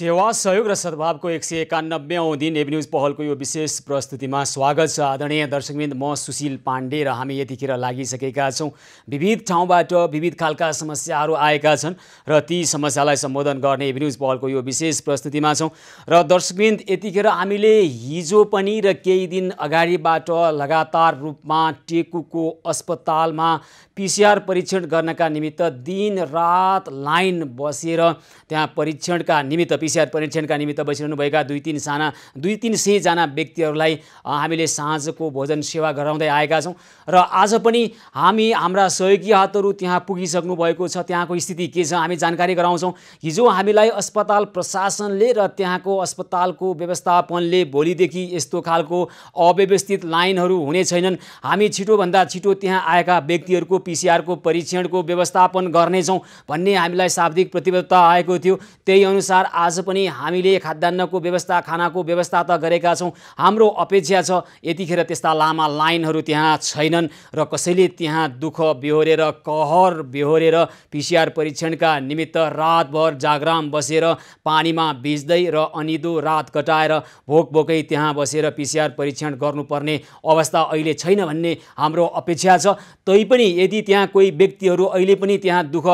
सेवा सहयोग र सद्भावको 191औं दिन एबी न्यूज पहलको यो विशेष प्रस्तुतिमा स्वागत छ। आदरणीय दर्शकवृन्द, म सुशील पाण्डे र हामी यतिखेर लागिसकेका छौँ। विविध ठाउँबाट विविध खालका समस्याहरू आएका छन् र ती समस्यालाई सम्बोधन गर्ने एबी न्यूज पहलको यो विशेष प्रस्तुतिमा छौँ। र दर्शकवृन्द, यतिखेर हामीले हिजो पनि र केही दिन अगाडिबाट लगातार रूपमा टेकुको अस्पतालमा पीसीआर परीक्षण गर्नका निमित्त दिन रात लाइन बसेर त्यहाँ परीक्षणका निमित्त पीसीआर परीक्षणका निमित्त बसिरहनुभएका 2-3 जना व्यक्तिहरूलाई हामीले साँझको भोजन सेवा गराउँदै आएका छौँ। र आज पनि हाम्रा सहयोगी हातहरू त्यहाँ पुगिसक्नु भएको छ। त्यहाँको स्थिति के छ हामी जानकारी गराउँछौँ। हिजो हामीलाई अस्पताल प्रशासनले र त्यहाँको अस्पतालको व्यवस्थापनले भोलिदेखि यस्तो खालको अव्यवस्थित लाइनहरू हुने छैनन्, हामी छिटोभन्दा छिटो त्यहाँ आएका व्यक्तिहरूको पीसीआरको परीक्षणको व्यवस्थापन गर्नेछौँ भन्ने हामीलाई शाब्दिक प्रतिबद्धता आएको थियो। त्यही अनुसार आज पनि हामीले खाद्यान्नको व्यवस्था, खानाको व्यवस्था त गरेका छौँ। हाम्रो अपेक्षा छ यतिखेर त्यस्ता लामा लाइनहरू त्यहाँ छैनन् र कसैले त्यहाँ दुःख बेहोरेर कहर बेहोरेर पीसीआर परीक्षणका निमित्त रातभर जागराम बसेर पानीमा भिज्दै र अनिदो रात कटाएर भोकै त्यहाँ बसेर पीसीआर परीक्षण गर्नुपर्ने अवस्था अहिले छैन भन्ने हाम्रो अपेक्षा छ। तैपनि यदि त्यहाँ कोही व्यक्तिहरू अहिले पनि त्यहाँ दुःख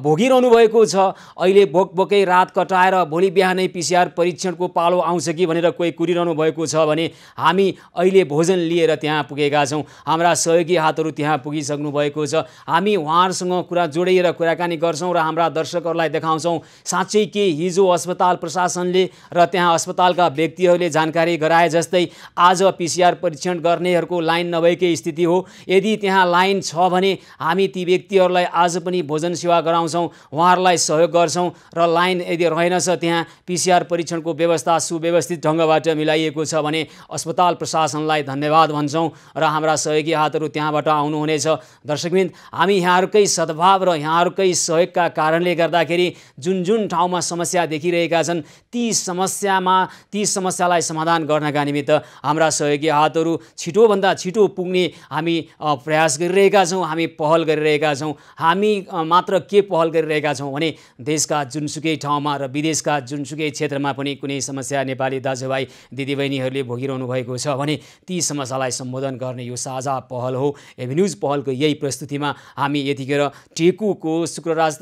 भोगिरहनु भएको छ, अहिले भोकै रात कटाएर भोलि बिहानै पीसीआर परीक्षणको पालो आउँछ कि भनेर कोही कुरिरहनु भएको छ भने हामी अहिले भोजन लिएर त्यहाँ पुगेका छौँ। हाम्रा सहयोगी हातहरू त्यहाँ पुगिसक्नु भएको छ। हामी उहाँहरूसँग कुरा जोडेर कुराकानी गर्छौँ र हाम्रा दर्शकहरूलाई देखाउँछौँ साँच्चै के हिजो अस्पताल प्रशासनले र त्यहाँ अस्पतालका व्यक्तिहरूले जानकारी गराए जस्तै आज पीसीआर परीक्षण गर्नेहरूको लाइन नभएकै स्थिति हो। यदि त्यहाँ लाइन छ भने हामी ती व्यक्तिहरूलाई आज पनि भोजन सेवा गराउँछौँ, उहाँहरूलाई सहयोग गर्छौँ र लाइन यदि रहेनछ त्यहाँ पीसीआर परीक्षणको व्यवस्था सुव्यवस्थित ढङ्गबाट मिलाइएको छ भने अस्पताल प्रशासनलाई धन्यवाद भन्छौँ र हाम्रा सहयोगी हातहरू त्यहाँबाट आउनुहुनेछ। दर्शकवृन्द, हामी यहाँहरूकै सद्भाव र यहाँहरूकै सहयोगका कारणले गर्दाखेरि जुन ठाउँमा समस्या देखिरहेका छन् ती समस्यालाई समाधान गर्नका निमित्त हाम्रा सहयोगी हातहरू छिटोभन्दा छिटो पुग्ने हामी प्रयास गरिरहेका छौँ, हामी पहल गरिरहेका छौँ। हामी मात्र के पहल गरिरहेका छौँ भने देशका जुनसुकै ठाउँमा र विदेशका जुनसुकै क्षेत्रमा पनि कुनै समस्या नेपाली दाजुभाइ दिदीबहिनीहरूले भोगिरहनु भएको छ भने ती समस्यालाई सम्बोधन गर्ने यो साझा पहल हो। एबी न्यूज पहलको यही प्रस्तुतिमा हामी यतिखेर टेकुको शुक्रराज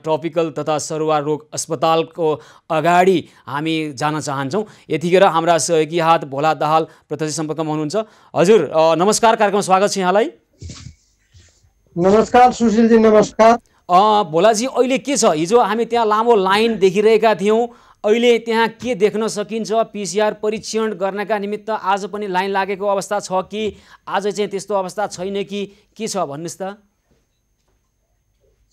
ट्रपिकल तथा सरुवा रोग अस्पतालको अगाडि हामी जान चाहन्छौँ। यतिखेर हाम्रा सहयोगी हात भोला दाहाल प्रत्यक्ष सम्पर्कमा हुनुहुन्छ। हजुर नमस्कार, कार्यक्रम स्वागत छ यहाँलाई। नमस्कार सुशीलजी, नमस्कार। भोलाजी, अहिले के छ? हिजो हामी त्यहाँ लामो लाइन देखिरहेका थियौँ, अहिले त्यहाँ के देख्न सकिन्छ? पीसीआर परीक्षण गर्नका निमित्त आज पनि लाइन लागेको अवस्था छ कि आज चाहिँ त्यस्तो अवस्था छैन कि के छ भन्नुहोस् त?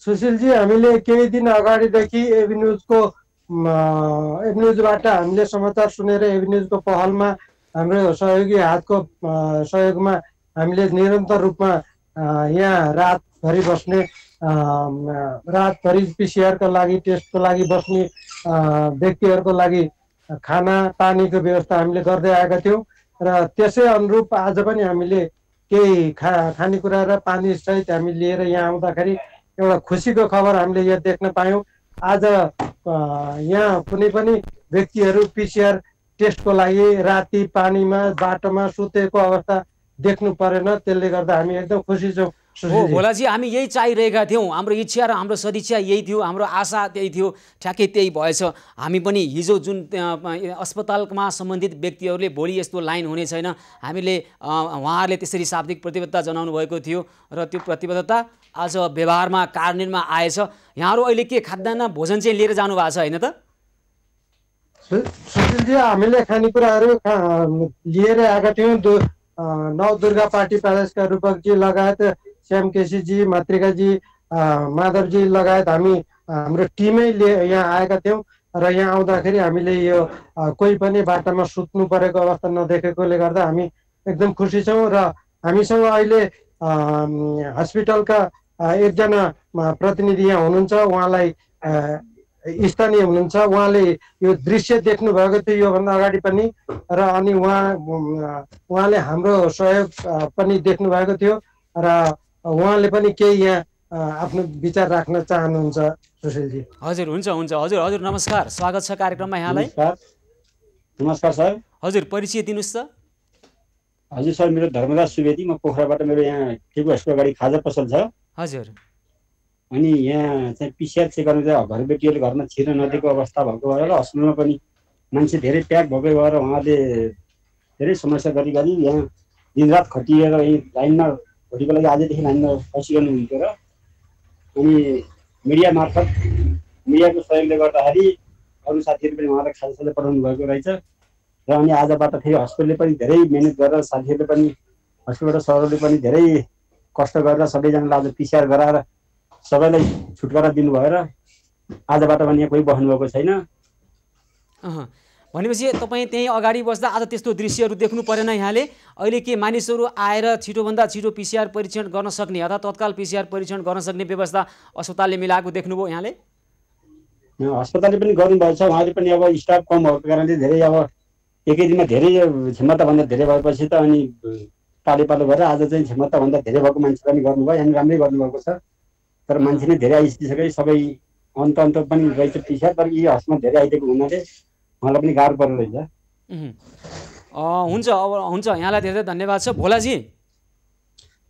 सुशीलजी, हामीले केही दिन अगाडिदेखि एबी न्यूजबाट हामीले समाचार सुनेर एबी न्यूजको पहलमा हाम्रो सहयोगी हातको सहयोगमा हामीले निरन्तर रूपमा यहाँ रातभरि बस्ने, रातभरि पीसीआरको लागि टेस्टको लागि बस्ने व्यक्तिहरूको लागि खाना पानीको व्यवस्था हामीले गर्दै आएका थियौँ र त्यसै अनुरूप आज पनि हामीले केही खानेकुरा र पानी सहित हामी लिएर यहाँ आउँदाखेरि एउटा खुसीको खबर हामीले यहाँ देख्न पायौँ। आज यहाँ कुनै पनि व्यक्तिहरू पीसीआर टेस्टको लागि राति पानीमा बाटोमा सुतेको अवस्था देख्नु परेन। त्यसले गर्दा हामी एकदम खुसी छौँ। हो भोलाजी, हामी यही चाहिरहेका थियौँ। हाम्रो इच्छा र हाम्रो सदिच्छा यही थियो, हाम्रो आशा त्यही थियो, ठ्याक्कै त्यही भएछ। हामी पनि हिजो जुन अस्पतालमा सम्बन्धित व्यक्तिहरूले भोलि यस्तो लाइन हुने छैन हामीले उहाँहरूले त्यसरी शाब्दिक प्रतिबद्धता जनाउनु भएको थियो र त्यो प्रतिबद्धता आज व्यवहारमा कार्यान्वयनमा आएछ। यहाँहरू अहिले के खाद्यान्न भोजन चाहिँ लिएर जानु भएको छ होइन त? सुशीलजी, हामीले खानेकुराहरू लिएर आएका थियौँ। नवदुर्गा पार्टी प्रदेशका रूपकजी लगायत श्याम केसीजी, मातृकाजी, माधवजी लगायत हामी हाम्रो टिमै यहाँ आएका थियौँ र यहाँ आउँदाखेरि हामीले यो कोही पनि बाटोमा सुत्नु परेको अवस्था नदेखेकोले गर्दा हामी एकदम खुसी छौँ। र हामीसँग अहिले हस्पिटलका एकजना प्रतिनिधि यहाँ हुनुहुन्छ, उहाँलाई स्थानीय हुनुहुन्छ, उहाँले यो दृश्य देख्नु भएको थियो योभन्दा अगाडि पनि र अनि उहाँले हाम्रो सहयोग पनि देख्नु भएको थियो र उहाँले पनि केही यहाँ आफ्नो विचार राख्न चाहनुहुन्छ सुशीलजी? हजुर हुन्छ हुन्छ हजुर हजुर नमस्कार, स्वागत छ कार्यक्रममा यहाँलाई। नमस्कार सर। हजुर परिचय दिनुहोस् त। हजुर सर, मेरो धर्मराज सुवेदी, म पोखराबाट। मेरो यहाँ टेकु हस्पिटल अगाडि खाजा पसल छ। हजुर। अनि यहाँ चाहिँ पिसिआर चेक गर्नु चाहिँ घरबेटीहरूले घरमा छिर्न नदिएको अवस्था भएको भएर र हस्पिटलमा पनि मान्छे धेरै प्याक भएको भएर उहाँले धेरै समस्या गरी यहाँ दिनरात खटिएर लाइनमा भोलिको लागि आजदेखि लाइनमा बसिरहनु हुन्थ्यो र अनि मिडिया मार्फत मिडियाको सहयोगले गर्दाखेरि अरू साथीहरू पनि उहाँलाई खाजासाजा पठाउनु भएको रहेछ र अनि आजबाट फेरि हस्पिटलले पनि धेरै मिहिनेत गरेर साथीहरूले पनि हस्पिटलबाट सरहरूले पनि धेरै कष्ट गरेर सबैजनालाई आज पिसिआर गराएर सबैलाई छुटकारा दिनुभयो र आजबाट पनि यहाँ कोही बस्नुभएको छैन। भनेपछि तपाईँ त्यहीँ अगाडि बस्दा आज त्यस्तो दृश्यहरू देख्नु परेन यहाँले? अहिले के मानिसहरू आएर छिटोभन्दा छिटो पिसिआर परीक्षण गर्न सक्ने अथवा तत्काल पिसिआर परीक्षण गर्न सक्ने व्यवस्था अस्पतालले मिलाएको देख्नुभयो यहाँले? अस्पतालले पनि गर्नुभएको छ। उहाँले पनि अब स्टाफ कम भएको कारणले धेरै अब एकै दिनमा धेरै क्षमताभन्दा धेरै भएपछि त अनि पालो पालो गरेर आज चाहिँ क्षमताभन्दा धेरै भएको मान्छे पनि गर्नुभयो। अनि राम्रै गर्नुभएको छ। तर मान्छे नै धेरै आइसकिसके सबै अन्त पनि रहेछ पिसिआर। तर यी हस्पिटलमा धेरै आइदिएको हुनाले उहाँलाई पनि गाह्रो पर्दो रहेछ। हुन्छ अब हुन्छ, यहाँलाई धेरै धन्यवाद छ। भोलाजी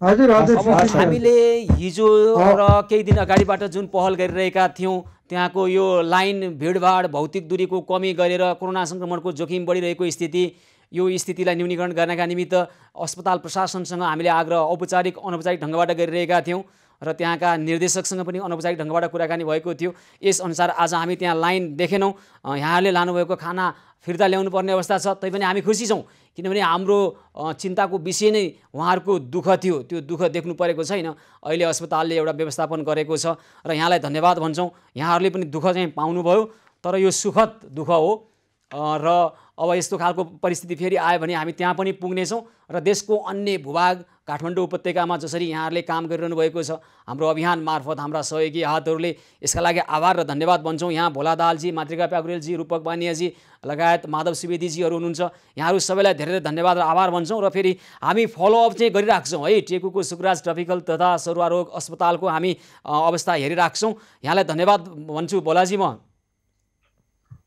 हजुर हजुर, हामीले हिजो र केही दिन अगाडिबाट जुन पहल गरिरहेका थियौँ त्यहाँको यो लाइन भिडभाड भौतिक दूरीको कमी गरेर कोरोना सङ्क्रमणको जोखिम बढिरहेको स्थिति, यो स्थितिलाई न्यूनीकरण गर्नका निमित्त अस्पताल प्रशासनसँग हामीले आग्रह औपचारिक अनौपचारिक ढङ्गबाट गरिरहेका थियौँ र त्यहाँका निर्देशकसँग पनि अनौपचारिक ढङ्गबाट कुराकानी भएको थियो। यसअनुसार आज हामी त्यहाँ लाइन देखेनौँ। यहाँले लानुभएको खाना फिर्ता ल्याउनु पर्ने अवस्था छ। तैपनि हामी खुसी छौँ किनभने हाम्रो चिन्ताको विषय नै उहाँहरूको दुःख थियो। त्यो दुःख देख्नु परेको छैन। अहिले अस्पतालले एउटा व्यवस्थापन गरेको छ र यहाँलाई धन्यवाद भन्छौँ। यहाँहरूले पनि दुःख चाहिँ पाउनुभयो, तर यो सुखद दुःख हो र अब यस्तो खालको परिस्थिति फेरि आयो भने हामी त्यहाँ पनि पुग्नेछौँ र देशको अन्य भूभाग काठमाडौँ उपत्यकामा जसरी यहाँहरूले काम गरिरहनु भएको छ हाम्रो अभियान मार्फत हाम्रा सहयोगी हातहरूले, यसका लागि आभार र धन्यवाद भन्छौँ। यहाँ भोला दाहालजी, मातृका प्याकुरेलजी, रूपक बानियाजी लगायत माधव सुवेदीजीहरू हुनुहुन्छ। यहाँहरू सबैलाई धेरै धन्यवाद र आभार भन्छौँ र फेरि हामी फलोअप चाहिँ गरिराख्छौँ है। टेकुको सुखराज ट्रपिकल तथा सरुवा रोग अस्पतालको हामी अवस्था हेरिराख्छौँ। यहाँलाई धन्यवाद भन्छु भोलाजी। म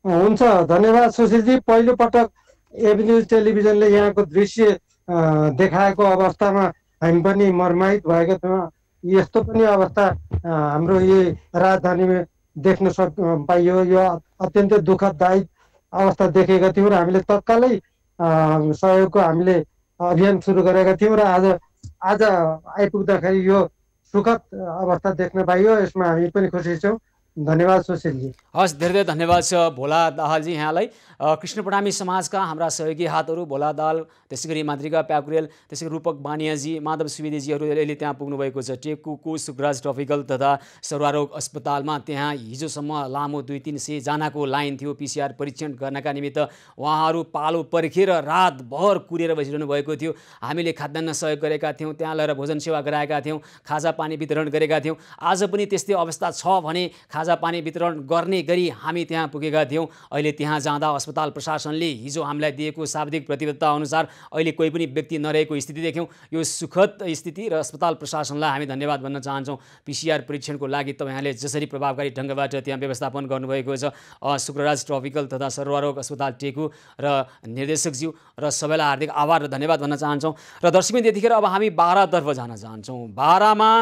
हुन्छ, धन्यवाद सुशीलजी। पहिलोपटक एभिन्यूज टेलिभिजनले यहाँको दृश्य देखाएको अवस्थामा हामी पनि मर्माहित भएका थियौँ। यस्तो पनि अवस्था हाम्रो यही राजधानीमा देख्न पाइयो। यो अत्यन्तै दुःखदायी अवस्था देखेका थियौँ र हामीले तत्कालै सहयोगको हामीले अभियान सुरु गरेका थियौँ र आज आइपुग्दाखेरि यो सुखद अवस्था देख्न पाइयो। यसमा हामी पनि खुसी छौँ। धन्यवाद सुशीलजी। हस्, धेरै धेरै धन्यवाद छ भोला दाहालजी यहाँलाई। कृष्ण प्रणामी समाजका हाम्रा सहयोगी हातहरू भोला दाहाल, त्यसै गरी मातृका प्याकुरेल, त्यसै गरी रूपक बानियाजी, माधव सुवेदीजीहरू अहिले त्यहाँ पुग्नुभएको छ टेकुको सुखराज ट्रपिकल तथा सरुवा रोग अस्पतालमा। त्यहाँ हिजोसम्म लामो 200-300 जनाको लाइन थियो पिसिआर परीक्षण गर्नका निमित्त। उहाँहरू पालो पर्खेर रातभर कुरेर बसिरहनु भएको थियो। हामीले खाद्यान्न सहयोग गरेका थियौँ, त्यहाँ लगेर भोजन सेवा गराएका थियौँ, खाजा पानी वितरण गरेका थियौँ। आज पनि त्यस्तै अवस्था छ भने खाजा पानी वितरण गर्ने गरी हामी त्यहाँ पुगेका थियौँ। अहिले त्यहाँ जाँदा अस्पताल प्रशासनले हिजो हामीलाई दिएको शाब्दिक प्रतिबद्धता अनुसार अहिले कोही पनि व्यक्ति नरहेको स्थिति देख्यौँ। यो सुखद स्थिति र अस्पताल प्रशासनलाई हामी धन्यवाद भन्न चाहन्छौँ। पिसिआर परीक्षणको लागि तपाईँहरूले जसरी प्रभावकारी ढङ्गबाट त्यहाँ व्यवस्थापन गर्नुभएको छ, सुखराज ट्रपिकल तथा सरुवा रोग अस्पताल टेकु र निर्देशकज्यू र सबैलाई हार्दिक आभार र धन्यवाद भन्न चाहन्छौँ। र दर्शकबिन यतिखेर अब हामी बारातर्फ जान चाहन्छौँ। बारामा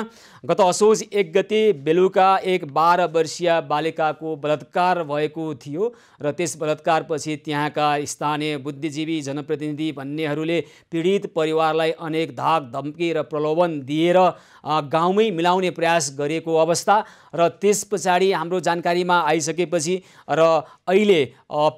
गत असोज 1 गते बेलुका एक 12 वर्षीय बालिकाको बलात्कार भएको थियो र त्यस बलात्कारपछि त्यहाँका स्थानीय बुद्धिजीवी जनप्रतिनिधि भन्नेहरूले पीडित परिवारलाई अनेक धाक धम्की र प्रलोभन दिएर गाउँमै मिलाउने प्रयास गरेको अवस्था र त्यस पछाडि हाम्रो जानकारीमा आइसकेपछि र अहिले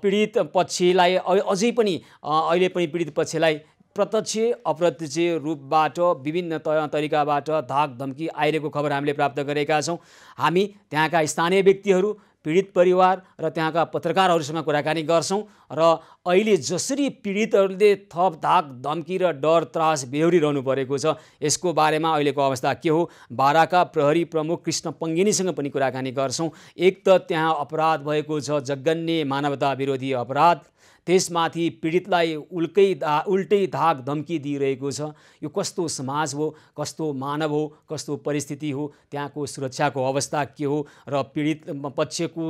पीडित पक्षलाई अझै पनि पीडित पक्षलाई प्रत्यक्ष अप्रत्यक्ष रूपबाट विभिन्न तरिकाबाट धाक धम्की आइरहेको खबर हामीले प्राप्त गरेका छौँ। हामी त्यहाँका स्थानीय व्यक्तिहरू, पीडित परिवार र त्यहाँका पत्रकारहरूसँग कुराकानी गर्छौँ र अहिले जसरी पीडितहरूले थप धाक धम्की र डर त्रास बेहोरिरहनु परेको छ यसको बारेमा अहिलेको अवस्था के हो, बाराका प्रहरी प्रमुख कृष्ण पङ्गिनीसँग पनि कुराकानी गर्छौँ। एक त त्यहाँ अपराध भएको छ, जघन्य मानवता विरोधी अपराध, त्यसमाथि पीडितलाई उल्टै धाक धम्की दिइरहेको छ। यो कस्तो समाज हो, कस्तो मानव हो, कस्तो परिस्थिति हो, त्यहाँको सुरक्षाको अवस्था के हो र पीडित पक्षको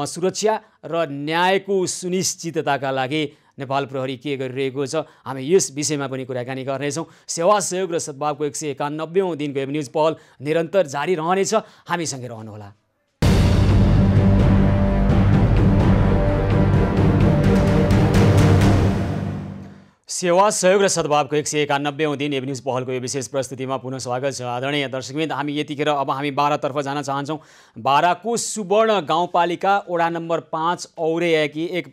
सुरक्षा र न्यायको सुनिश्चितताका लागि नेपाल प्रहरी के गरिरहेको छ, हामी यस विषयमा पनि कुराकानी गर्नेछौँ। सेवा सहयोग र सद्भावको 191औं दिनको वेब न्युज पहल निरन्तर जारी रहनेछ, हामीसँगै रहनुहोला। सेवा सहयोग र सद्भावको 191औं दिन वेब न्युज पहलको यो विशेष प्रस्तुतिमा पुनः स्वागत छ। आदरणीय दर्शकवृन्द, हामी यतिखेर अब हामी बारातर्फ जान चाहन्छौँ। बाराको सुवर्ण गाउँपालिका वडा नम्बर 5 औरेयाकी एक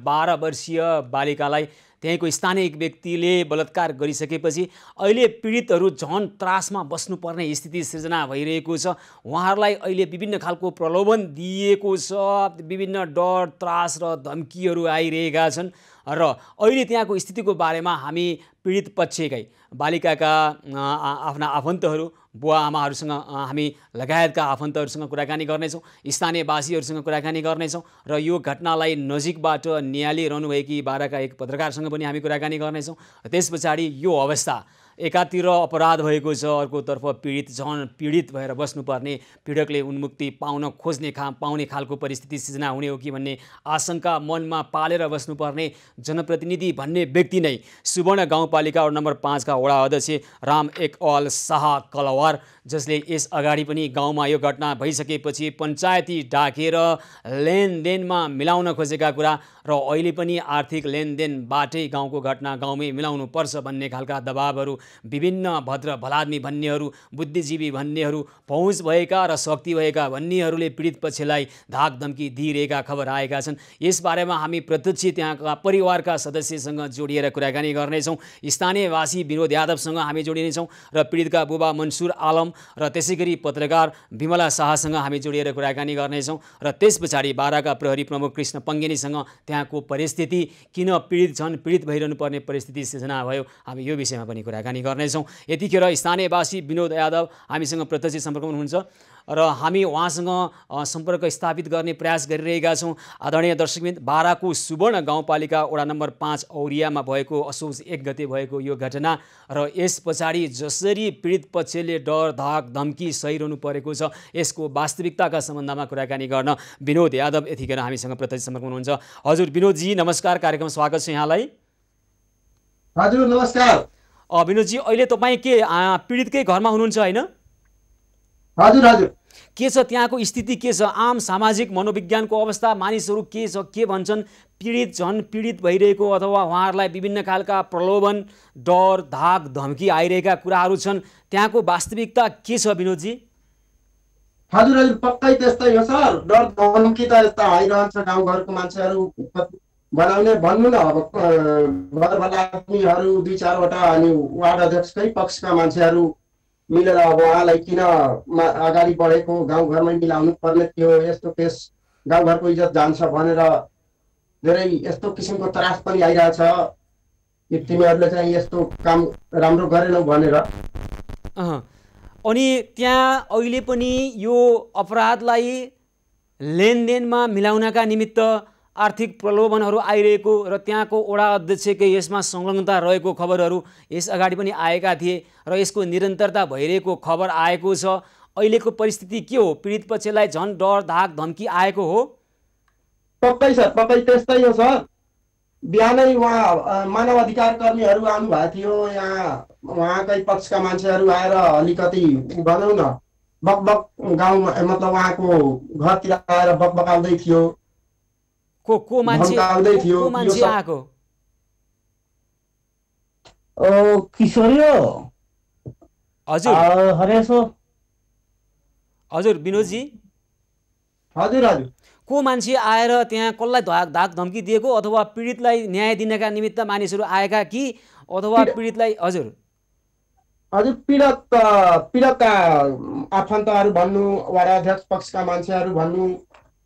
12 वर्षीय बालिकालाई त्यहीँको स्थानीय एक व्यक्तिले बलात्कार गरिसकेपछि अहिले पीडितहरू झन् त्रासमा बस्नुपर्ने स्थिति सिर्जना भइरहेको छ। उहाँहरूलाई अहिले विभिन्न खालको प्रलोभन दिएको छ, विभिन्न डर, त्रास र धम्कीहरू आइरहेका छन् र अहिले त्यहाँको स्थितिको बारेमा हामी पीडित पक्षकै बालिकाका आफ्ना आफन्तहरू, बुवा आमाहरूसँग हामी लगायतका आफन्तहरूसँग कुराकानी गर्नेछौँ, स्थानीयवासीहरूसँग कुराकानी गर्नेछौँ र यो घटनालाई नजिकबाट निहालिरहनुभएकी बाराका एक पत्रकारसँग पनि हामी कुराकानी गर्नेछौँ। त्यस पछाडि यो अवस्था एकातिर अपराध भएको छ, अर्कोतर्फ पीडित भएर बस्नुपर्ने, पीडकले उन्मुक्ति पाउने खालको परिस्थिति सिर्जना हुने हो कि भन्ने आशंका मनमा पालेर बस्नुपर्ने जनप्रतिनिधि भन्ने व्यक्ति नै सुवर्ण गाउँपालिका वडा नम्बर 5 का वडा अध्यक्ष राम एकवाल शाह कलवार, जसले यस अगाडि पनि गाउँमा यो घटना भइसकेपछि पञ्चायती डाकेर लेनदेनमा मिलाउन खोजेका कुरा र अहिले पनि आर्थिक लेनदेनबाटै गाउँको घटना गाउँमै मिलाउनु पर्छ भन्ने खालका दबावहरू विभिन्न भद्र भलादमी भन्नेहरू, बुद्धिजीवी भन्नेहरू, पहुँच भएका र शक्ति भएका भन्नेहरूले पीडित पक्षलाई धाक धम्की दिइरहेका खबर आएका छन्। यसबारेमा हामी प्रत्यक्ष त्यहाँका परिवारका सदस्यसँग जोडिएर कुराकानी गर्नेछौँ। स्थानीयवासी विनोद यादवसँग हामी जोडिनेछौँ र पीडितका बुबा मन्सुर आलम र त्यसै गरी पत्रकार विमला शाहसँग हामी जोडिएर कुराकानी गर्नेछौँ र त्यस पछाडि बाराका प्रहरी प्रमुख कृष्ण पङ्गेनीसँग त्यहाँको परिस्थिति, किन पीडित भइरहनु पर्ने परिस्थिति सिर्जना भयो, हामी यो विषयमा पनि कुराकानी गर्नेछौँ। यतिखेर स्थानीयवासी विनोद यादव हामीसँग प्रत्यक्ष सम्पर्कमा हुनुहुन्छ र हामी उहाँसँग सम्पर्क स्थापित गर्ने प्रयास गरिरहेका छौँ। आदरणीय दर्शकवृन्द, बाराको सुवर्ण गाउँपालिका वडा नम्बर 5 औरियामा भएको असोज 1 गते भएको यो घटना र यस पछाडि जसरी पीडित पक्षले डर, धाक, धम्की सहिरहनु परेको छ, यसको वास्तविकताका सम्बन्धमा कुराकानी गर्न विनोद यादव यतिखेर हामीसँग प्रत्यक्ष सम्पर्कमा हुनुहुन्छ। हजुर विनोदजी, नमस्कार, कार्यक्रम स्वागत छ यहाँलाई। हजुर नमस्कार। विनोदजी, अहिले तपाईँ के पीडितकै घरमा हुनुहुन्छ होइन? हजुर हजुर। के छ त्यहाँको स्थिति, के छ आम सामाजिक मनोविज्ञानको अवस्था, मानिसहरू के छ, के भन्छन्? पीडित भइरहेको अथवा उहाँहरूलाई विभिन्न खालका प्रलोभन, डर, धाक, धम्की आइरहेका कुराहरू छन्, त्यहाँको वास्तविकता के छ विनोदजी? हजुर हजुर, पक्कै त्यस्तै हो सर। डर धम्की त यस्ता आइरहन्छ गाउँघरको मान्छेहरू बनाउने भन्नु न। अब घरवालाहरू 2-4वटा अनि वार्ड अध्यक्षकै पक्षका मान्छेहरू मिलेर अब उहाँलाई किन अगाडि बढेको, गाउँघरमै मिलाउनु पर्ने थियो, यस्तो केस गाउँघरको इज्जत जान्छ भनेर धेरै यस्तो किसिमको त्रास पनि आइरहेछ कि तिमीहरूले चाहिँ यस्तो काम राम्रो गरेनौ भनेर। अनि त्यहाँ अहिले पनि यो अपराधलाई लेनदेनमा मिलाउनका निमित्त आर्थिक प्रलोभनहरू आइरहेको र त्यहाँको वडा अध्यक्षकै यसमा संलग्नता रहेको खबरहरू यस अगाडि पनि आएका थिए र यसको निरन्तरता भइरहेको खबर आएको छ। अहिलेको परिस्थिति के हो? पीडित पक्षलाई झन् डर, धाक, धम्की आएको हो? पक्कै सर, पक्कै त्यस्तै हो सर। बिहानै उहाँ मानव अधिकार कर्मीहरू आउनुभएको थियो, यहाँ उहाँकै पक्षका मान्छेहरू आएर अलिकति भनौँ न बकबक गाउँमा मतलब उहाँको घरतिर आएर बकबकाउँदै थियो। को मान्छे आएको? किशोर हजुर हरेसो। हजुर विनोदजी, हजुर हजुर, को मान्छे आएर त्यहाँ कसलाई धाक धम्की दिएको अथवा पीडितलाई न्याय दिनका निमित्त मानिसहरू आएका कि अथवा पीडितलाई? हजुर हजुर, पीडकका आफन्तहरू भन्नु, वडा अध्यक्ष पक्षका मान्छेहरू भन्नु,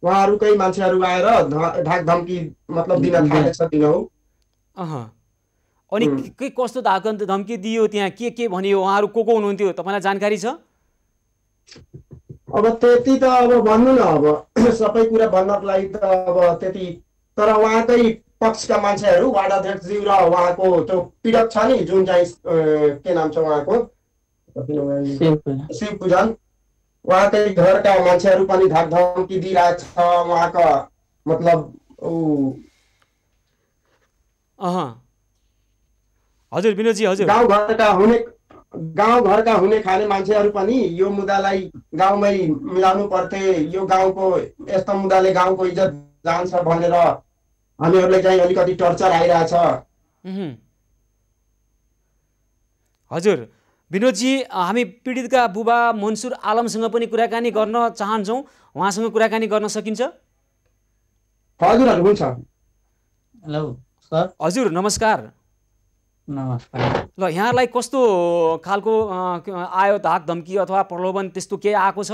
उहाँहरूकै मान्छेहरू आएर धाक धम्की मतलब दिन थालेछ दिनौ। अनि के कस्तो धाक धम्की दियो, त्यहाँ के भनियो, उहाँहरू को हुनुहुन्थ्यो, तपाईँलाई जानकारी छ? अब त्यति त अब भन्नु न, अब सबै कुरा भन्नको लागि त अब त्यति, तर उहाँकै पक्षका मान्छेहरू वार्ड अध्यक्षज्यू र उहाँको त्यो पीडक छ नि जुन चाहिँ के नाम छ उहाँको शिव पूजन उहाँकै घरका मान्छेहरू पनि धमकी दिइरहेछ उहाँका मतलब हजुर विनोदजी हजुर गाउँघरका हुने खाने मान्छेहरू पनि यो मुद्दालाई गाउँमै मिलाउनु पर्थे यो गाउँको यस्तो मुद्दाले गाउँको इज्जत जान्छ भनेर हामीहरूले चाहिँ अलिकति टर्चर आइरहेछ। हजुर विनोदजी हामी पीडितका बुबा मन्सुर आलमसँग पनि कुराकानी गर्न चाहन्छौँ, उहाँसँग कुराकानी गर्न सकिन्छ? हजुर हुन्छ। Hello sir. हजुर नमस्कार। नमस्कार। ल यहाँलाई कस्तो खालको आयो धाक धम्की अथवा प्रलोभन त्यस्तो के आएको छ?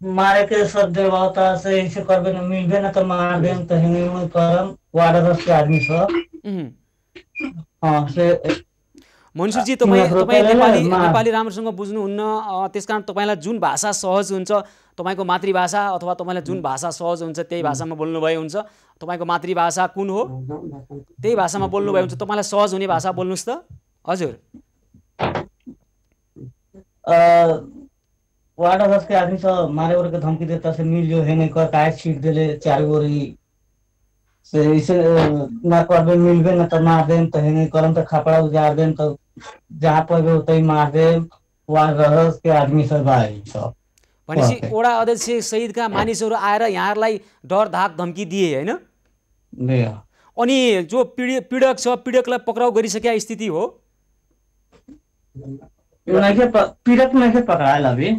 मारे के सब देवता से ऐसे करबे न मिलबे न तो मार देम तो हिंगे में करम वार्ड अध्यक्ष के आदमी छ। से मन्सुरजी तपाईँ नेपाली राम्रोसँग बुझ्नुहुन्न, त्यसकारण तपाईँलाई जुन भाषा सहज हुन्छ तपाईँको मातृभाषा अथवा तपाईँलाई जुन भाषा सहज हुन्छ त्यही भाषामा बोल्नुभए हुन्छ। तपाईँको मातृभाषा कुन हो त्यही भाषामा बोल्नुभए हुन्छ, तपाईँलाई सहज हुने भाषा बोल्नुहोस् त। हजुर वार्ड अध्यक्ष के आदमी सब मारे और के धमकी देता से मिल जो है नहीं कर काहे छीट देले चार गोरी से इसे ना करबे मिलबे न तो मार देम तो है नहीं करम तो खपड़ा उजाड़ देम तो जहाँ पर उतै मार देम। वार्ड अध्यक्ष के आदमी सब भाइ सब भनेपछि वडा अध्यक्ष सहितका मानिसहरू आएर यहाँहरूलाई डर धाक धम्की दिए हैन? अनि जो पीडक छ पीडकलाई पक्राउ गरिसकेका स्थिति हो? पीड़क नहीं के पकड़ायल अभी।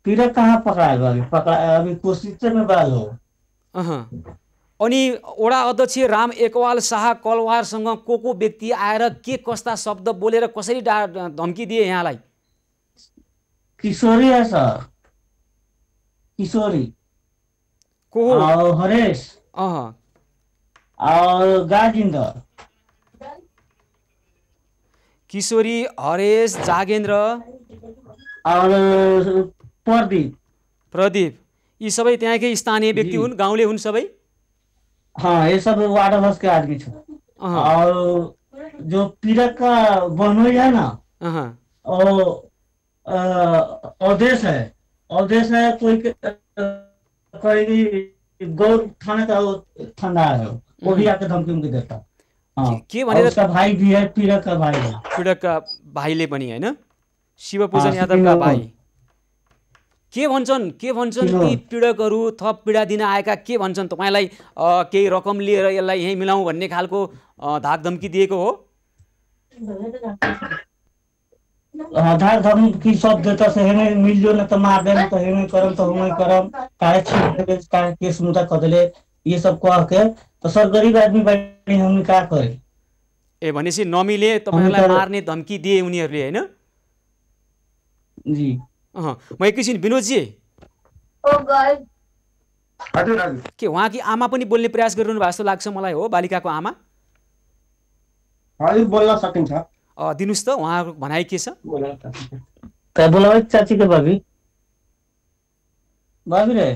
पीड़क कहाँ पकड़ायल अभी? अभी कोशिश में बाल हो। अनि वडा अध्यक्ष राम एकवाल शाह कलवारसँग को व्यक्ति आएर के कस्ता शब्द बोलेर कसरी धम्की दिए यहाँलाई? किशोरी है सर, किशोरी को और हरेश और गाजिंदर। किशोरी, हरेश, जागेन्द्र और प्रदीप यी सबै त्यहाँकै स्थानीय व्यक्ति हुन्, गाउँले हुन् सबै? हाँ ये सब वार्ड अध्यक्ष के आदमी छ। और जो पीड़क का बनोई है ना अवधेश है कोई गौर थाने का ठंडा है वो भी आके धमकी उमकी देता। के भनेर उसका भाई भी है, पीड़क का भाई है। पीड़क का भाइले पनि हैन? शिवपूजन यादवका भाइ के भन्छन् ती पीडकहरू थप पीडा दिन आएका के भन्छन्? तपाईलाई केही रकम लिएर यसलाई यही मिलाउँ भन्ने खालको धाक धम्की दिएको हो? धाक धम्की सब देता से हेने मिल जो न तो मार देम तो हेने करम तो हुमे करम काहे छीट दे काहे केस मुद्दा क देले ये सब कह के तो सर गरीब आदमी बैठे हम का करे। ए भनेसी नमिले तपाईलाई मार्ने धम्की दिए उनीहरुले हैन? जी म एकैछिन विनोदजी के उहाँकी आमा पनि बोल्ने प्रयास गरिरहनु भएको जस्तो लाग्छ मलाई, हो बालिकाको आमा? हजुर बोल्न सकिन्छ। दिनुस् त उहाँको भनाइ के छ? बोलाउ चाची के भाभी रे।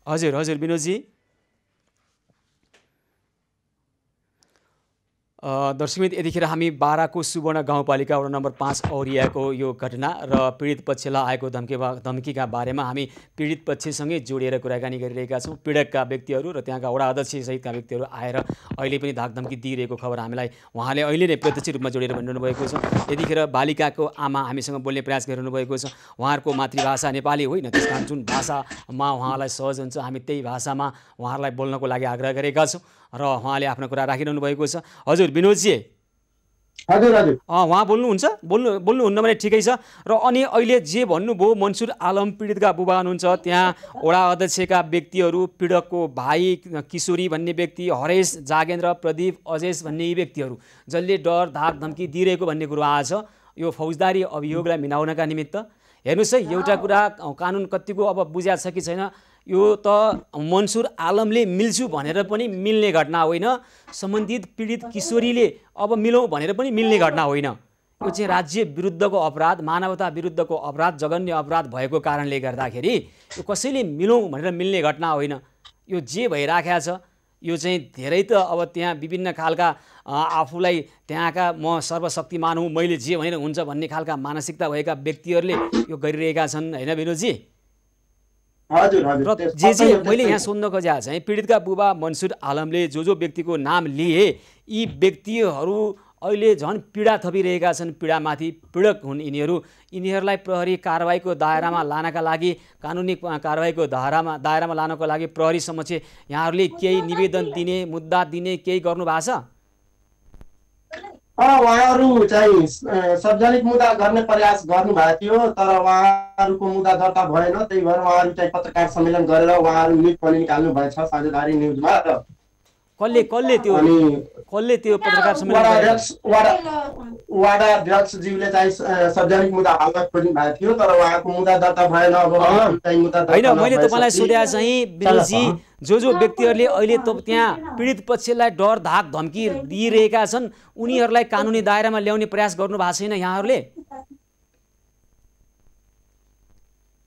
हजुर हजुर विनोदजी। दर्शकमित्र यतिखेर हामी बाराको सुवर्ण गाउँपालिका वडा नम्बर 5 औरियाको यो घटना र पीडित पक्षलाई आएको धम्कीका बारेमा हामी पीडित पक्षसँगै जोडिएर कुराकानी गरिरहेका छौँ। पीडकका व्यक्तिहरू र त्यहाँका वडा अध्यक्ष सहितका व्यक्तिहरू आएर अहिले पनि धाकधम्की दिइरहेको खबर हामीलाई उहाँले अहिले नै प्रत्यक्ष रूपमा जोडेर भनिरहनु भएको छ। यतिखेर बालिकाको आमा हामीसँग बोल्ने प्रयास गरिरहनु भएको छ। उहाँहरूको मातृभाषा नेपाली होइन, त्यसकारण जुन भाषामा उहाँलाई सहज हुन्छ हामी त्यही भाषामा उहाँहरूलाई बोल्नको लागि आग्रह गरेका छौँ र उहाँले आफ्नो कुरा राखिरहनु भएको छ। हजुर विनोदजी। हजुर हजुर उहाँ बोल्नुहुन्न भने ठिकै छ। र अनि अहिले जे भन्नुभयो मन्सुर आलम पीडितका बुबा हुनुहुन्छ, त्यहाँ वडा अध्यक्षका व्यक्तिहरू, पीडकको भाइ किशोरी भन्ने व्यक्ति, हरेश, जागेन्द्र, प्रदीप, अजेश भन्ने यी व्यक्तिहरू जसले डर धाक धम्की दिइरहेको भन्ने कुरो आएछ यो फौजदारी अभियोगलाई मिलाउनका निमित्त। हेर्नुहोस् है, एउटा कुरा कानुन कतिको अब बुझ्या छ कि छैन, यो त मन्सुर आलमले मिल्छु भनेर पनि मिल्ने घटना होइन, सम्बन्धित पीडित किशोरीले अब मिलौँ भनेर पनि मिल्ने घटना होइन। यो चाहिँ राज्य विरुद्धको अपराध, मानवता विरुद्धको अपराध, जघन्य अपराध भएको कारणले गर्दाखेरि यो कसैले मिलौँ भनेर मिल्ने घटना होइन। यो जे भइराखेको छ यो चाहिँ धेरै त अब त्यहाँ विभिन्न खालका आफूलाई त्यहाँका म सर्वशक्तिमान हुँ, मैले जे भनेर हुन्छ भन्ने खालका मानसिकता भएका व्यक्तिहरूले यो गरिरहेका छन् होइन विनोदजी? र जे मैले यहाँ सोध्न खोजेको चाहिँ पीडितका बुबा मनसुर आलमले जो व्यक्तिको नाम लिए यी व्यक्तिहरू अहिले झन् पीडा थपिरहेका छन्, पीडामाथि पीडक हुन् यिनीहरू। यिनीहरूलाई प्रहरी कारवाहीको दायरामा लानका लागि, कानुनी कारवाहीको दायरामा लानको लागि प्रहरी समक्ष यहाँहरूले केही निवेदन दिने, मुद्दा दिने केही गर्नु भएको छ? उहाँहरू चाहिँ सार्वजनिक मुद्दा गर्ने प्रयास गर्नुभएको थियो, तर उहाँहरूको मुद्दा दर्ता भएन। त्यही भएर उहाँहरू चाहिँ पत्रकार सम्मेलन गरेर उहाँहरू न्युज पनि निकाल्नु भएछ साझेदारी न्युजमा। र कसले त्यो पत्रकार सम्मेलन वाडा अध्यक्षज्यूले चाहिँ सार्वजनिक मुद्दा हाल्न खोज्नु भएको थियो, तर उहाँको मुद्दा दर्ता भएन। अब होइन, मैले तपाईँलाई सोधेको चाहिँ विनोदजी जो व्यक्तिहरूले अहिले त्यहाँ पीडित पक्षलाई डर धाक धम्की दिइरहेका छन् उनीहरूलाई कानुनी दायरामा ल्याउने प्रयास गर्नु भएको छैन यहाँहरूले?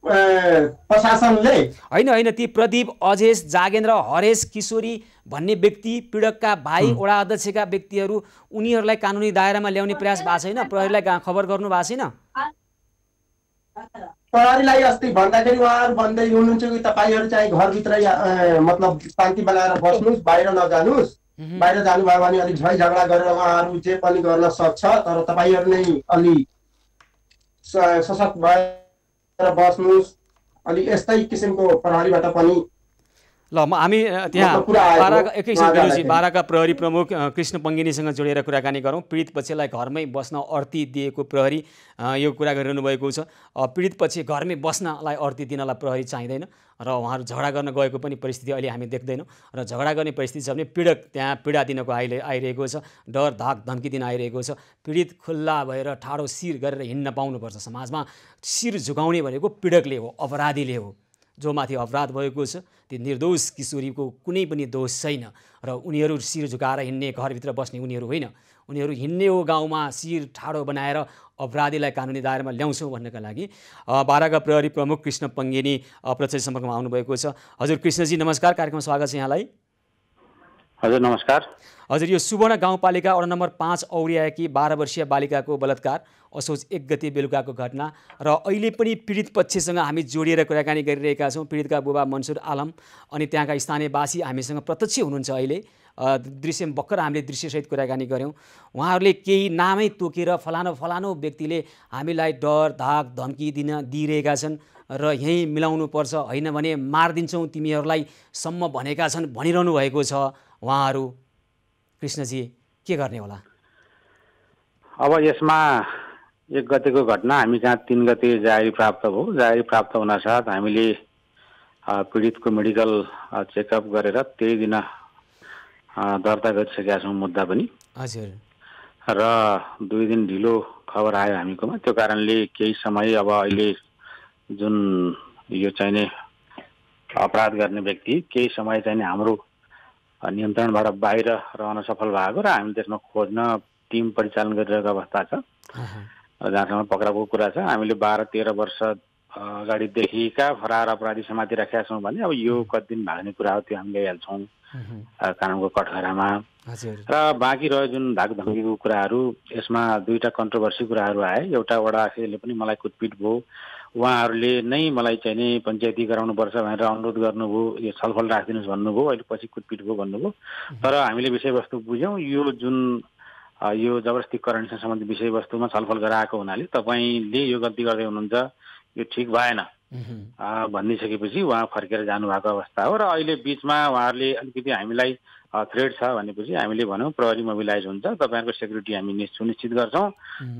प्रशासनले होइन, ती प्रदीप, अजेश, जागेन्द्र, हरेश, किशोरी भन्ने व्यक्ति पीडकका भाइ, वडा अध्यक्षका व्यक्तिहरू उनीहरूलाई कानुनी दायरामा ल्याउने प्रयास भएको छैन? प्रहरीलाई खबर गर्नु भएको छैन? प्रहरीलाई अस्ति भन्दाखेरि उहाँहरू भन्दै हुनुहुन्छ कि तपाईँहरू चाहिँ घरभित्रै मतलब शान्ति बनाएर बस्नुहोस्, बाहिर नजानुहोस्। बाहिर जानुभयो भने अलिक झै झगडा गरेर उहाँहरू जे पनि गर्न सक्छ, तर तपाईँहरू नै अलि सशक्त भएर बस्नुहोस्। अलि यस्तै किसिमको प्रहरीबाट पनि ल हामी त्यहाँ बाराका प्रहरी प्रमुख कृष्ण पङ्गिनीसँग जोडेर कुराकानी गरौँ। पीडित पक्षलाई घरमै बस्न अर्ती दिएको प्रहरी यो कुरा गरिरहनु भएको छ। पीडित पक्ष घरमै बस्नलाई अर्ती दिनलाई प्रहरी चाहिँदैन र उहाँहरू झगडा गर्न गएको पनि परिस्थिति अहिले हामी देख्दैनौँ। र झगडा गर्ने परिस्थिति छ भने पीडक त्यहाँ पीडा दिनको आइरहेको छ, डर धाक धम्की दिन आइरहेको छ। पीडित खुल्ला भएर ठाडो शिर गरेर हिँड्न पाउनुपर्छ। समाजमा शिर झुकाउने भनेको पीडकले हो, अपराधीले हो। जो माथि अपराध भएको छ ती निर्दोष किशोरीको कुनै पनि दोष छैन र उनीहरू शिर झुकाएर हिँड्ने, घरभित्र बस्ने उनीहरू होइन। उनीहरू हिँड्ने हो गाउँमा शिर ठाडो बनाएर अपराधीलाई कानुनी दायरामा ल्याउँछौँ भन्नका लागि बाराका प्रहरी प्रमुख कृष्ण पङ्गेनी प्रत्यक्ष सम्पर्कमा आउनुभएको छ। हजुर कृष्णजी नमस्कार, कार्यक्रममा स्वागत छ यहाँलाई। हजुर नमस्कार। हजुर, यो सुवर्ण गाउँपालिका वडा नम्बर 5 औरियाकी 12 वर्षीय बालिकाको बलात्कार असोज 1 गते बेलुकाको घटना र अहिले पनि पीडित पक्षसँग हामी जोडिएर कुराकानी गरिरहेका छौँ। पीडितका बुबा मनसुर आलम अनि त्यहाँका स्थानीयवासी हामीसँग प्रत्यक्ष हुनुहुन्छ। अहिले दृश्य भर्खर हामीले दृश्यसहित कुराकानी गऱ्यौँ। उहाँहरूले केही नामै तोकेर फलानो व्यक्तिले हामीलाई डर धाक धम्की दिइरहेका छन् र यहीँ मिलाउनुपर्छ, होइन भने मारिदिन्छौँ तिमीहरूलाई सम्म भनेका छन् भनिरहनु भएको छ उहाँहरू। कृष्णजी के गर्ने होला? अब यसमा 1 गतेको घटना हामी कहाँ 3 गते जारी प्राप्त भयो। जारी प्राप्त हुनासाथ हामीले पीडितको मेडिकल चेकअप गरेर त्यही दिन दर्ता गरिसकेका छौँ मुद्दा पनि। हजुर। र 2 दिन ढिलो खबर आयो हामीकोमा, त्यो कारणले केही समय अब अहिले जुन यो चाहिने अपराध गर्ने व्यक्ति केही समय चाहिँ हाम्रो नियन्त्रणबाट बाहिर रहन सफल भएको र हामी त्यसमा खोज्न टिम परिचालन गरिरहेको अवस्था छ। जहाँसम्म पक्राउको कुरा छ, हामीले 12-13 वर्ष अगाडिदेखिका फरार अपराधी समातिराखेका छौँ भने अब यो कति दिन भाग्ने कुरा हो त्यो हामीले ल्याइहाल्छौँ कानुनको कठघरामा। र बाँकी रह्यो जुन धाक धम्कीको कुराहरू, यसमा 2टा कन्ट्रोभर्सी कुराहरू आए। एउटा वडा अध्यक्षले पनि मलाई कुटपिट भयो, उहाँहरूले नै मलाई चाहिँ नि पञ्चायती गराउनुपर्छ भनेर अनुरोध गर्नुभयो, यो छलफल राखिदिनुहोस् भन्नुभयो, अहिले पछि कुटपिट भयो भन्नुभयो। तर हामीले विषयवस्तु बुझ्यौँ, यो जुन यो जबरजस्तीकरणसँग सम्बन्धित विषयवस्तुमा छलफल गराएको हुनाले तपाईँले यो गल्ती गर्दै हुनुहुन्छ, यो ठिक भएन भनिसकेपछि उहाँ फर्केर जानुभएको अवस्था हो। र अहिले बिचमा उहाँहरूले अलिकति हामीलाई थ्रेड छ भनेपछि हामीले भन्यौँ प्रहरी मोबिलाइज हुन्छ, तपाईँहरूको सेक्युरिटी हामी सुनिश्चित गर्छौँ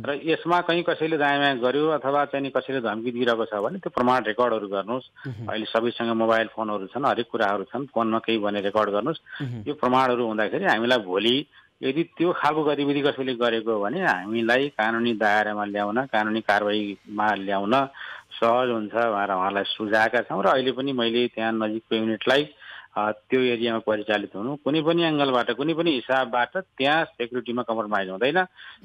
र यसमा कहीँ कसैले दायाँ गर्यो अथवा चाहिँ कसैले धम्की दिइरहेको छ भने त्यो प्रमाण रेकर्डहरू गर्नुहोस्। अहिले सबैसँग मोबाइल फोनहरू छन्, हरेक कुराहरू छन्, फोनमा केही भने रेकर्ड गर्नुहोस्। यो प्रमाणहरू हुँदाखेरि हामीलाई भोलि यदि त्यो खालको गतिविधि कसैले गरेको हो भने हामीलाई कानुनी दायरामा ल्याउन, कानुनी कारवाहीमा ल्याउन सहज हुन्छ भनेर उहाँलाई सुझाएका छौँ। र अहिले पनि मैले त्यहाँ नजिकको युनिटलाई त्यो एरियामा परिचालित हुनु, कुनै पनि एङ्गलबाट कुनै पनि हिसाबबाट त्यहाँ सेक्युरिटीमा कम्प्रोमाइज हुँदैन।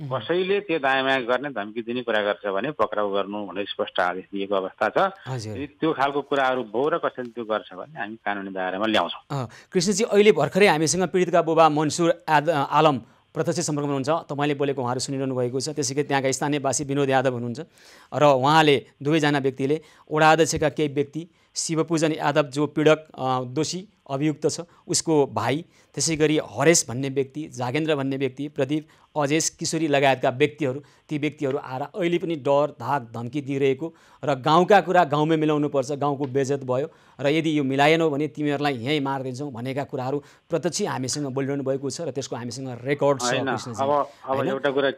कसैले त्यो दायाँमाया गर्ने धम्की दिने कुरा गर्छ भने पक्राउ गर्नु भनेर स्पष्ट आदेश दिएको अवस्था छ। यदि त्यो खालको कुराहरू भो र कसैले त्यो गर्छ भने हामी कानुनी दायरामा ल्याउँछौँ। कृष्णजी, अहिले भर्खरै हामीसँग पीडितका बुबा मन्सुर आलम प्रत्यक्ष सम्पर्कमा हुनुहुन्छ। तपाईँले बोलेको उहाँहरू सुनिरहनु भएको छ। त्यसैगरी त्यहाँका स्थानीयवासी विनोद यादव हुनुहुन्छ र उहाँले दुवैजना व्यक्तिले वडा अध्यक्षका केही व्यक्ति, शिवपूजन यादव जो पीडक दोषी अभियुक्त छ उसको भाइ, त्यसैगरी हरेश भन्ने व्यक्ति, जागेन्द्र भन्ने व्यक्ति, प्रदीप, अजेश, किशोरी लगायतका व्यक्तिहरू, ती व्यक्तिहरू आएर अहिले पनि डर धाक धम्की दिइरहेको र गाउँका कुरा गाउँमै मिलाउनुपर्छ, गाउँको बेइज्जत भयो र यदि यो मिलाएनौ भने तिमीहरूलाई यहीँ मारिदिन्छौँ भनेका कुराहरू प्रत्यक्ष हामीसँग बोलिरहनु भएको छ र त्यसको हामीसँग रेकर्ड छ।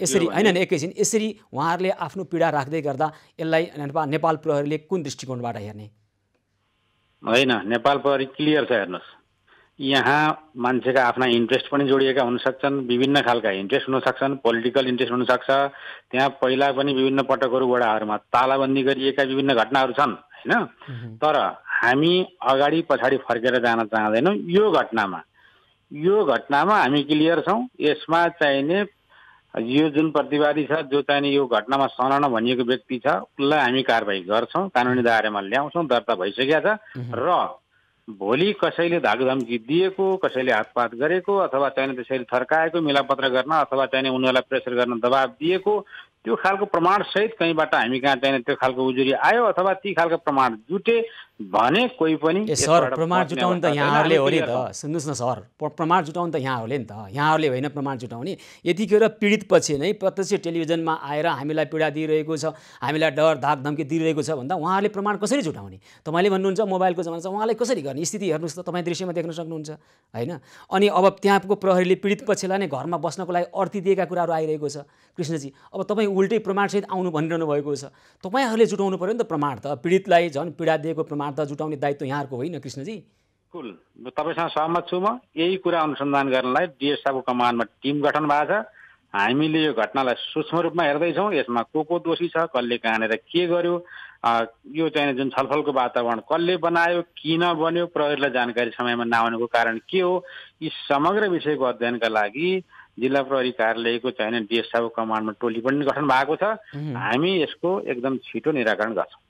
यसरी होइन एकैछिन, यसरी उहाँहरूले आफ्नो पीडा राख्दै गर्दा यसलाई नेपाल प्रहरीले कुन दृष्टिकोणबाट हेर्ने? होइन, नेपाल प्रहरी क्लियर छ। हेर्नुहोस्, यहाँ मान्छेका आफ्ना इन्ट्रेस्ट पनि जोडिएका हुन सक्छन्, विभिन्न खालका इन्ट्रेस्ट हुन सक्छन्, पोलिटिकल इन्ट्रेस्ट हुन सक्छ। त्यहाँ पहिला पनि विभिन्न पटकहरू वडाहरूमा तालाबन्दी गरिएका विभिन्न घटनाहरू छन् होइन। तर हामी अगाडि पछाडि फर्केर जान चाहँदैनौँ। यो घटनामा हामी क्लियर छौँ। यसमा चाहिने यो जुन प्रतिवादी छ, जो चाहिने यो घटनामा संलग्न भनिएको व्यक्ति छ, उसलाई हामी कारबाही गर्छौँ, कानुनी दायरामा ल्याउँछौँ, दर्ता भइसकेका छ। र भोलि कसैले धाकधम्की दिएको, कसैले हातपात गरेको अथवा चाहिने त्यसैले थर्काएको, मिलापत्र गर्न अथवा चाहिने उनीहरूलाई प्रेसर गर्न दबाब दिएको, त्यो खालको प्रमाणसहित कहीँबाट हामी कहाँ चाहिने त्यो खालको उजुरी आयो अथवा ती खालको प्रमाण जुटे भने कोही पनि सर प्रमाण जुटाउनु त यहाँहरूले हो नि त। सुन्नुहोस् न सर, प्रमाण जुटाउनु त यहाँहरूले नि त, यहाँहरूले होइन प्रमाण जुटाउने। यतिखेर पीडित पछि नै प्रत्यक्ष टेलिभिजनमा आएर हामीलाई पीडा दिइरहेको छ, हामीलाई डर धाक धम्की दिइरहेको छ भन्दा उहाँहरूले प्रमाण कसरी जुटाउने? तपाईँले भन्नुहुन्छ मोबाइलको जमाना छ, उहाँलाई कसरी गर्ने? स्थिति हेर्नुहोस् त, तपाईँ दृश्यमा देख्न सक्नुहुन्छ होइन। अनि अब त्यहाँको प्रहरीले पीडित पक्षलाई नै घरमा बस्नको लागि अर्थी दिएका कुराहरू आइरहेको छ। कृष्णजी, अब तपाईँ उल्टै प्रमाणसहित आउनु भनिरहनु भएको छ। तपाईँहरूले जुटाउनु पऱ्यो नि त प्रमाण त। पीडितलाई झन् पीडा दिएको प्रमाण त जुटाउने दायित्व यहाँहरूको होइन कृष्णजी? बिल्कुल, तपाईँसँग सहमत छु म। यही कुरा अनुसन्धान गर्नलाई डिएसआको कमान्डमा टिम गठन भएको छ। हामीले यो घटनालाई सूक्ष्म रूपमा हेर्दैछौँ। यसमा को दोषी छ, कसले कहाँनिर के गर्यो, यो चाहिँ जुन छलफलको वातावरण कसले बनायो, किन बन्यो, प्रहरीलाई जानकारी समयमा नआउनुको कारण के हो, यी समग्र विषयको अध्ययनका लागि जिल्ला प्रहरी कार्यालयको चाहिने डिएसआको कमान्डमा टोली पनि गठन भएको छ। हामी यसको एकदम छिटो निराकरण गर्छौँ।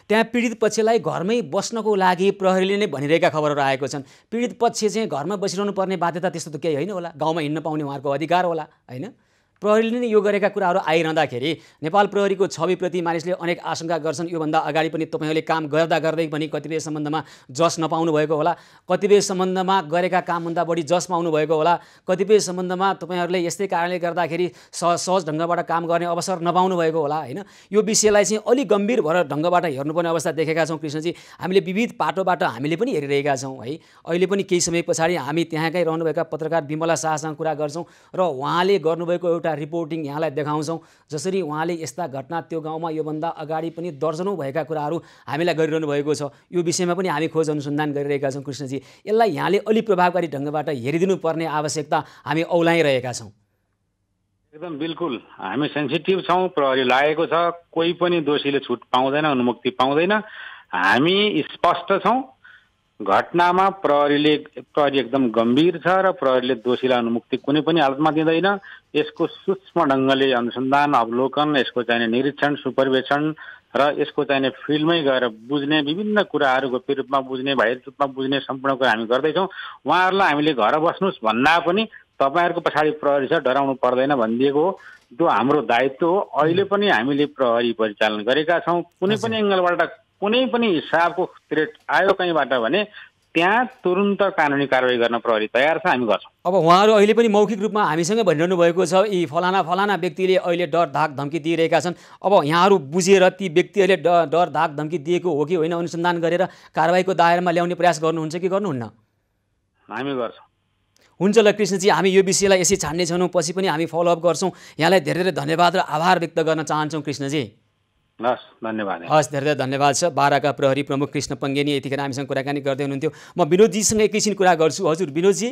त्यहाँ पीडित पक्षलाई घरमै बस्नको लागि प्रहरीले नै भनिरहेका खबरहरू आएको छन्। पीडित पक्ष चाहिँ घरमा बसिरहनु पर्ने बाध्यता त्यस्तो त केही होइन होला, गाउँमा हिँड्न पाउने उहाँहरूको अधिकार होला होइन। प्रहरीले नै यो गरेका कुराहरू आइरहँदाखेरि नेपाल प्रहरीको छविप्रति मानिसले अनेक आशंका गर्छन्। योभन्दा अगाडि पनि तपाईँहरूले काम गर्दा गर्दै पनि कतिपय सम्बन्धमा जस नपाउनु भएको होला, कतिपय सम्बन्धमा गरेका कामभन्दा बढी जस पाउनु भएको होला, कतिपय सम्बन्धमा तपाईँहरूले यस्तै कारणले गर्दाखेरि सहज ढङ्गबाट काम गर्ने अवसर नपाउनु भएको होला होइन। यो विषयलाई चाहिँ अलिक गम्भीर भएर ढङ्गबाट हेर्नुपर्ने अवस्था देखेका छौँ कृष्णजी। हामीले विविध पाटोबाट हामीले पनि हेरिरहेका छौँ है। अहिले पनि केही समय पछाडि हामी त्यहाँकै रहनुभएका पत्रकार विमला शाहसँग कुरा गर्छौँ र उहाँले गर्नुभएको एउटा रिपोर्टिङ यहाँलाई देखाउँछौँ। जसरी उहाँले यस्ता घटना त्यो गाउँमा योभन्दा अगाडि पनि दर्जनौँ भएका कुराहरू हामीलाई गरिरहनु भएको छ। यो विषयमा पनि हामी खोज अनुसन्धान गरिरहेका छौँ कृष्णजी। यसलाई यहाँले अलि प्रभावकारी ढङ्गबाट हेरिदिनु पर्ने आवश्यकता हामी औलाइरहेका छौँ। एकदम बिल्कुल, हामी सेन्सिटिभ छौँ। प्रहरी लागेको छ, कोही पनि दोषीले छुट पाउँदैन, अनुमुक्ति पाउँदैन। हामी स्पष्ट छौँ। घटनामा प्रहरी एकदम गम्भीर छ र प्रहरीले दोषीलाई अनुमुक्ति कुनै पनि हालतमा दिँदैन। यसको सूक्ष्म ढङ्गले अनुसन्धान, अवलोकन, यसको चाहिने निरीक्षण, सुपरभिजन र यसको चाहिने फिल्डमै गएर बुझ्ने, विभिन्न कुराहरू गोप्य रूपमा बुझ्ने, बाहिर रूपमा बुझ्ने सम्पूर्ण कुरा हामी गर्दैछौँ। उहाँहरूलाई हामीले घर बस्नुहोस् भन्दा पनि तपाईँहरूको पछाडि प्रहरी छ, डराउनु पर्दैन भनिदिएको हो। त्यो हाम्रो दायित्व हो। अहिले पनि हामीले प्रहरी परिचालन गरेका छौँ। कुनै पनि एङ्गलबाट कुनै पनि हिसाबको थ्रेट आयो कहीँबाट भने त्यहाँ तुरुन्त कानुनी कारवाही गर्न प्रहरी तयार छ, हामी गर्छौँ। अब उहाँहरू अहिले पनि मौखिक रूपमा हामीसँगै भनिरहनु भएको छ यी फलाना व्यक्तिले अहिले डर धाक धम्की दिइरहेका छन्। अब यहाँहरू बुझेर ती व्यक्तिहरूले डर धाक धम्की दिएको हो कि होइन अनुसन्धान गरेर कारवाहीको दायरामा ल्याउने प्रयास गर्नुहुन्छ कि गर्नुहुन्न? हामी गर्छौँ। हुन्छ ल कृष्णजी, हामी यो विषयलाई यसै छान्ने छैनौँ, पछि पनि हामी फलोअप गर्छौँ। यहाँलाई धेरै धेरै धन्यवाद र आभार व्यक्त गर्न चाहन्छौँ कृष्णजी। हस्, धन्यवाद। हस्, धेरै धेरै धन्यवाद छ। बाराका प्रहरी प्रमुख कृष्ण पङ्गेनी यतिखेर हामीसँग कुराकानी गर्दै हुनुहुन्थ्यो। म विनोदजीसँग एकैछिन कुरा गर्छु। हजुर विनोदजी।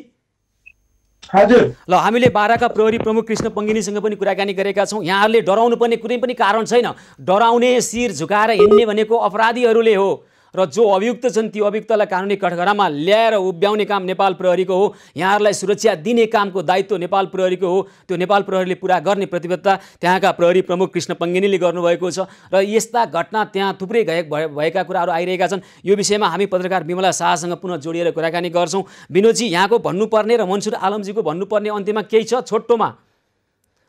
हजुर। ल, हामीले बाराका प्रहरी प्रमुख कृष्ण पङ्गेनीसँग पनि कुराकानी गरेका छौँ। यहाँहरूले डराउनु पर्ने कुनै पनि कारण छैन। डराउने, शिर झुकाएर हिँड्ने भनेको अपराधीहरूले हो र जो अभियुक्त छन् ती अभियुक्तलाई कानुनी कठघरामा ल्याएर उभ्याउने काम नेपाल प्रहरीको हो। यहाँहरूलाई सुरक्षा दिने कामको दायित्व नेपाल प्रहरीको हो। त्यो नेपाल प्रहरीले पुरा गर्ने प्रतिबद्धता त्यहाँका प्रहरी प्रमुख कृष्ण पङ्गेनीले गर्नुभएको छ र यस्ता घटना त्यहाँ थुप्रै भएका कुराहरू आइरहेका छन्। यो विषयमा हामी पत्रकार बिमला शाहसँग पुनः जोडिएर कुराकानी गर्छौँ। विनोदजी, यहाँको भन्नुपर्ने र मन्सुर आलमजीको भन्नुपर्ने अन्त्यमा केही छ छोटोमा?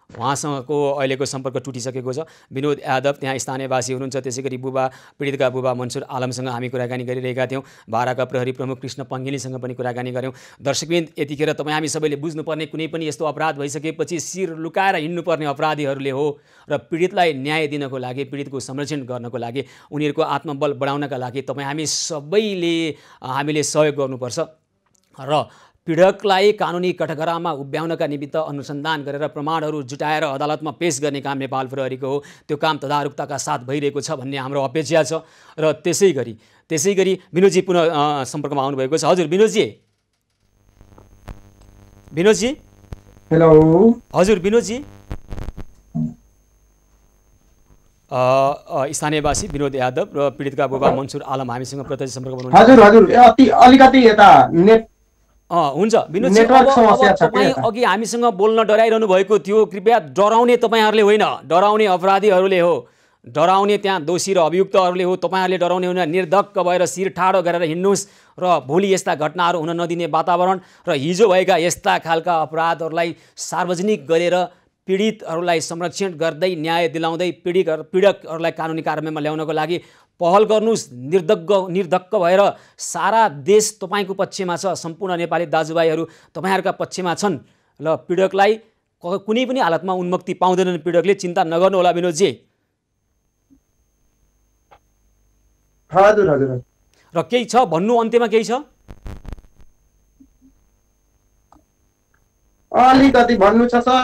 उहाँसँगको अहिलेको सम्पर्क टुटिसकेको छ। विनोद यादव त्यहाँ स्थानीयवासी हुनुहुन्छ, त्यसै गरी पीडितका बुबा मन्सुर आलमसँग हामी कुराकानी गरिरहेका थियौँ। बाराका प्रहरी प्रमुख कृष्ण पङ्गेनीसँग पनि कुराकानी गऱ्यौँ। दर्शकवृन्द, यतिखेर तपाईँ हामी सबैले बुझ्नुपर्ने कुनै पनि यस्तो अपराध भइसकेपछि शिर लुकाएर हिँड्नुपर्ने अपराधीहरूले हो र पीडितलाई न्याय दिनको लागि, पीडितको संरक्षण गर्नको लागि, उनीहरूको आत्मबल बढाउनका लागि तपाईँ हामीले सहयोग गर्नुपर्छ र पीडकलाई कानुनी कठघरामा उभ्याउनका निमित्त अनुसन्धान गरेर प्रमाणहरू जुटाएर अदालतमा पेश गर्ने काम नेपाल प्रहरीको हो। त्यो काम तदारुकताका साथ भइरहेको छ भन्ने हाम्रो अपेक्षा छ। र त्यसै गरी विनोदजी पुनः सम्पर्कमा आउनुभएको छ। हजुर विनोदजी। हेलो। हजुर विनोदजी। स्थानीयवासी विनोद यादव र पीडितका बुबा मन्सुर आलम हामीसँग प्रत्यक्ष सम्पर्कमा हुनुहुन्छ। अलिकति यता नेट हुन्छ विनोदजी, तपाईँ अघि हामीसँग बोल्न डराइरहनु भएको थियो। कृपया डराउने तपाईँहरूले होइन, डराउने अपराधीहरूले हो, डराउने त्यहाँ दोषी र अभियुक्तहरूले हो। तपाईँहरूले डराउने हुन निर्धक्क भएर शिर ठाडो गरेर हिँड्नुहोस् र भोलि यस्ता घटनाहरू हुन नदिने वातावरण र हिजो भएका यस्ता खालका अपराधहरूलाई सार्वजनिक गरेर पीडितहरूलाई संरक्षण गर्दै न्याय दिलाउँदै पीडकहरूलाई कानुनी कारबाहीमा ल्याउनको लागि पहल गर्नुहोस्। निर्धक्क भएर सारा देश तपाईँको पक्षमा छ, सम्पूर्ण नेपाली दाजुभाइहरू तपाईँहरूका पक्षमा छन् र पीडकलाई कुनै पनि हालतमा उन्मुक्ति पाउँदैनन् पीडकले। चिन्ता नगर्नु होला विनोदजी। हजुर। र केही छ भन्नु अन्त्यमा? केही छ? अलिकति भन्नु छ सर।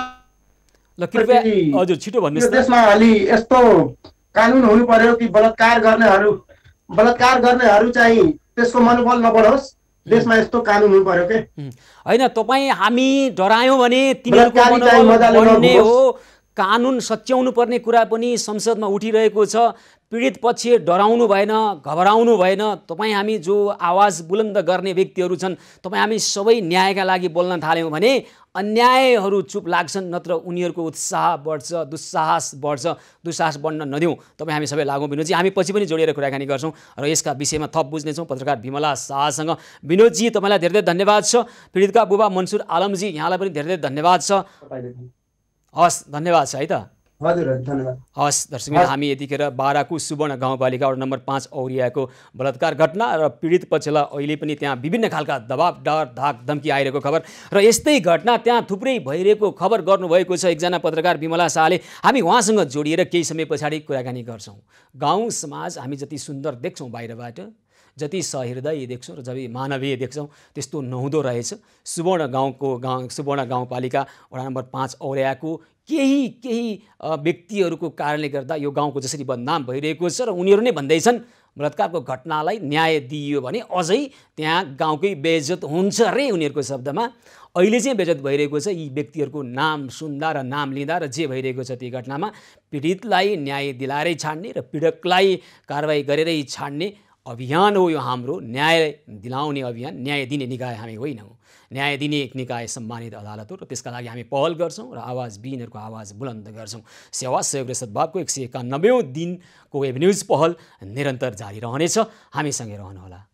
ल कृपया हजुर छिटो भन्नुहोस्। देशमा अलि यस्तो कानुन हुनु पर्यो कि बलात्कार गर्नेहरू चाहिँ त्यसको मनोबल नबढोस्। देशमा यस्तो कानुन हुनु पर्यो के होइन। तपाईँ हामी डरायौँ भने तिनीहरूको मनोबल बढ्ने हो। कानुन सच्याउनु पर्ने कुरा पनि संसदमा उठिरहेको छ। पीडित पक्ष डराउनु भएन, घबराउनु भएन। तपाईँ हामी जो आवाज बुलन्द गर्ने व्यक्तिहरू छन्, तपाईँ हामी सबै न्यायका लागि बोल्न थाल्यौँ भने अन्यायहरू चुप लाग्छन्, नत्र उनीहरूको उत्साह बढ्छ, दुस्साहस बढ्न नदिउँ। तपाईँ हामी सबै लागौँ विनोदजी। हामी पछि पनि जोडिएर कुराकानी गर्छौँ र यसका विषयमा थप बुझ्नेछौँ पत्रकार बिमला शाहसँग। विनोदजी, तपाईँलाई धेरै धन्यवाद छ। पीडितका बुबा मन्सुर आलमजी, यहाँलाई पनि धेरै धन्यवाद छ। हस्, धन्यवाद छ है त। हजुर धन्यवाद। हस् दर्शकबिन, हामी यतिखेर बाराको सुवर्ण गाउँपालिका वडा नम्बर 5 औरियाको बलात्कार घटना र पीडित पक्षलाई अहिले पनि त्यहाँ विभिन्न खालका दबाब, डर, धाक, धम्की आइरहेको खबर र यस्तै घटना त्यहाँ थुप्रै भइरहेको खबर गर्नुभएको छ एकजना पत्रकार बिमला शाहले। हामी उहाँसँग जोडिएर केही समय पछाडि कुराकानी गर्छौँ। गाउँ समाज हामी जति सुन्दर देख्छौँ बाहिरबाट, जति सहृदय देख्छौँ र जति मानवीय देख्छौँ, त्यस्तो नहुँदो रहेछ। सुवर्ण गाउँपालिका वडा नम्बर 5 औरियाको केही व्यक्तिहरूको कारणले गर्दा यो गाउँको जसरी बदनाम भइरहेको छ र उनीहरू नै भन्दैछन् बलात्कारको घटनालाई न्याय दिइयो भने अझै त्यहाँ गाउँकै बेइज्जत हुन्छ रे उनीहरूको शब्दमा। अहिले चाहिँ बेइज्जत भइरहेको छ। यी व्यक्तिहरूको नाम सुन्दा र नाम लिँदा र जे भइरहेको छ ती घटनामा पीडितलाई न्याय दिलाएरै छाड्ने र पीडकलाई कारबाही गरेरै छाड्ने अभियान हो यो हाम्रो। न्याय दिलाउने अभियान, न्याय दिने निकाय हामी होइनौँ। न्याय दिने एक निकाय सम्मानित अदालत हो र त्यसका लागि हामी पहल गर्छौँ र आवाजविहीनहरूको आवाज बुलन्द गर्छौँ। सेवा सहयोग र सद्भावको 191औं दिनको वेब न्युज पहल निरन्तर जारी रहनेछ। हामीसँगै रहनुहोला।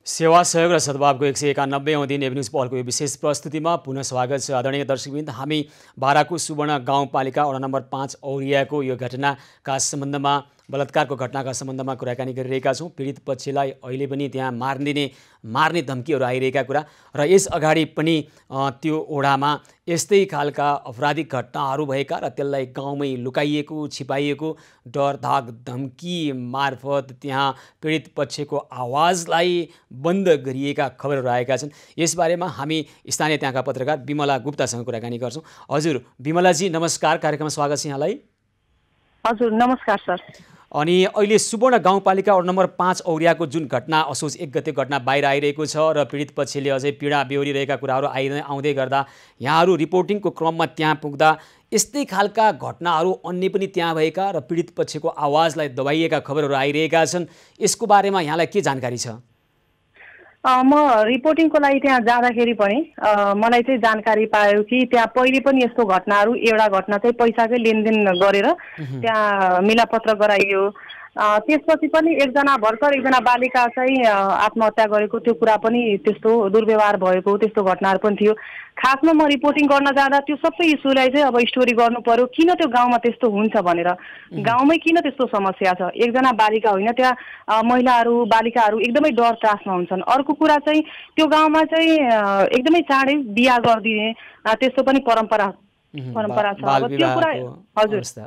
सेवा सहयोग र सद्भावको 191औं दिन वेब न्युज पहलको यो विशेष प्रस्तुतिमा पुनः स्वागत छ। आदरणीय दर्शकवृन्द, हामी बाराको सुवर्ण गाउँपालिका वडा नम्बर 5 औरियाको यो घटनाका सम्बन्धमा, बलात्कारको घटनाका सम्बन्धमा कुराकानी गरिरहेका छौँ। पीडित पक्षलाई अहिले पनि त्यहाँ मार्ने धम्कीहरू आइरहेका कुरा र यस अगाडि पनि त्यो ओडामा यस्तै खालका अपराधिक घटनाहरू भएका र त्यसलाई गाउँमै लुकाइएको, छिपाइएको, डर, धाक, धम्की मार्फत त्यहाँ पीडित पक्षको आवाजलाई बन्द गरिएका खबरहरू आएका छन्। यसबारेमा हामी स्थानीय त्यहाँका पत्रकार बिमला गुप्तासँग कुराकानी गर्छौँ। हजुर बिमलाजी नमस्कार, कार्यक्रममा स्वागत छ यहाँलाई। हजुर नमस्कार सर। अनि अहिले सुवर्ण गाउँपालिका वडा नम्बर 5 औरियाको जुन घटना असोज 1 गते घटना बाहिर आइरहेको छ र पीडित पक्षले अझै पीडा बेहोरिरहेका कुराहरू आउँदै गर्दा यहाँहरू रिपोर्टिङको क्रममा त्यहाँ पुग्दा यस्तै खालका घटनाहरू अन्य पनि त्यहाँ भएका र पीडित पक्षको आवाजलाई दबाइएका खबरहरू आइरहेका छन्। यसको बारेमा यहाँलाई के जानकारी छ? म रिपोर्टिङको लागि त्यहाँ जाँदाखेरि पनि मलाई चाहिँ जानकारी पायो कि त्यहाँ पहिले पनि यस्तो घटनाहरू एउटा घटना चाहिँ पैसाकै लेनदेन गरेर त्यहाँ मिलापत्र गराइयो। त्यसपछि पनि भर्खर एकजना बालिका चाहिँ आत्महत्या गरेको त्यो कुरा पनि त्यस्तो दुर्व्यवहार भएको त्यस्तो घटनाहरू पनि थियो। खासमा म रिपोर्टिङ गर्न जाँदा त्यो सबै इस्युलाई चाहिँ अब स्टोरी गर्नु पर्यो, किन त्यो गाउँमा त्यस्तो हुन्छ भनेर। गाउँमै किन त्यस्तो समस्या छ? एकजना बालिका होइन, त्यहाँ महिलाहरू बालिकाहरू एकदमै डर त्रासमा हुन्छन्। अर्को कुरा चाहिँ त्यो गाउँमा चाहिँ एकदमै चाँडै बिहा गरिदिने त्यस्तो पनि परम्परा छ। अब त्यो कुरा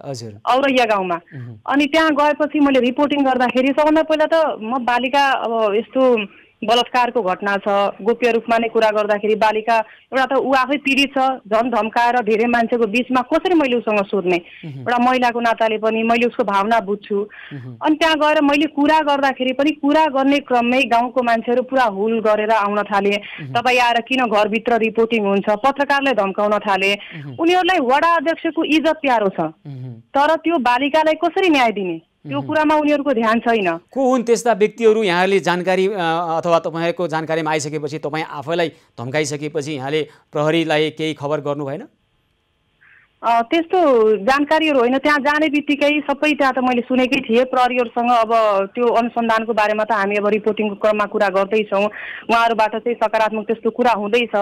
हजुर औरैया गाउँमा। अनि त्यहाँ गएपछि मैले रिपोर्टिङ गर्दाखेरि सबभन्दा पहिला त म बालिका अब यस्तो बलात्कारको घटना छ गोप्य रूपमा नै कुरा गर्दाखेरि बालिका एउटा त ऊ आफै पीडित छ, झन् धम्काएर धेरै मान्छेको बिचमा कसरी मैले उसँग सोध्ने? एउटा महिलाको नाताले पनि मैले उसको भावना बुझ्छु। अनि त्यहाँ गएर मैले कुरा गर्दाखेरि पनि कुरा गर्ने क्रममै गाउँको मान्छेहरू पुरा हुल गरेर आउन थाले। तपाईँ आएर किन घरभित्र रिपोर्टिङ हुन्छ? पत्रकारलाई धम्काउन थाले। उनीहरूलाई वडा अध्यक्षको इज्जत प्यारो छ, तर त्यो बालिकालाई कसरी न्याय दिने त्यो कुरामा उनीहरूको ध्यान छैन। को हुन् त्यस्ता व्यक्तिहरू? यहाँले जानकारी अथवा तपाईँको जानकारीमा आइसकेपछि तपाईँ आफैलाई धम्काइसकेपछि यहाँले प्रहरीलाई केही खबर गर्नु भएन? त्यस्तो जानकारीहरू होइन, त्यहाँ जाने बित्तिकै सबै त्यहाँ त मैले सुनेकै थिएँ। प्रहरीहरूसँग अब त्यो अनुसन्धानको बारेमा त हामी अब रिपोर्टिङको क्रममा कुरा गर्दैछौँ, उहाँहरूबाट चाहिँ सकारात्मक त्यस्तो कुरा हुँदैछ।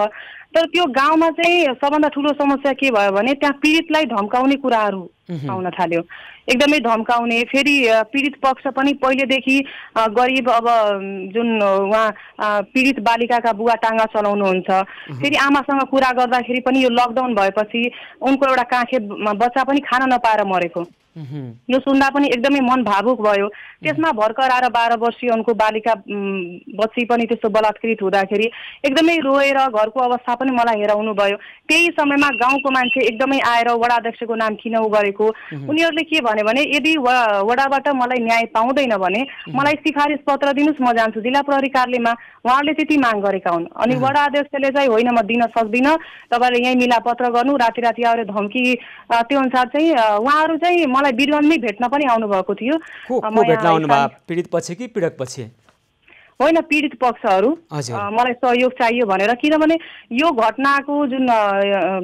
तर त्यो गाउँमा चाहिँ सबभन्दा ठुलो समस्या के भयो भने त्यहाँ पीडितलाई धम्काउने कुराहरू आउन थाल्यो। एकदमै धम्काउने, फेरि पीडित पक्ष पनि पहिलेदेखि गरिब अब जुन उहाँ पीडित बालिकाका बुवा टाङ्गा चलाउनुहुन्छ। फेरि आमासँग कुरा गर्दाखेरि पनि यो लकडाउन भएपछि उनको एउटा काँखे बच्चा पनि खान नपाएर मरेको, यो सुन्दा पनि एकदमै मन भावुक भयो। त्यसमा भर्खर आएर 12 वर्षीय उनको बालिका बच्ची पनि त्यस्तो बलात्कृत हुँदाखेरि एकदमै रोएर घरको अवस्था पनि मलाई हेराउनु भयो। त्यही समयमा गाउँको मान्छे एकदमै आएर वडा अध्यक्षको नाम किन उ गरेको, उनीहरूले के भने यदि वडाबाट मलाई न्याय पाउँदैन भने मलाई सिफारिस पत्र दिनुहोस्, म जान्छु जिल्ला प्रहरी कार्यालयमा। उहाँहरूले त्यति माग गरेका हुन्। अनि वडा अध्यक्षले चाहिँ होइन म दिन सक्दिनँ, तपाईँले यहीँ मिलापत्र गर्नु, राति राति आएर धम्की। त्यो अनुसार चाहिँ उहाँहरू चाहिँ मलाई बिरुवामै भेट्न पनि आउनुभएको थियो। पीडित पक्ष कि पीडक पक्ष? होइन, पीडित पक्षहरू। मलाई सहयोग चाहियो भनेर, किनभने यो घटनाको जुन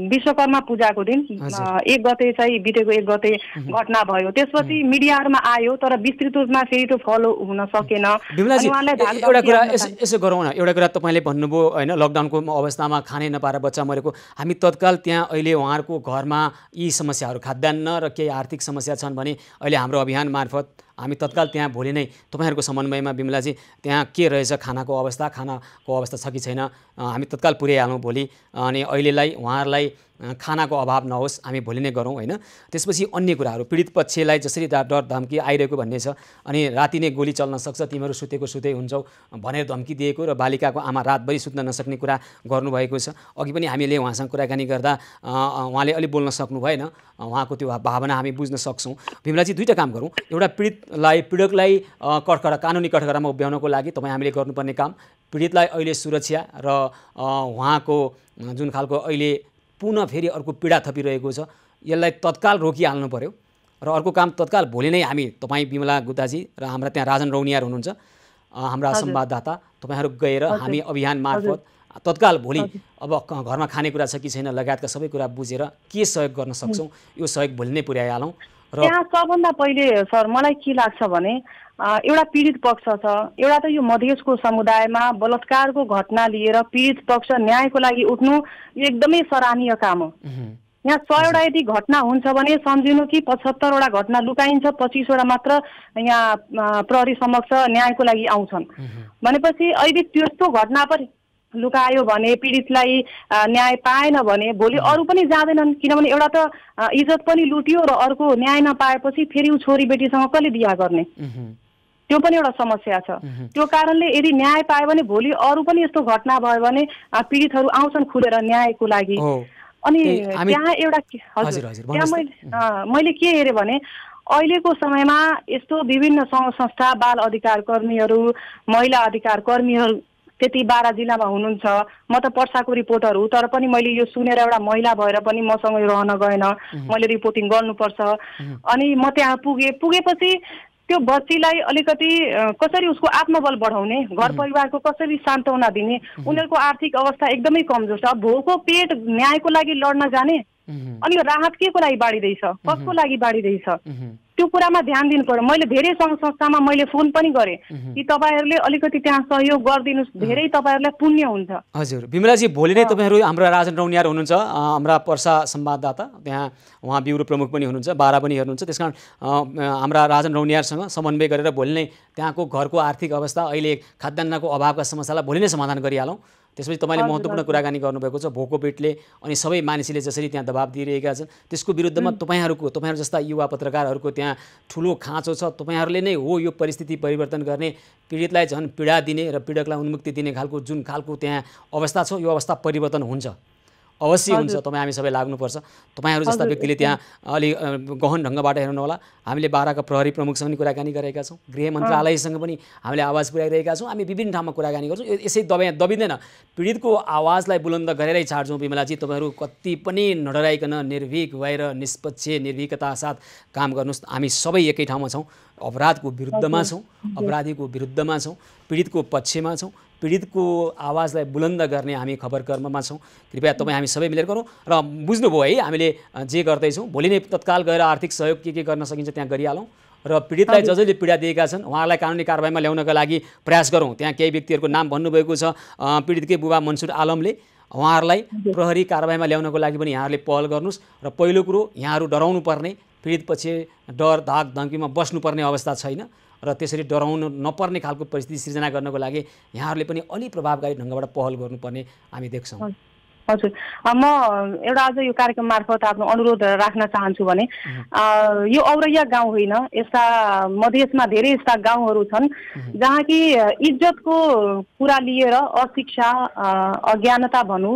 विश्वकर्मा पूजाको दिन 1 गते चाहिँ बितेको 1 गते घटना भयो। त्यसपछि मिडियाहरूमा आयो तर विस्तृत रूपमा फेरि त्यो फलो हुन सकेन। एउटा कुरा यसो गरौँ न, एउटा कुरा तपाईँले भन्नुभयो होइन, लकडाउनको अवस्थामा खानै नपाएर बच्चा मरेको। हामी तत्काल त्यहाँ अहिले उहाँहरूको घरमा यी समस्याहरू खाद्यान्न र केही आर्थिक समस्या छन् भने अहिले हाम्रो अभियान मार्फत हामी तत्काल त्यहाँ भोलि नै तपाईँहरूको समन्वयमा बिमलाजी त्यहाँ के रहेछ खानाको अवस्था छ कि छैन हामी तत्काल पुर्याइहालौँ भोलि। अनि अहिलेलाई उहाँहरूलाई खानाको अभाव नहोस् हामी भोलि नै गरौँ होइन। त्यसपछि अन्य कुराहरू पीडित पक्षलाई जसरी डर धम्की आइरहेको भन्ने छ, अनि राति नै गोली चल्न सक्छ, तिमीहरू सुतै हुन्छौ भनेर धम्की दिएको र बालिकाको आमा रातभरि सुत्न नसक्ने कुरा गर्नुभएको छ। अघि पनि हामीले उहाँसँग कुराकानी गर्दा उहाँले अलि बोल्न सक्नु भएन, उहाँको त्यो भावना हामी बुझ्न सक्छौँ। बिमलाजी दुईवटा काम गरौँ, एउटा पीडकलाई कानुनी कठघरामा उभ्याउनको लागि तपाईँ हामीले गर्नुपर्ने काम, पीडितलाई अहिले सुरक्षा र उहाँको जुन खालको अहिले पुनः फेरि अर्को पीडा थपिरहेको छ यसलाई तत्काल रोकिहाल्नु पर्यो। र अर्को काम तत्काल भोलि नै हामी तपाईँ बिमला गुप्ताजी र हाम्रा त्यहाँ राजन रौनियार हुनुहुन्छ हाम्रा संवाददाता, तपाईँहरू गएर हामी अभियान मार्फत तत्काल भोलि अब घरमा खानेकुरा छ कि छैन लगायतका सबै कुरा बुझेर के सहयोग गर्न सक्छौँ यो सहयोग भोलि नै पुर्याइहालौँ। र त्यहाँ सबभन्दा पहिले सर मलाई के लाग्छ भने एउटा पीडित पक्ष छ, एउटा त यो मधेसको समुदायमा बलात्कारको घटना लिएर पीडित पक्ष न्यायको लागि उठ्नु एकदमै सराहनीय काम हो। यहाँ 100वटा यदि घटना हुन्छ भने सम्झिनु कि 75वटा घटना लुकाइन्छ, 25वटा मात्र यहाँ प्रहरी समक्ष न्यायको लागि आउँछन्। भनेपछि अहिले त्यस्तो घटना पनि लुकायो भने पीडितलाई न्याय पाएन भने भोलि अरू पनि जाँदैनन्, किनभने एउटा त इज्जत पनि लुट्यो र अर्को न्याय नपाएपछि फेरि ऊ छोरी बेटीसँग कसले बिहा गर्ने, त्यो पनि एउटा समस्या छ। त्यो कारणले यदि न्याय पायो भने भोलि अरू पनि यस्तो घटना भयो भने पीडितहरू आउँछन् खुलेर न्यायको लागि। अनि त्यहाँ एउटा त्यहाँ मैले के हेरेँ भने अहिलेको समयमा यस्तो विभिन्न सङ्घ संस्था, बाल अधिकार कर्मीहरू, महिला अधिकार कर्मीहरू त्यति बारा जिल्लामा हुनुहुन्छ। म त पर्साको रिपोर्टर हो, तर पनि मैले यो सुनेर एउटा महिला भएर पनि मसँग रहन गएन, मैले रिपोर्टिङ गर्नुपर्छ। अनि म त्यहाँ पुगेपछि त्यो बच्चीलाई अलिकति कसरी उसको आत्मबल बढाउने, घर परिवारको कसरी सान्त्वना दिने, उनीहरूको आर्थिक अवस्था एकदमै कमजोर छ। भोको पेट न्यायको लागि लड्न जाने अनि राहत के को लागि बाँडिँदैछ, कसको लागि बाँडिँदैछ, त्यो कुरामा ध्यान दिनु पर्यो। मैले धेरै सङ्घ संस्थामा मैले फोन पनि गरेँ कि तपाईँहरूले अलिकति त्यहाँ सहयोग गरिदिनुहोस्, धेरै तपाईँहरूलाई पुण्य हुन्छ। हजुर बिमलाजी, भोलि नै तपाईँहरू हाम्रा राजन रौनियार हुनुहुन्छ, हाम्रा पर्सा संवाददाता, त्यहाँ उहाँ ब्युरो प्रमुख पनि हुनुहुन्छ, बारा पनि हेर्नुहुन्छ। त्यस कारण हाम्रा राजन रौनियारसँग समन्वय गरेर भोलि नै त्यहाँको घरको आर्थिक अवस्था, अहिले खाद्यान्नको अभावका समस्यालाई भोलि नै समाधान गरिहालौँ। त्यसपछि तपाईँले महत्त्वपूर्ण कुराकानी गर्नुभएको छ, भोको पेटले अनि सबै मानिसले जसरी त्यहाँ दबाब दिइरहेका छन् त्यसको विरुद्धमा तपाईँहरू जस्ता युवा पत्रकारहरूको त्यहाँ ठुलो खाँचो छ। तपाईँहरूले नै हो यो परिस्थिति परिवर्तन गर्ने, पीडितलाई झन् पीडा दिने र पीडकलाई उन्मुक्ति दिने खालको जुन खालको त्यहाँ अवस्था छ, यो अवस्था परिवर्तन हुन्छ, अवश्य हुन्छ। तपाईँ हामी सबै लाग्नुपर्छ। तपाईँहरू जस्ता व्यक्तिले त्यहाँ अलि गहन ढङ्गबाट हेर्नु होला। हामीले बाराका प्रहरी प्रमुखसँग पनि कुराकानी गरेका छौँ, गृह मन्त्रालयसँग पनि हामीले आवाज पुर्याइरहेका छौँ। हामी विभिन्न ठाउँमा कुराकानी गर्छौँ। यसै दबिँदैन, पीडितको आवाजलाई बुलन्द गरेरै छाड्छौँ। बिमलाजी, तपाईँहरू कति पनि नडराइकन निर्भीक भएर निष्पक्ष निर्भीकता साथ काम गर्नुहोस्। हामी सबै एकै ठाउँमा छौँ, अपराधको विरुद्धमा छौँ, अपराधीको विरुद्धमा छौँ, पीडितको पक्षमा छौँ, पीडितको आवाजलाई बुलन्द गर्ने हामी खबर कर्ममा छौँ। कृपया तपाईँ हामी सबै मिलेर गरौँ। र बुझ्नुभयो है हामीले जे गर्दैछौँ, भोलि नै तत्काल गएर आर्थिक सहयोग के गर्न सकिन्छ त्यहाँ गरिहालौँ र पीडितलाई जसले पीडा दिएका छन् उहाँहरूलाई कानुनी कारबाहीमा ल्याउनका लागि प्रयास गरौँ। त्यहाँ केही व्यक्तिहरूको नाम भन्नुभएको छ, पीडितकै बुबा मन्सुर आलमले, उहाँहरूलाई प्रहरी कारबाहीमा ल्याउनको लागि पनि यहाँहरूले पहल गर्नुहोस्। र पहिलो कुरो, यहाँहरू डराउनु पर्ने, पीडित पछि डर धाक धम्कीमा बस्नुपर्ने अवस्था छैन र त्यसरी डराउनु नपर्ने खालको परिस्थिति सिर्जना गर्नको लागि यहाँहरूले पनि अलि प्रभावकारी ढङ्गबाट पहल गर्नुपर्ने हामी देख्छौँ। हजुर, म एउटा अझ यो कार्यक्रम मार्फत आफ्नो अनुरोध राख्न चाहन्छु भने यो औरैया गाउँ होइन, यस्ता मधेसमा धेरै यस्ता गाउँहरू छन् जहाँ कि इज्जतको कुरा लिएर अशिक्षा, अज्ञानता भनौँ।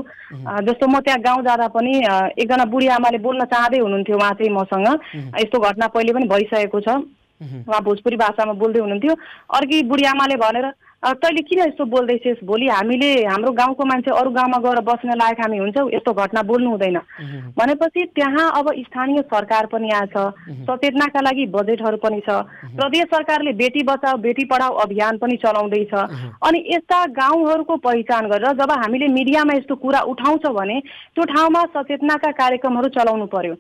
जस्तो म त्यहाँ गाउँ जाँदा पनि एकजना बुढी आमाले बोल्न चाहँदै हुनुहुन्थ्यो, उहाँ चाहिँ मसँग यस्तो घटना पहिले पनि भइसकेको छ, उहाँ भोजपुरी भाषामा बोल्दै हुनुहुन्थ्यो। अर्की बुढी आमाले भनेर तैँले किन यस्तो बोल्दैछस्, भोलि हामीले हाम्रो गाउँको मान्छे अरू गाउँमा गएर बस्न लायक हामी हुन्छौँ, यस्तो घटना बोल्नु हुँदैन भनेपछि त्यहाँ अब स्थानीय सरकार पनि आछ, सचेतनाका लागि बजेटहरू पनि छ, प्रदेश सरकारले बेटी बचाओ बेटी पढाओ अभियान पनि चलाउँदैछ। अनि यस्ता गाउँहरूको पहिचान गरेर जब हामीले मिडियामा यस्तो कुरा उठाउँछौँ भने त्यो ठाउँमा सचेतनाका कार्यक्रमहरू चलाउनु पर्यो,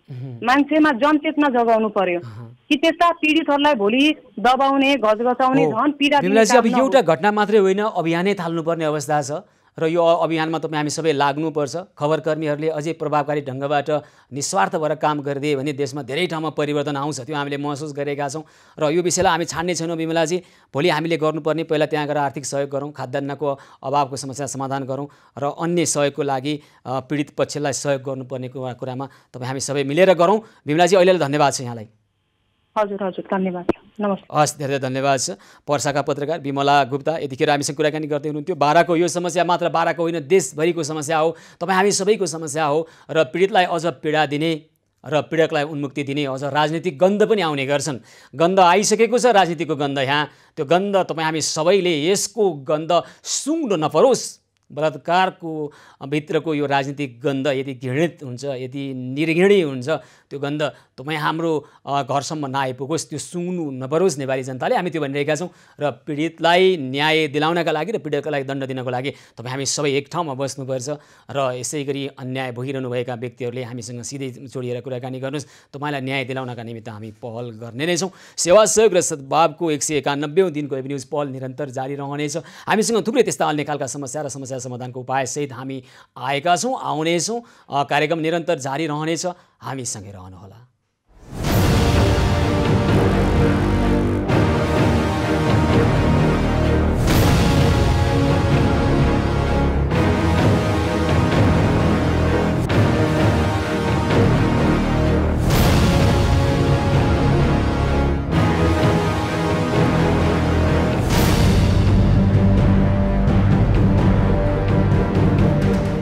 मान्छेमा जनचेतना जगाउनु पर्यो कि त्यस्ता पीडितहरूलाई भोलि दबाउने, घचघचाउने, झन् पीडा दिने। अब एउटा घटना मात्रै होइन, अभियानै थाल्नुपर्ने अवस्था छ र यो अभियानमा तपाईँ हामी सबै लाग्नुपर्छ। खबरकर्मीहरूले अझै प्रभावकारी ढङ्गबाट निस्वार्थ भएर काम गरिदिए भने देशमा धेरै ठाउँमा परिवर्तन आउँछ, त्यो हामीले महसुस गरेका छौँ। र यो विषयलाई हामी छाड्ने छैनौँ बिमलाजी। भोलि हामीले गर्नुपर्ने पहिला त्यहाँ गएर आर्थिक सहयोग गरौँ, खाद्यान्नको अभावको समस्या समाधान गरौँ र अन्य सहयोगको लागि पीडित पक्षलाई सहयोग गर्नुपर्ने कुरामा तपाईँ हामी सबै मिलेर गरौँ। बिमलाजी, अहिलेलाई धन्यवाद छ यहाँलाई। हजुर हजुर, धन्यवाद, नमस्ते। हस्, धेरै धन्यवाद छ। पर्साका पत्रकार बिमला गुप्ता यतिखेर हामीसँग कुराकानी गर्दै हुनुहुन्थ्यो। बाराको यो समस्या मात्र बाराको होइन, देशभरिको समस्या हो, तपाईँ हामी सबैको समस्या हो र पीडितलाई अझ पीडा दिने र पीडकलाई उन्मुक्ति दिने अझ राजनीतिक गन्ध पनि आउने गर्छन्। गन्ध आइसकेको छ, राजनीतिको गन्ध। यहाँ त्यो गन्ध तपाईँ हामी सबैले यसको गन्ध सुँग्नु नपरोस्। बलात्कारको भित्रको यो राजनीतिक गन्ध यदि घृणित हुन्छ, यदि निर्घृणी हुन्छ, त्यो गन्ध तपाईँ हाम्रो घरसम्म नआइपुगोस्, त्यो सुँग्नु नपरोस् नेपाली जनताले। हामी त्यो भनिरहेका छौँ र पीडितलाई न्याय दिलाउनका लागि र पीडितलाई दण्ड दिनको लागि तपाईँ हामी सबै एक ठाउँमा बस्नुपर्छ र यसै गरी अन्याय भोगिरहनुभएका व्यक्तिहरूले हामीसँग सिधै जोडिएर कुराकानी गर्नुहोस्। तपाईँलाई न्याय दिलाउनका निमित्त हामी पहल गर्ने नै छौँ। सेवा सहयोग र सद्भावको 191औं दिनको एबी न्युज पहल निरन्तर जारी रहनेछ। हामीसँग थुप्रै त्यस्ता अन्य खालका समस्या र समस्या समाधानको उपायसहित हामी आएका छौँ, आउनेछौँ। कार्यक्रम निरन्तर जारी रहनेछ, हामीसँगै रहनुहोला।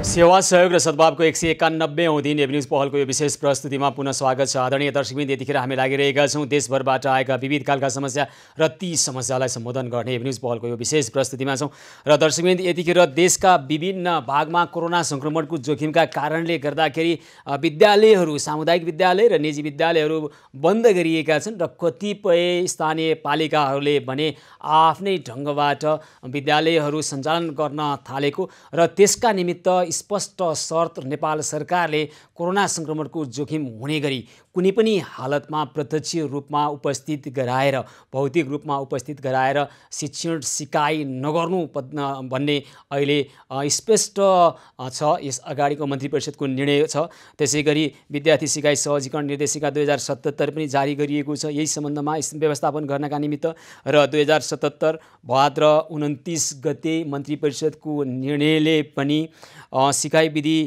सेवा सहयोग र सद्भावको 191औं दिन एभ न्युज पहलको यो विशेष प्रस्तुतिमा पुनः स्वागत छ। आदरणीय दर्शकवृन्द, यतिखेर हामी लागिरहेका छौँ देशभरबाट आएका विविध खालका समस्या र ती समस्यालाई सम्बोधन गर्ने एभ न्युज पहलको यो विशेष प्रस्तुतिमा छौँ। र दर्शकवृन्द, यतिखेर देशका विभिन्न भागमा कोरोना सङ्क्रमणको जोखिमका कारणले गर्दाखेरि विद्यालयहरू, सामुदायिक विद्यालय र निजी विद्यालयहरू बन्द गरिएका छन् र कतिपय स्थानीय पालिकाहरूले भने आफ्नै ढङ्गबाट विद्यालयहरू सञ्चालन गर्न थालेको र त्यसका निमित्त स्पष्ट शर्त नेपाल सरकारले कोरोना सङ्क्रमणको जोखिम हुने गरी कुनै पनि हालतमा प्रत्यक्ष रूपमा उपस्थित गराएर, भौतिक रूपमा उपस्थित गराएर शिक्षण सिकाइ नगर्नु भन्ने अहिले स्पष्ट छ। यस अगाडिको मन्त्री परिषदको निर्णय छ। त्यसै गरी विद्यार्थी सिकाइ सहजीकरण निर्देशिका 2077 पनि जारी गरिएको छ यही सम्बन्धमा व्यवस्थापन गर्नका निमित्त। र 2077 भाद्र 29 गते मन्त्री परिषदको निर्णयले पनि सिकाइ विधि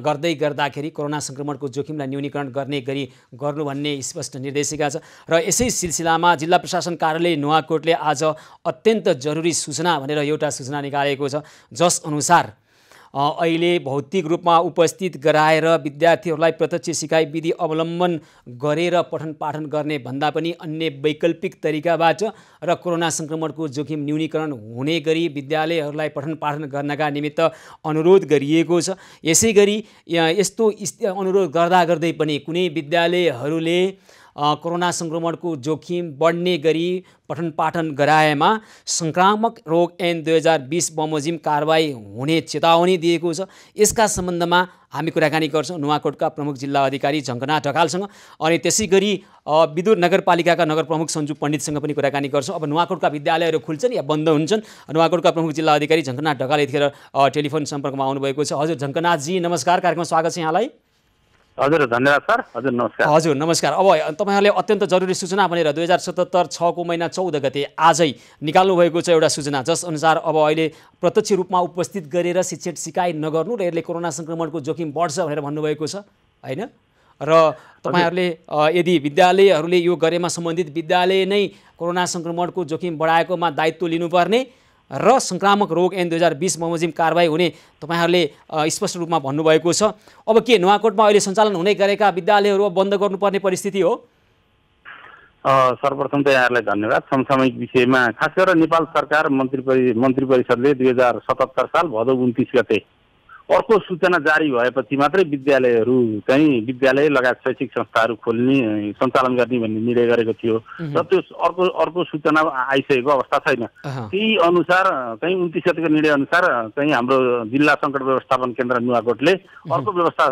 गर्दै गर्दाखेरि कोरोना सङ्क्रमणको जोखिमलाई न्यूनीकरण गर्ने गरी गर्नु भन्ने स्पष्ट निर्देशिका छ। र यसै सिलसिलामा जिल्ला प्रशासन कार्यालय नुवाकोटले आज अत्यन्त जरुरी सूचना भनेर एउटा सूचना निकालेको छ, जस अनुसार अहिले भौतिक रूपमा उपस्थित गराएर विद्यार्थीहरूलाई प्रत्यक्ष सिकाइ विधि अवलम्बन गरेर पठन पाठन गर्ने भन्दा पनि अन्य वैकल्पिक तरिकाबाट र कोरोना सङ्क्रमणको जोखिम न्यूनीकरण हुने गरी विद्यालयहरूलाई पठन पाठन गर्नका निमित्त अनुरोध गरिएको छ। यसै गरी यस्तो अनुरोध गर्दा गर्दै पनि कुनै विद्यालयहरूले कोरोना सङ्क्रमणको जोखिम बढ्ने गरी पठन पाठन गराएमा सङ्क्रामक रोग ऐन 2020 बमोजिम कारबाही हुने चेतावनी दिएको छ। यसका सम्बन्धमा हामी कुराकानी गर्छौँ नुवाकोटका प्रमुख जिल्ला अधिकारी झङ्कनाथ ढकालसँग। अनि त्यसै गरी विदुर नगरपालिकाका नगर प्रमुख सञ्जु पण्डितसँग पनि कुराकानी गर्छौँ। अब नुवाकोटका विद्यालयहरू खुल्छन् या बन्द हुन्छन्? नुवाकोटका प्रमुख जिल्ला अधिकारी झङ्कनाथ ढकाल यतिखेर टेलिफोन सम्पर्कमा आउनुभएको छ। हजुर झङ्कनाथजी, नमस्कार। कार्यक्रममा स्वागत छ यहाँलाई। हजुर, धन्यवाद सर। हजुर नमस्कार। हजुर नमस्कार। अब तपाईँहरूले अत्यन्त जरुरी सूचना भनेर 2077 6 महिना 14 गते आजै निकाल्नु भएको छ एउटा सूचना, जस अनुसार अब अहिले प्रत्यक्ष रूपमा उपस्थित गरेर शिक्षण सिकाइ नगर्नु र यसले कोरोना सङ्क्रमणको जोखिम बढ्छ भनेर भन्नुभएको छ, होइन? र तपाईँहरूले यदि विद्यालयहरूले यो गरेमा सम्बन्धित विद्यालय नै कोरोना सङ्क्रमणको जोखिम बढाएकोमा दायित्व लिनुपर्ने र सङ्क्रामक रोग ऐन 2020 बमोजिम कारबाही हुने तपाईँहरूले स्पष्ट रूपमा भन्नुभएको छ। अब के नुवाकोटमा अहिले सञ्चालन हुने गरेका विद्यालयहरू बन्द गर्नुपर्ने परिस्थिति हो? सर्वप्रथम त यहाँहरूलाई धन्यवाद। समसामयिक विषयमा खास गरेर नेपाल सरकार मन्त्री परिषदले 2077 साल भदौ 29 गते अर्को सूचना जारी भएपछि मात्रै विद्यालयहरू चाहिँ विद्यालय लगायत शैक्षिक संस्थाहरू खोल्ने सञ्चालन गर्ने भन्ने निर्णय गरेको थियो र त्यो अर्को सूचना आइसकेको अवस्था छैन। त्यही अनुसार चाहिँ 29 गतेको निर्णय अनुसार चाहिँ हाम्रो जिल्ला सङ्कट व्यवस्थापन केन्द्र नुवाकोटले अर्को व्यवस्था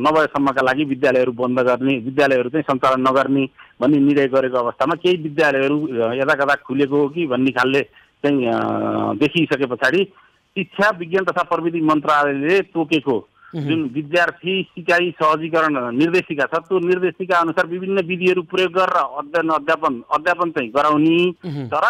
नभएसम्मका लागि विद्यालयहरू बन्द गर्ने, विद्यालयहरू चाहिँ सञ्चालन नगर्ने भन्ने निर्णय गरेको अवस्थामा केही विद्यालयहरू यताकता खुलेको हो कि भन्ने खालले चाहिँ देखिसके पछाडि शिक्षा विज्ञान तथा प्रविधि मन्त्रालयले तोकेको जुन विद्यार्थी सिकाइ सहजीकरण निर्देशिका छ त्यो निर्देशिका अनुसार विभिन्न विधिहरू प्रयोग गरेर अध्यापन चाहिँ गराउने तर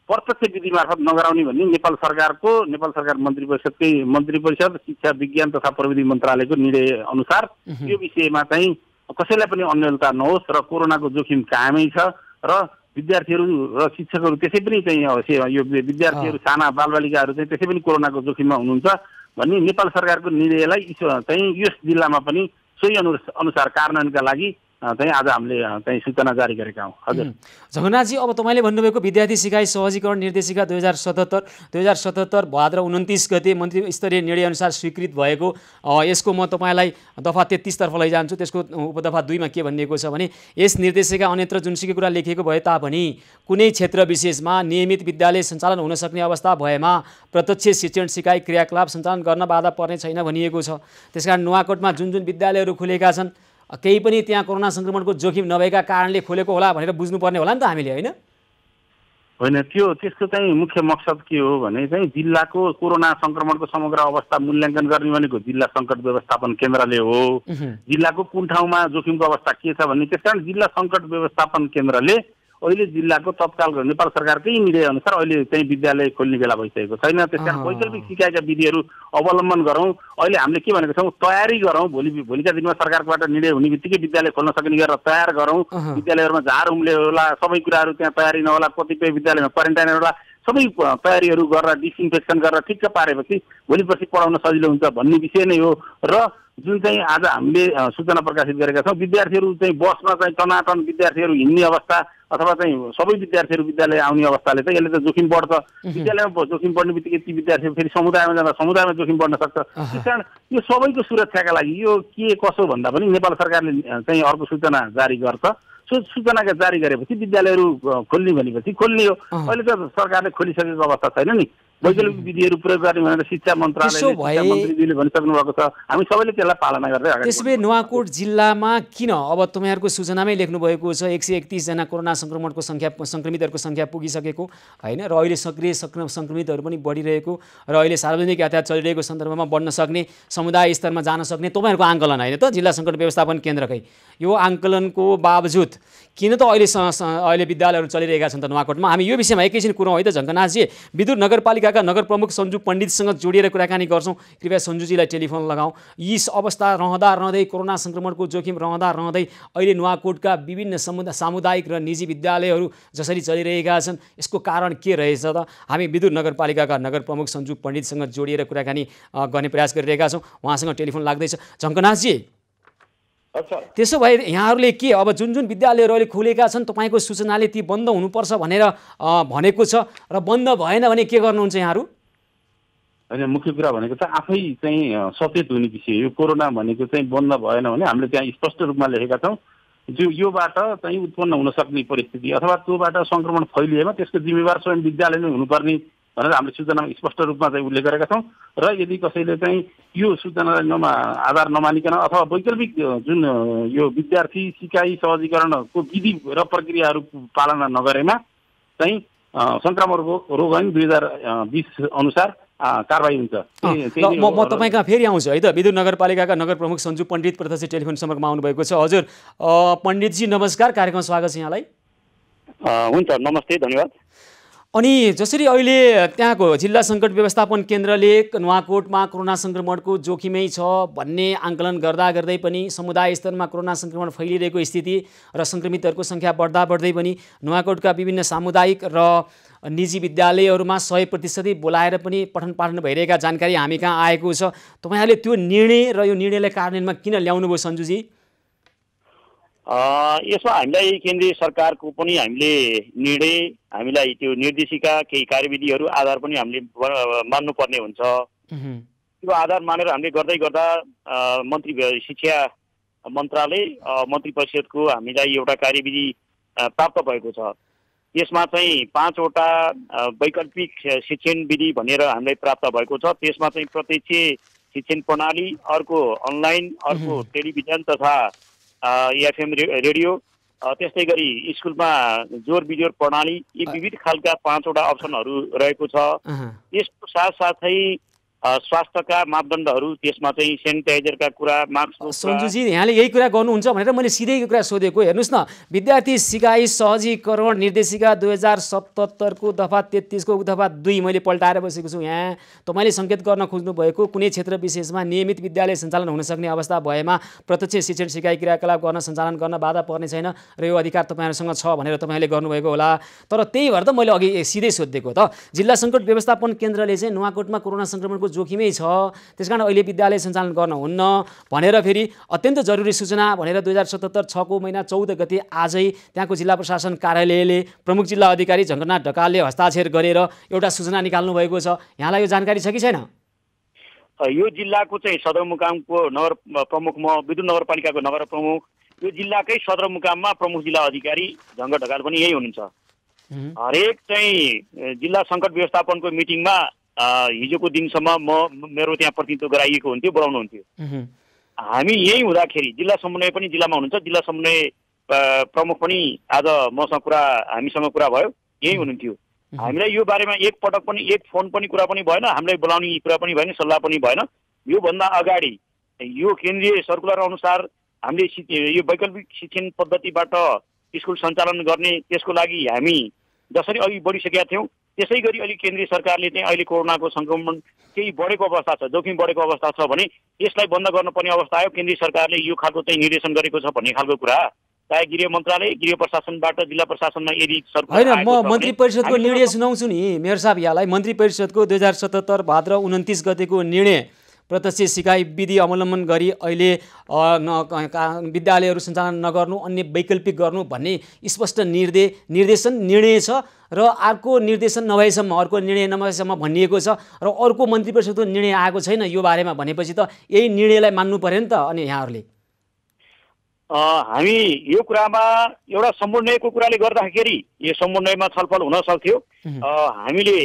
प्रत्यक्ष विधि मार्फत नगराउने भन्ने नेपाल सरकार मन्त्री परिषद शिक्षा विज्ञान तथा प्रविधि मन्त्रालयको निर्णय अनुसार यो विषयमा चाहिँ कसैलाई पनि अन्यलता नहोस् र कोरोनाको जोखिम कायमै छ र विद्यार्थीहरू र शिक्षकहरू त्यसै पनि चाहिँ यो विद्यार्थीहरू साना बालबालिकाहरू चाहिँ त्यसै पनि कोरोनाको जोखिममा हुनुहुन्छ भन्ने नेपाल सरकारको निर्णयलाई चाहिँ यस जिल्लामा पनि सोही अनुसार कार्यान्वयनका लागि चाहिँ आज हामीले चाहिँ सूचना जारी गरेका हौँ। हजुर झङ्कनाथजी, अब तपाईँले भन्नुभएको विद्यार्थी सिकाइ सहजीकरण निर्देशिका 2077 भाद्र 29 गते मन्त्री स्तरीय निर्णय अनुसार स्वीकृत भएको यसको म तपाईँलाई दफा 33 तर्फ लैजान्छु। त्यसको उपदफा 2 मा के भनिएको छ भने यस निर्देशिका अन्यत्र जुनसुकै कुरा लेखिएको भए तापनि कुनै क्षेत्र विशेषमा नियमित विद्यालय सञ्चालन हुन सक्ने अवस्था भएमा प्रत्यक्ष शिक्षण सिकाइ क्रियाकलाप सञ्चालन गर्न बाधा पर्ने छैन भनिएको छ। त्यसकारण नुवाकोटमा जुन विद्यालयहरू खुलेका छन् केही पनि त्यहाँ कोरोना सङ्क्रमणको जोखिम नभएका कारणले खोलेको होला भनेर बुझ्नुपर्ने होला नि त हामीले, होइन? होइन, त्यसको चाहिँ मुख्य मकसद के हो भने चाहिँ जिल्लाको कोरोना सङ्क्रमणको समग्र अवस्था मूल्याङ्कन गर्ने भनेको जिल्ला सङ्कट व्यवस्थापन केन्द्रले हो। जिल्लाको कुन ठाउँमा जोखिमको अवस्था के छ भन्ने त्यसकारण जिल्ला सङ्कट व्यवस्थापन केन्द्रले अहिले जिल्लाको तत्काल नेपाल सरकारकै निर्णय अनुसार अहिले चाहिँ विद्यालय खोल्ने बेला भइसकेको छैन। त्यसकारण वैकल्पिक सिकाइका विधिहरू अवलम्बन गरौँ। अहिले हामीले के भनेको छौँ, तयारी गरौँ। भोलिका दिनमा सरकारबाट निर्णय हुने बित्तिकै विद्यालय खोल्न सक्ने गरेर तयार गरौँ। विद्यालयहरूमा झार उम्ले होला, सबै कुराहरू त्यहाँ तयारी नहोला, कतिपय विद्यालयमा क्वारेन्टाइन होला, सबै तयारीहरू गरेर डिसइन्फेक्सन गरेर ठिक्क पारेपछि भोलि पर्सि पढाउन सजिलो हुन्छ भन्ने विषय नै हो। र जुन चाहिँ आज हामीले सूचना प्रकाशित गरेका छौँ, विद्यार्थीहरू चाहिँ बसमा चाहिँ टनाटन विद्यार्थीहरू हिँड्ने अवस्था अथवा चाहिँ सबै विद्यार्थीहरू विद्यालय आउने अवस्थाले चाहिँ यसले त जोखिम बढ्छ। विद्यालयमा जोखिम बढ्ने बित्तिकै ती विद्यार्थीहरू फेरि समुदायमा जाँदा समुदायमा जोखिम बढ्न सक्छ। त्यस कारण यो सबैको सुरक्षाका लागि यो के कसो भन्दा पनि नेपाल सरकारले चाहिँ अर्को सूचना जारी गर्छ। सूचनाका जारी गरेपछि विद्यालयहरू खोल्ने भनेपछि खोल्ने हो। अहिले त सरकारले खोलिसकेको अवस्था छैन नि। वैकल्पिक विधिहरू प्रयोग गर्ने भनेर शिक्षा मन्त्रालयले मन्त्रीज्यूले भनिसक्नु भएको छ। हामी सबैले त्यसलाई पालना गर्दै अगाडि। त्यसैले नुवाकोट जिल्लामा किन अब तपाईँहरूको सूचनामै लेख्नु भएको छ 131 जना कोरोना संक्रमणको संक्रमितहरूको संख्या पुगिसकेको हैन, र अहिले सक्रिय संक्रमितहरू पनि बढिरहेको र अहिले सार्वजनिक यातायात चलिरहेको सन्दर्भमा बढ्न सक्ने, समुदाय स्तरमा जान सक्ने तपाईँहरूको आङ्कलन हैन त जिल्ला सङ्कट व्यवस्थापन केन्द्रकै। यो आङ्कलनको बावजुद किन त अहिले विद्यालयहरू चलिरहेका छन् त नुवाकोटमा? हामी यो विषयमा एकैछिन कुरौँ है त। झङ्कनाथजी, विदुर नगरपालिकाका नगर प्रमुख सञ्जु पण्डितसँग जोडिएर कुराकानी गर्छौँ। कृपया सञ्जुजीलाई टेलिफोन लगाउँ। यी अवस्था रहँदै कोरोना संक्रमणको जोखिम रहँदै अहिले नुवाकोटका विभिन्न सामुदायिक र निजी विद्यालयहरू जसरी चलिरहेका छन्, यसको कारण के रहेछ त? हामी विदुर नगरपालिकाका नगर प्रमुख सञ्जु पण्डितसँग जोडिएर कुराकानी गर्ने प्रयास गरिरहेका छौँ। उहाँसँग टेलिफोन लाग्दैछ। झङ्कनाथजी, त्यसो भए यहाँहरूले के अब जुन विद्यालयहरू अहिले खुलेका छन् तपाईँको सूचनाले ती बन्द हुनुपर्छ भनेर भनेको छ, र बन्द भएन भने के गर्नुहुन्छ यहाँहरू? होइन, मुख्य कुरा भनेको चाहिँ आफै चाहिँ सचेत हुने विषय। यो कोरोना भनेको चाहिँ बन्द भएन भने हामीले त्यहाँ स्पष्ट रूपमा लेखेका छौँ योबाट चाहिँ उत्पन्न हुन सक्ने परिस्थिति अथवा त्योबाट सङ्क्रमण फैलिएमा त्यसको जिम्मेवार स्वयं विद्यालय नै हुनुपर्ने भनेर हामीले सूचनामा स्पष्ट रूपमा चाहिँ उल्लेख गरेका छौँ। र यदि कसैले चाहिँ यो सूचनालाई आधार नमानिकन अथवा वैकल्पिक जुन यो विद्यार्थी सिकाइ सहजीकरणको विधि र प्रक्रियाहरू पालना नगरेमा चाहिँ सङ्क्रामक रोग ऐन 2020 अनुसार कारबाही हुन्छ। म तपाईँ कहाँ फेरि आउँछु है त। विदुर नगरपालिकाका नगर प्रमुख सञ्जु पण्डित प्रत्यक्ष टेलिफोन सम्पर्कमा आउनुभएको छ। हजुर पण्डितजी नमस्कार, कार्यक्रम स्वागत छ यहाँलाई। हुन्छ, नमस्ते, धन्यवाद। अनि जसरी अहिले त्यहाँको जिल्ला सङ्कट व्यवस्थापन केन्द्रले नुवाकोटमा कोरोना सङ्क्रमणको जोखिमै छ भन्ने आङ्कलन गर्दै पनि समुदाय स्तरमा कोरोना सङ्क्रमण फैलिरहेको स्थिति र सङ्क्रमितहरूको सङ्ख्या बढ्दै पनि नुवाकोटका विभिन्न सामुदायिक र निजी विद्यालयहरूमा 100% बोलाएर पनि पठन पाठन भइरहेका जानकारी हामी कहाँ आएको छ। तपाईँहरूले त्यो निर्णय र यो निर्णयलाई कार्यान्वयनमा किन ल्याउनुभयो सञ्जुजी? यसमा हामीलाई केन्द्रीय सरकारको पनि हामीले निर्णय, हामीलाई त्यो निर्देशिका केही कार्यविधिहरू आधार पनि हामीले मान्नुपर्ने हुन्छ। त्यो आधार मानेर हामीले गर्दा मन्त्री शिक्षा मन्त्रालय मन्त्री परिषदको हामीलाई एउटा कार्यविधि प्राप्त भएको छ। त्यसमा चाहिँ 5 वटा वैकल्पिक शिक्षण विधि भनेर हामीलाई प्राप्त भएको छ। त्यसमा चाहिँ प्रत्यक्ष शिक्षण प्रणाली, अर्को अनलाइन, अर्को टेलिभिजन तथा एफएम रेडियो, त्यस्तै गरी स्कुलमा जोर बिजोर प्रणाली, यी विविध खालका 5 वटा अप्सनहरू रहेको छ। यसको साथसाथै स्वास्थ्यका मापदण्डहरू, त्यसमा चाहिँ सेनिटाइजरका कुरा, मास्कको। सञ्जुजी, यहाँले यही कुरा गर्नुहुन्छ भनेर मैले सिधै कुरा सोधेको। हेर्नुहोस् न, विद्यार्थी सिकाइ सहजीकरण निर्देशिका 2077 को दफा 33 को दफा 2 मैले पल्टाएर बसेको छु यहाँ। तपाईँले सङ्केत गर्न खोज्नु भएको कुनै क्षेत्र विशेषमा नियमित विद्यालय सञ्चालन हुन सक्ने अवस्था भएमा प्रत्यक्ष शिक्षण सिकाइ क्रियाकलाप गर्न सञ्चालन गर्न बाधा पर्ने छैन र यो अधिकार तपाईँहरूसँग छ भनेर तपाईँले गर्नुभएको होला। तर त्यही भएर त मैले अघि सिधै सोधेको त, जिल्ला सङ्कट व्यवस्थापन केन्द्रले चाहिँ नुवाकोटमा कोरोना सङ्क्रमणको जोखिमै छ, त्यसकारण अहिले विद्यालय सञ्चालन गर्न हुन्न भनेर फेरि अत्यन्त जरुरी सूचना भनेर 2077 6 को महिना 14 गते आजै त्यहाँको जिल्ला प्रशासन कार्यालयले प्रमुख जिल्ला अधिकारी झङ्कनाथ ढकालले हस्ताक्षर गरेर एउटा सूचना निकाल्नु भएको छ। यहाँलाई यो जानकारी छ कि छैन? यो जिल्लाको चाहिँ सदरमुकामको नगर प्रमुख, म विदुर नगरपालिकाको नगर प्रमुख, यो जिल्लाकै सदरमुकाममा प्रमुख जिल्ला अधिकारी झङ्ग ढकाल पनि यही हुनुहुन्छ। हरेक चाहिँ जिल्ला सङ्कट व्यवस्थापनको मिटिङमा हिजोको दिनसम्म मेरो त्यहाँ प्रतिनिधित्व गराइएको हुन्थ्यो, बोलाउनुहुन्थ्यो। हामी यही हुँदाखेरि जिल्ला समन्वय पनि जिल्लामा हुनुहुन्छ, जिल्ला समन्वय प्रमुख पनि आज हामीसँग कुरा भयो, यही हुनुहुन्थ्यो। हामीलाई यो बारेमा एक पटक पनि एक फोन पनि कुरा पनि भएन, हामीलाई बोलाउने कुरा पनि भएन, सल्लाह पनि भएन। योभन्दा अगाडि यो केन्द्रीय सर्कुलर अनुसार हामीले यो वैकल्पिक शिक्षण पद्धतिबाट स्कुल सञ्चालन गर्ने, त्यसको लागि हामी जसरी अघि बढिसकेका थियौँ त्यसै गरी अहिले केन्द्रीय सरकारले चाहिँ अहिले कोरोनाको सङ्क्रमण केही बढेको अवस्था छ, जोखिम बढेको अवस्था छ भने यसलाई बन्द गर्नुपर्ने अवस्था आयो। केन्द्रीय सरकारले यो खालको चाहिँ निर्देशन गरेको छ भन्ने खालको कुरा चाहे गृह मन्त्रालय गृह प्रशासनबाट जिल्ला प्रशासनमा यदि होइन म मन्त्री परिषदको निर्णय सुनाउँछु नि मेयर साहब यहाँलाई। मन्त्री परिषदको 2077 भाद्र 29 गतेको निर्णय प्रत्यक्ष सिकाइ विधि अवलम्बन गरी अहिले विद्यालयहरू सञ्चालन नगर्नु अन्य वैकल्पिक गर्नु भन्ने स्पष्ट निर्णय छ र अर्को निर्देशन नभएसम्म अर्को निर्णय नभएसम्म भनिएको छ र अर्को मन्त्री परिषदको निर्णय आएको छैन यो बारेमा भनेपछि त यही निर्णयलाई मान्नु पर्यो नि त। अनि यहाँहरूले हामी यो कुरामा एउटा समन्वयको कुराले गर्दाखेरि यो समन्वयमा छलफल हुन सक्थ्यो। हामीले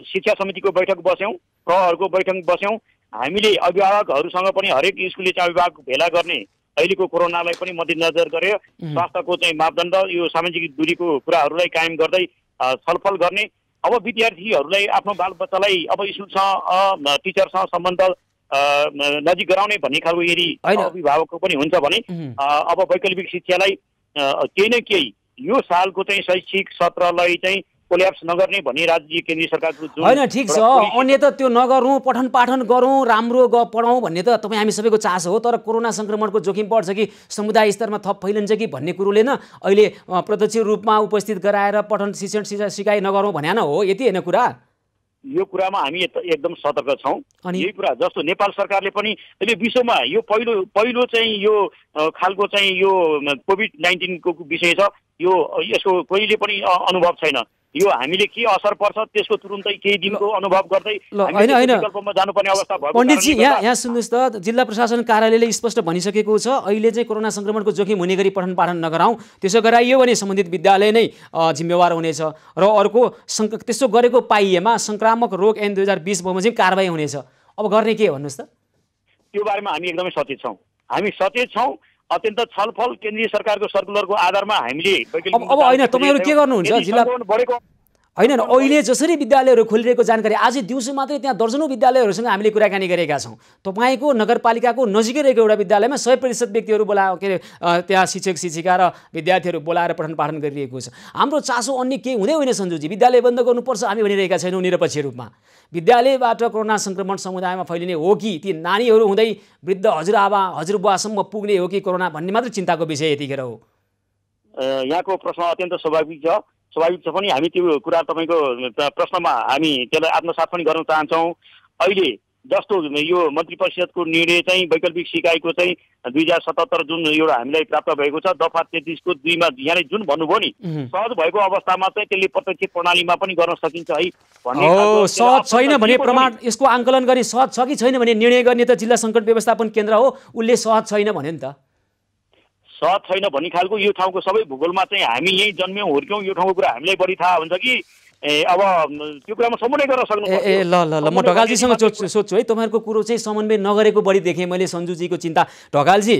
शिक्षा समितिको बैठक बस्यौँ, प्रहरको बैठक बस्यौँ, हामीले अभिभावकहरूसँग पनि हरेक स्कुलले चाहिँ अभिभावक भेला गर्ने अहिलेको कोरोनालाई पनि मध्यनजर गरेर स्वास्थ्यको चाहिँ मापदण्ड यो सामाजिक दूरीको कुराहरूलाई कायम गर्दै छलफल गर्ने। अब विद्यार्थीहरूलाई आफ्नो बालबच्चालाई अब स्कुलसँग टिचरसँग सम्बन्ध नजिक गराउने भन्ने खालको यदि अभिभावकको पनि हुन्छ भने अब वैकल्पिक शिक्षालाई केही न केही यो सालको चाहिँ शैक्षिक सत्रलाई चाहिँ कोल्याप्स नगर्ने भन्ने राज्य केन्द्रीय सरकारको होइन ठिक छ। अन्य त त्यो नगरौँ, पठन पाठन गरौँ, राम्रो पढौँ भन्ने त तपाईँ हामी सबैको चासो हो। तर कोरोना सङ्क्रमणको जोखिम बढ्छ कि समुदाय स्तरमा थप फैलिन्छ कि भन्ने कुरोले न अहिले प्रत्यक्ष रूपमा उपस्थित गराएर पठन शिक्षण सिकाइ नगरौँ भने हो, यति होइन कुरा। यो कुरामा हामी एकदम सतर्क छौँ। यही कुरा जस्तो नेपाल सरकारले पनि अहिले विश्वमा यो पहिलो चाहिँ यो खालको चाहिँ यो कोभिड-19 को विषय छ, यो यसको कहिले पनि अनुभव छैन। यो हामीले के असर पर्छ त्यसको तुरुन्तै केही दिनको अनुभव गर्दै विकल्पमा जानुपर्ने अवस्था भयो। पण्डितजी यहाँ सुन्नुहोस् त, जिल्ला प्रशासन कार्यालयले स्पष्ट भनिसकेको छ अहिले चाहिँ कोरोना सङ्क्रमणको जोखिम हुने गरी पठन पाठन नगराउँ, त्यसो गराइयो भने सम्बन्धित विद्यालय नै जिम्मेवार हुनेछ र अर्को त्यसो गरेको पाइएमा सङ्क्रामक रोग ऐन 2020 बमोजिम कारबाही हुनेछ। अब गर्ने के भन्नुहोस् त? त्यो बारेमा हामी एकदमै सचेत छौँ। हामी सचेत छौँ। अत्यन्त छलफल केन्द्रीय सरकारको सर्कुलरको आधारमा हामीले अब होइन तपाईँहरू के गर्नुहुन्छ जिल्ला होइन अहिले जसरी विद्यालयहरू खोलिरहेको जानकारी आज दिउँसो मात्रै त्यहाँ दर्जनौँ विद्यालयहरूसँग हामीले कुराकानी गरेका छौँ। तपाईँको नगरपालिकाको नजिकै रहेको एउटा विद्यालयमा 100% व्यक्तिहरू त्यहाँ शिक्षक शिक्षिका र विद्यार्थीहरू बोलाएर पठन पाठन गरिरहेको छ। हाम्रो चासो अन्य केही हुँदै होइन सञ्जुजी, विद्यालय बन्द गर्नुपर्छ हामी भनिरहेका छैनौँ निरपेक्ष रूपमा। विद्यालयबाट कोरोना सङ्क्रमण समुदायमा फैलिने हो कि ती नानीहरू हुँदै वृद्ध हजुरआमा हजुरबुवासम्म पुग्ने हो कि कोरोना भन्ने मात्र चिन्ताको विषय यतिखेर हो। यहाँको प्रश्न अत्यन्त स्वाभाविक छ पनि हामी त्यो कुरा तपाईँको प्रश्नमा हामी त्यसलाई आत्मसात पनि गर्न चाहन्छौँ। अहिले जस्तो यो मन्त्री परिषदको निर्णय चाहिँ वैकल्पिक सिकाइको चाहिँ 2077 जुन एउटा हामीलाई प्राप्त भएको छ दफा 33 को 2 मा यहाँले जुन भन्नुभयो नि सहज भएको अवस्थामा चाहिँ त्यसले प्रत्यक्ष प्रणालीमा पनि गर्न सकिन्छ है भन्ने सहज छैन भने प्रमाण यसको आंकलन गर्ने सहज छ कि छैन भने निर्णय गर्ने त जिल्ला सङ्कट व्यवस्थापन केन्द्र हो, उसले सहज छैन भन्यो नि त। सहज छैन भन्ने खालको यो ठाउँको सबै भूगोलमा चाहिँ हामी यही जन्म्यौँ हुर्क्यौँ, यो ठाउँको कुरा हामीलाई बढी थाहा हुन्छ कि अब त्यो कुरामा समन्वय गर्न सक्नु। ल म ढकालजीसँग सोध्छु है, तपाईँहरूको कुरो चाहिँ समन्वय नगरेको बढी देखेँ मैले सञ्जुजीको चिन्ता। ढकालजी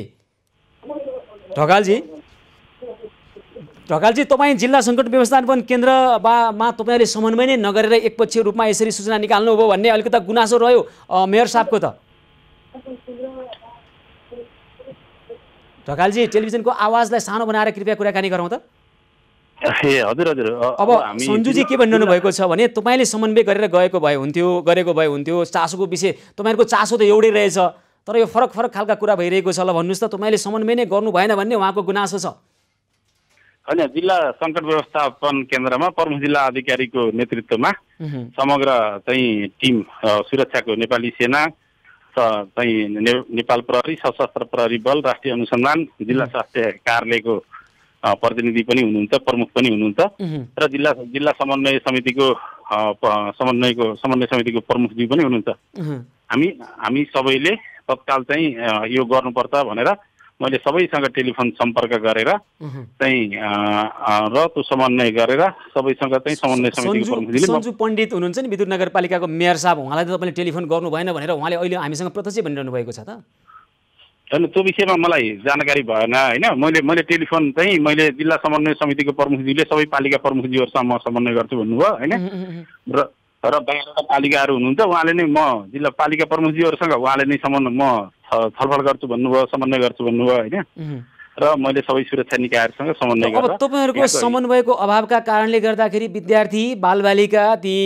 तपाईँ जिल्ला सङ्कट व्यवस्थापन केन्द्रमा तपाईँले समन्वय नै नगरेर एकपक्षीय रूपमा यसरी सूचना निकाल्नुभयो भन्ने अलिकता गुनासो रह्यो मेयर साहबको त। ढकालजी टेलिभिजनको आवाजलाई सानो बनाएर कृपया कुराकानी गरौँ त। हजुर अब सञ्जुजी के भनिरहनु भएको छ भने तपाईँले समन्वय गरेर गरेको भए हुन्थ्यो, चासोको विषय तपाईँहरूको चासो त एउटै रहेछ तर यो फरक खालका कुरा भइरहेको छ। ल भन्नुहोस् त, तपाईँले समन्वय नै गर्नु भएन भन्ने उहाँको गुनासो छ। होइन, जिल्ला सङ्कट व्यवस्थापन केन्द्रमा प्रमुख जिल्ला अधिकारीको नेतृत्वमा समग्र चाहिँ टिम सुरक्षाको नेपाली सेना चाहिँ नेपाल प्रहरी, सशस्त्र प्रहरी बल, राष्ट्रिय अनुसन्धान, जिल्ला स्वास्थ्य कार्यालयको प्रतिनिधि पनि हुनुहुन्छ, प्रमुख पनि हुनुहुन्छ र जिल्ला समन्वय समितिको प्रमुखजी पनि हुनुहुन्छ। हामी सबैले तत्काल चाहिँ यो गर्नुपर्छ भनेर मैले सबैसँग टेलिफोन सम्पर्क गरेर चाहिँ र त्यो समन्वय गरेर सबैसँग चाहिँ समन्वय समितिको प्रमुखजीले सञ्जु पण्डित हुनुहुन्छ नि विद्युत नगरपालिकाको मेयर साहब, उहाँलाई त तपाईँले टेलिफोन गर्नु भएन भनेर उहाँले अहिले हामीसँग प्रत्यक्ष भनिरहनु भएको छ त। होइन, त्यो विषयमा मलाई जानकारी भएन होइन। मैले टेलिफोन चाहिँ मैले जिल्ला समन्वय समितिको प्रमुखजीले सबै पालिका प्रमुखजीहरूसँग म समन्वय गर्छु भन्नुभयो होइन र बाहिरका पालिकाहरू हुनुहुन्छ उहाँले नै म जिल्ला पालिका प्रमुखजीहरूसँग उहाँले नै म छलफल गर्छु भन्नुभयो, समन्वय गर्छु भन्नुभयो होइन। र मैले सबै सुरक्षा निकायहरूसँग समन्वय गरेर अब तपाईहरुको समन्वयको अभावका कारणले गर्दाखेरि विद्यार्थी बालबालिका ती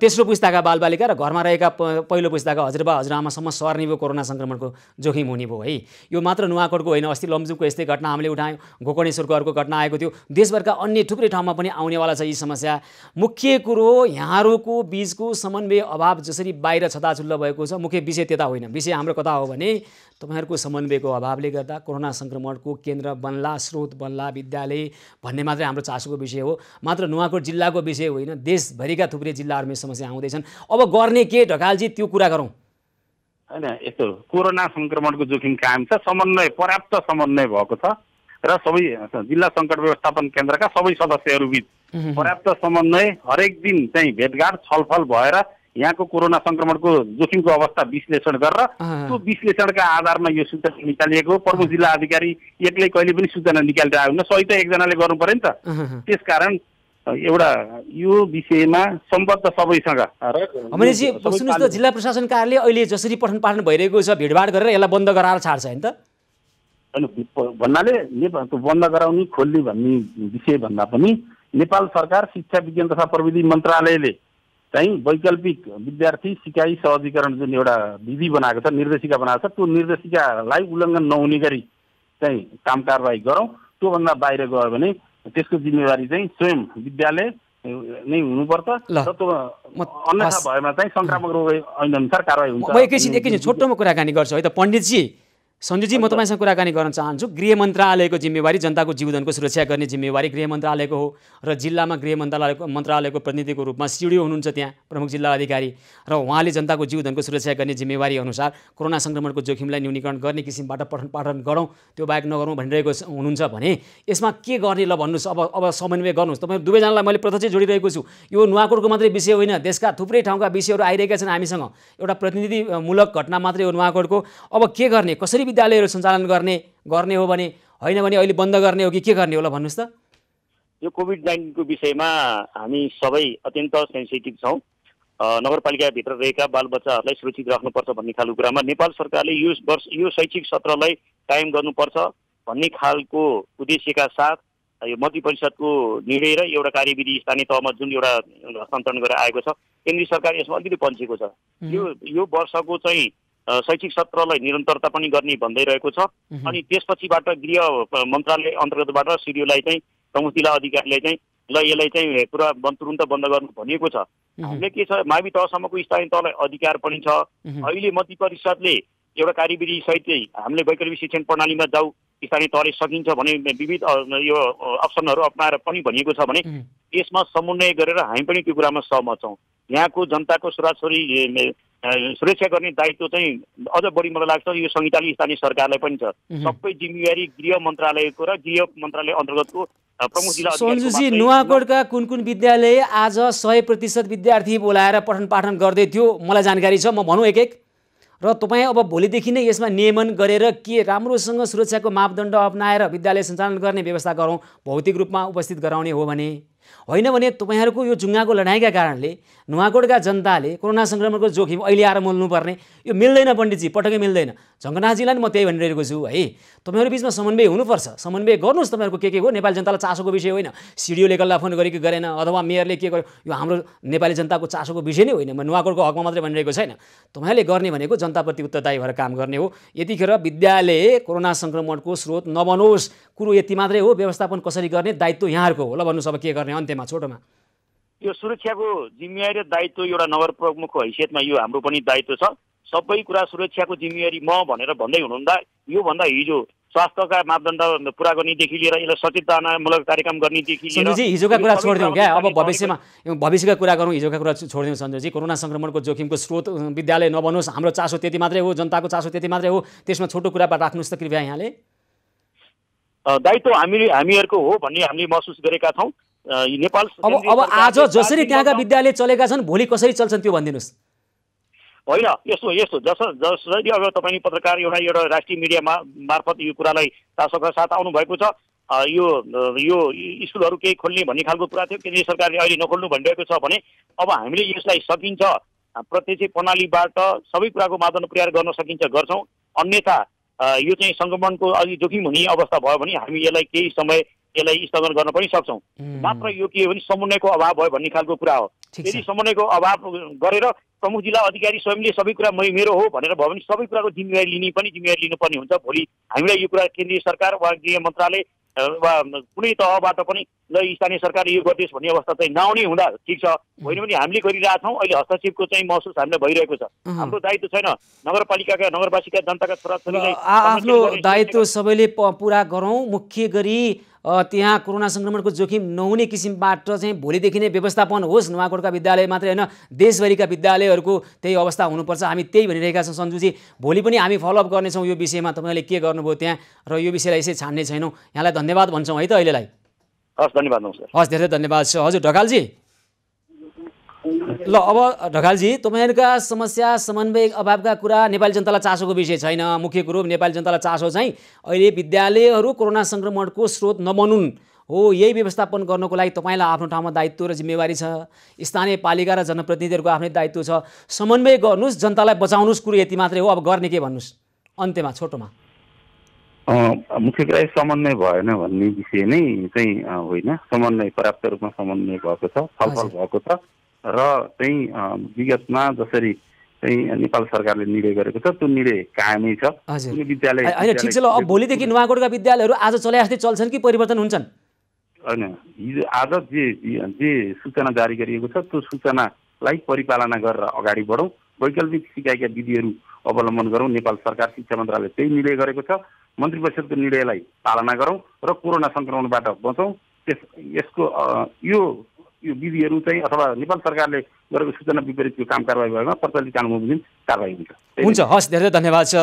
तेस्रो पुस्ताका बालबालिका र घरमा रहेका पहिलो पुस्ताका हजुरबा हजुरआमासम्म सर्ने भयो कोरोना संक्रमणको जोखिम हुने भयो है। यो मात्र नुवाकोटको होइन, अस्ति लमजुङको यस्तै घटना हामीले उठायौँ, गोकर्णेश्वरको अर्को घटना आएको थियो, देशभरका अन्य थुप्रै ठाउँमा पनि आउनेवाला छ यी समस्या। मुख्य कुरो यहाँहरूको बीचको समन्वय अभाव जसरी बाहिर छताछुल्ल भएको छ, मुख्य विषय त्यता होइन। विषय हाम्रो कता हो भने तपाईहरुको समन्वयको अभावले गर्दा कोरोना संक्रमणको केन्द्र बन्ला, स्रोत बन्ला विद्यालय भन्ने मात्रै हाम्रो चासोको विषय हो, मात्र नुवाकोट जिल्लाको विषय होइन। देशभरिका थुप्रै जिल्लाहरूमा समस्या आउँदैछन्। अब गर्ने के ढकालजी त्यो कुरा गरौँ हैन। यस्तो कोरोना संक्रमणको जोखिम कायम छ, समन्वय पर्याप्त समन्वय भएको छ र सबै जिल्ला सङ्कट व्यवस्थापन केन्द्रका सबै सदस्यहरू बीच पर्याप्त समन्वय, हरेक दिन चाहिँ भेटघाट छलफल भएर यहाँको कोरोना संक्रमणको जोखिमको अवस्था विश्लेषण गरेर त्यो विश्लेषणका आधारमा यो सूचना निकालिएको। प्रमुख जिल्ला अधिकारी एक्लै कहिले पनि सूचना निकालेर आउन सही त एकजनाले गर्नु पर्यो नि त। त्यसकारण एउटा यो विषयमा सम्बद्ध सबैसँग अमरेशजी सुन्नुहोस् त, जिल्ला प्रशासन कार्यालय अहिले जसरी पठन पाठन भइरहेको छ भिडभाड गरेर यसलाई बन्द गराएर छाड्छ हैन त? भन्नाले बन्द गराउने खोल्ने भन्ने विषय भन्दा पनि नेपाल सरकार शिक्षा विज्ञान तथा प्रविधि मन्त्रालयले चाहिँ वैकल्पिक विद्यार्थी सिकाइ सहजीकरण जुन एउटा विधि बनाएको छ, निर्देशिका बनाएको छ, त्यो निर्देशिकालाई उल्लङ्घन नहुने गरी चाहिँ काम कारबाही गरौँ। त्योभन्दा बाहिर गयो भने त्यसको जिम्मेवारी चाहिँ स्वयं विद्यालय नै हुनुपर्छ र त्यो अन्यथा भएमा चाहिँ संक्रामक रोग ऐन अनुसार कारबाही हुन्छ। म एकैछिन छोटोमा कुराकानी गर्छु है त पण्डितजी। सञ्जयजी, म तपाईँसँग कुराकानी गर्न चाहन्छु। गृह मन्त्रालयको जिम्मेवारी, जनताको जीवनको सुरक्षा गर्ने जिम्मेवारी गृह मन्त्रालयको हो र जिल्लामा गृह मन्त्रालयको प्रतिनिधिको रूपमा सिडिओ हुनुहुन्छ त्यहाँ प्रमुख जिल्ला अधिकारी, र उहाँले जनताको जीवनको सुरक्षा गर्ने जिम्मेवारी अनुसार कोरोना संक्रमणको जोखिमलाई न्यूनीकरण गर्ने किसिमबाट पठन पाठन गरौँ, त्यो बाहेक नगरौँ भनिरहेको हुनुहुन्छ भने यसमा के गर्ने ल भन्नुहोस्। अब समन्वय गर्नुहोस्। तपाईँ दुवैजनालाई मैले प्रत्यक्ष जोडिरहेको छु। यो नुवाकोटको मात्रै विषय होइन, देशका थुप्रै ठाउँका विषयहरू आइरहेका छन् हामीसँग। एउटा प्रतिनिधिमूलक घटना मात्रै हो नुवाकोटको। अब के गर्ने, कसरी विद्यालयहरू सञ्चालन गर्ने हो भने, होइन भने अहिले बन्द गर्ने हो कि के गर्ने होला भन्नुहोस् त। यो कोभिड-19 को विषयमा हामी सबै अत्यन्त सेन्सिटिभ छौँ। नगरपालिकाभित्र रहेका बालबच्चाहरूलाई सुरक्षित राख्नुपर्छ भन्ने खालको कुरामा नेपाल सरकारले यो शैक्षिक सत्रलाई कायम गर्नुपर्छ भन्ने खालको उद्देश्यका साथ यो मन्त्रिपरिषदको निर्णय र एउटा कार्यविधि स्थानीय तहमा जुन एउटा हस्तान्तरण गरेर आएको छ, केन्द्रीय सरकार यसमा अलिकति पन्छेको छ। यो वर्षको चाहिँ शैक्षिक सत्रलाई निरन्तरता पनि गर्ने भन्दै रहेको छ। अनि त्यसपछिबाट गृह मन्त्रालय अन्तर्गतबाट सिडिओलाई चाहिँ प्रमुख जिल्ला अधिकारीले चाहिँ ल यसलाई चाहिँ पुरा तुरुन्त बन्द गर्नु भनिएको छ। हामीले के छ, मावि तहसम्मको स्थानीय तहलाई अधिकार पनि छ। अहिले मन्त्री परिषदले एउटा कार्यविधि सहित हामीले वैकल्पिक शिक्षण प्रणालीमा जाऊ, स्थानीय तहले सकिन्छ भने विविध यो अप्सनहरू अप्नाएर पनि भनिएको छ भने यसमा समन्वय गरेर हामी पनि त्यो कुरामा सहमत छौँ। यहाँको जनताको सुरक्षा गर्ने दायित्व चाहिँ अझ बढी मलाई लाग्छ यो संहिताले स्थानीय सरकारलाई पनि छ। सबै जिम्मेवारी गृह मन्त्रालयको र गृह मन्त्रालय अन्तर्गतको प्रमुख जिल्ला सञ्जुजी, नुवाकोटका कुन विद्यालय आज 100% विद्यार्थी बोलाएर पठन पाठन गर्दै थियो मलाई जानकारी छ, म भनौँ एक एक। र तपाईँ अब भोलिदेखि नै यसमा नियमन गरेर के राम्रोसँग सुरक्षाको मापदण्ड अपनाएर विद्यालय सञ्चालन गर्ने व्यवस्था गरौँ, भौतिक रूपमा उपस्थित गराउने हो भने। होइन भने तपाईँहरूको यो जुङ्गाको लडाइँका कारणले नुवाकोटका जनताले कोरोना संक्रमणको जोखिम अहिले आएर मोल्नुपर्ने, यो मिल्दैन पण्डितजी, पटक्कै मिल्दैन। झङ्गनाथजीलाई नि म त्यही भनिरहेको छु है, तपाईँहरू बिचमा समन्वय हुनुपर्छ। समन्वय गर्नुहोस्। तपाईँहरूको के हो, नेपाली जनतालाई चासोको विषय होइन, सिडिओले कसलाई फोन गरेको गरेन अथवा मेयरले के गर्यो, यो हाम्रो नेपाली जनताको चासोको विषय नै होइन। म नुवाकोटको हकमा मात्रै भनिरहेको छैन। तपाईँहरूले गर्ने भनेको जनताप्रति उत्तरदायी भएर काम गर्ने हो। यतिखेर विद्यालय कोरोना संक्रमणको स्रोत नबनोस्, कुरो यति मात्रै हो। व्यवस्थापन कसरी गर्ने दायित्व यहाँहरूको हो। ल भन्नुहोस् अब के गर्ने अन्त्यमा छोटोमा। यो सुरक्षाको जिम्मेवारी र दायित्व एउटा नगर प्रमुखको हैसियतमा यो हाम्रो पनि दायित्व छ। सबै कुरा सुरक्षाको जिम्मेवारी म भनेर भन्दै हुनुहुँदा योभन्दा हिजो स्वास्थ्यका मापदण्ड पुरा गर्नेदेखि लिएर यसलाई सचेतनामूलक कार्यक्रम गर्नेदेखि लिएर सञ्जयजी हिजोका कुरा छोडिदिउँ क्या, अब भविष्यका कुरा गरौँ। हिजोका कुरा छोडिदिउँ सञ्जयजी। कोरोना संक्रमणको जोखिमको स्रोत विद्यालय नबनोस्, हाम्रो चासो त्यति मात्रै हो, जनताको चासो त्यति मात्रै हो। त्यसमा छोटो कुरा राख्नुहोस् त कृपया यहाँले। दायित्व हामीहरूको हो भन्ने हामीले महसुस गरेका छौँ। नेपाल अब आज जसरी त्यहाँका विद्यालय चलेका छन् भोलि कसरी चल्छन् त्यो भनिदिनुहोस्। होइन यस्तो जसरी अब तपाईँ पत्रकार एउटा राष्ट्रिय मिडिया मार्फत यो कुरालाई चासोका साथ आउनु भएको छ। यो स्कुलहरू केही खोल्ने भन्ने खालको कुरा थियो, केन्द्रीय सरकारले अहिले नखोल्नु भनिरहेको छ भने अब हामीले यसलाई सकिन्छ प्रत्यक्ष प्रणालीबाट सबै कुराको मापदण्ड पुर्याएर गर्न सकिन्छ गर्छौँ। अन्यथा यो चाहिँ सङ्क्रमणको अलि जोखिम हुने अवस्था भयो भने हामी केही समय यसलाई स्थगन गर्न पनि सक्छौँ। मात्र यो के हो भने समन्वयको अभाव भयो भन्ने खालको कुरा हो। यदि समन्वयको अभाव गरेर प्रमुख जिल्ला अधिकारी स्वयंले सबै कुरा मेरो हो भनेर भयो भने सबै कुराको जिम्मेवारी लिनुपर्ने हुन्छ। भोलि हामीलाई यो कुरा केन्द्रीय सरकार वा गृह मन्त्रालय वा कुनै तहबाट पनि ल स्थानीय सरकारले यो गरिदियोस् भन्ने अवस्था चाहिँ नआउने हुँदा ठिक छ, होइन भने हामीले गरिरहेछौँ। अहिले हस्तक्षेपको चाहिँ महसुस हामीलाई भइरहेको छ। हाम्रो दायित्व छैन नगरपालिकाका नगरवासीका जनताका छोराछोरीलाई आफ्नो दायित्व सबैले पुरा गरौँ। मुख्य गरी त्यहाँ कोरोना सङ्क्रमणको जोखिम नहुने किसिमबाट चाहिँ भोलिदेखि नै व्यवस्थापन होस्। नुवाकोटका विद्यालय मात्रै होइन देशभरिका विद्यालयहरूको त्यही अवस्था हुनुपर्छ। हामी त्यही भनिरहेका छौँ सञ्जुजी। भोलि पनि हामी फलोअप गर्नेछौँ यो विषयमा। तपाईँले के गर्नुभयो त्यहाँ र यो विषयलाई यसै छाड्ने छैनौँ। यहाँलाई धन्यवाद भन्छौँ है त अहिलेलाई। हस् धन्यवाद। नमस्कार। हस् धेरै धन्यवाद छ। हजुर ढकालजी, ल अब ढकालजी तपाईँहरूका समस्या समन्वय अभावका कुरा नेपाली जनतालाई चासोको विषय छैन। मुख्य कुरो नेपाली जनतालाई चासो चाहिँ अहिले विद्यालयहरू कोरोना सङ्क्रमणको स्रोत नबनुन् हो। यही व्यवस्थापन गर्नको लागि तपाईँलाई आफ्नो ठाउँमा दायित्व र जिम्मेवारी छ। स्थानीय पालिका र जनप्रतिनिधिहरूको आफ्नै दायित्व छ। समन्वय गर्नुहोस्, जनतालाई बचाउनुहोस्। कुरो यति मात्रै हो। अब गर्ने के भन्नुहोस् अन्त्यमा छोटोमा? मुख्य कुरा समन्वय भएन भन्ने विषय नै चाहिँ होइन। समन्वय पर्याप्त रूपमा समन्वय भएको छ, छलफल भएको छ र चाहिँ विगतमा जसरी चाहिँ नेपाल सरकारले निर्णय गरेको छ त्यो निर्णय कायमै छ। विद्यालय होइन ठिक छ। ल अब भोलिदेखि नुवाकोटका विद्यालयहरू आज चले जस्तै चल्छन् कि परिवर्तन हुन्छन्? होइन, हिजो आज जे सूचना जारी गरिएको छ त्यो सूचनालाई परिपालना गरेर अगाडि बढौँ। वैकल्पिक सिकाइका विधिहरू अवलम्बन गरौँ। नेपाल सरकार शिक्षा मन्त्रालयले त्यही निर्णय गरेको छ। मन्त्री परिषदको निर्णयलाई पालना गरौँ र कोरोना सङ्क्रमणबाट बचौँ। यसको यो विधिहरू चाहिँ अथवा नेपाल सरकारले गरेको सूचना विपरीतको काम कारवाही भएमा प्रचलित कानुन बमोजिम कारवाही हुन्छ। हस् धेरै धन्यवाद छ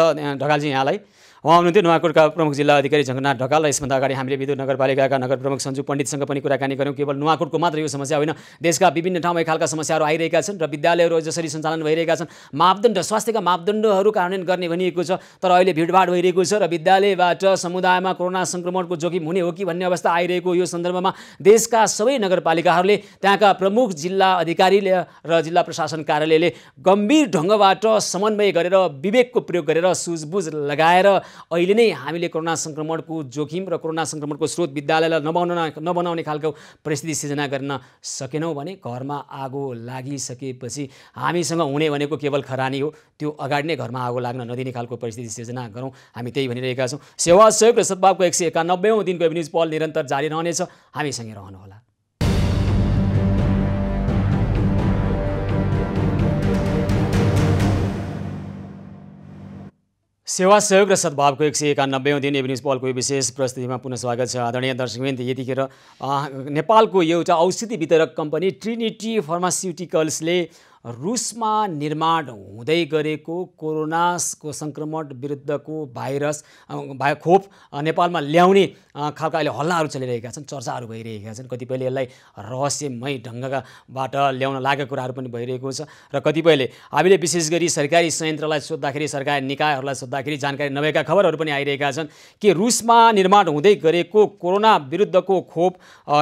ढकालजी यहाँलाई। उहाँ हुनुहुन्थ्यो नुवाकोटका प्रमुख जिल्ला अधिकारी जङ्गनाथ ढकाल। र यसभन्दा अगाडि हामीले विद्युत नगरपालिकाका नगर प्रमुख सञ्जु पण्डितसँग पनि कुराकानी गऱ्यौँ। केवल नुवाकोटको मात्र यो समस्या होइन, देशका विभिन्न ठाउँमा एक खालका समस्याहरू आइरहेका छन् र विद्यालयहरू जसरी सञ्चालन भइरहेका छन् मापदण्ड स्वास्थ्यका मापदण्डहरू कार्यान्वयन गर्ने भनिएको छ। तर अहिले भिडभाड भइरहेको छ र विद्यालयबाट समुदायमा कोरोना सङ्क्रमणको जोखिम हुने हो कि भन्ने अवस्था आइरहेको यो सन्दर्भमा देशका सबै नगरपालिकाहरूले त्यहाँका प्रमुख जिल्ला अधिकारीले र जिल्ला प्रशासन कार्यालयले गम्भीर ढङ्गबाट समन्वय गरेर विवेकको प्रयोग गरेर सुझबुझ लगाएर अहिले नै हामीले कोरोना सङ्क्रमणको जोखिम र कोरोना सङ्क्रमणको स्रोत विद्यालयलाई नबनाउने खालको परिस्थिति सिर्जना गर्न सकेनौँ भने घरमा आगो लागिसकेपछि हामीसँग हुने भनेको केवल खरानी हो। त्यो अगाडि नै घरमा आगो लाग्न नदिने खालको परिस्थिति सिर्जना गरौँ। हामी त्यही भनिरहेका छौँ। सेवा सहयोग र सद्भावको 191औं दिनको एभिन्युज पहल निरन्तर जारी रहनेछ। हामीसँगै रहनुहोला। सेवा सहयोग र सद्भावको 191औं दिन एभिन्युज पहलको विशेष प्रस्तुतिमा पुनः स्वागत छ। आदरणीय दर्शकवृन्द, यतिखेर नेपालको एउटा औषधि वितरक कम्पनी ट्रिनिटी फार्मास्युटिकल्सले रुसमा निर्माण हुँदै गरेको कोरोनाको सङ्क्रमण विरुद्धको खोप नेपालमा ल्याउने खालका अहिले हल्लाहरू चलिरहेका छन्, चर्चाहरू भइरहेका छन्। कतिपयले यसलाई रहस्यमय ढङ्गबाट ल्याउन लागेको कुराहरू पनि भइरहेको छ र कतिपयले हामीले विशेष गरी सरकारी संयन्त्रलाई सोद्धाखेरि, सरकारी निकायहरूलाई सोद्धाखेरि जानकारी नभएका खबरहरू पनि आइरहेका छन् कि रुसमा निर्माण हुँदै गरेको कोरोना विरुद्धको खोप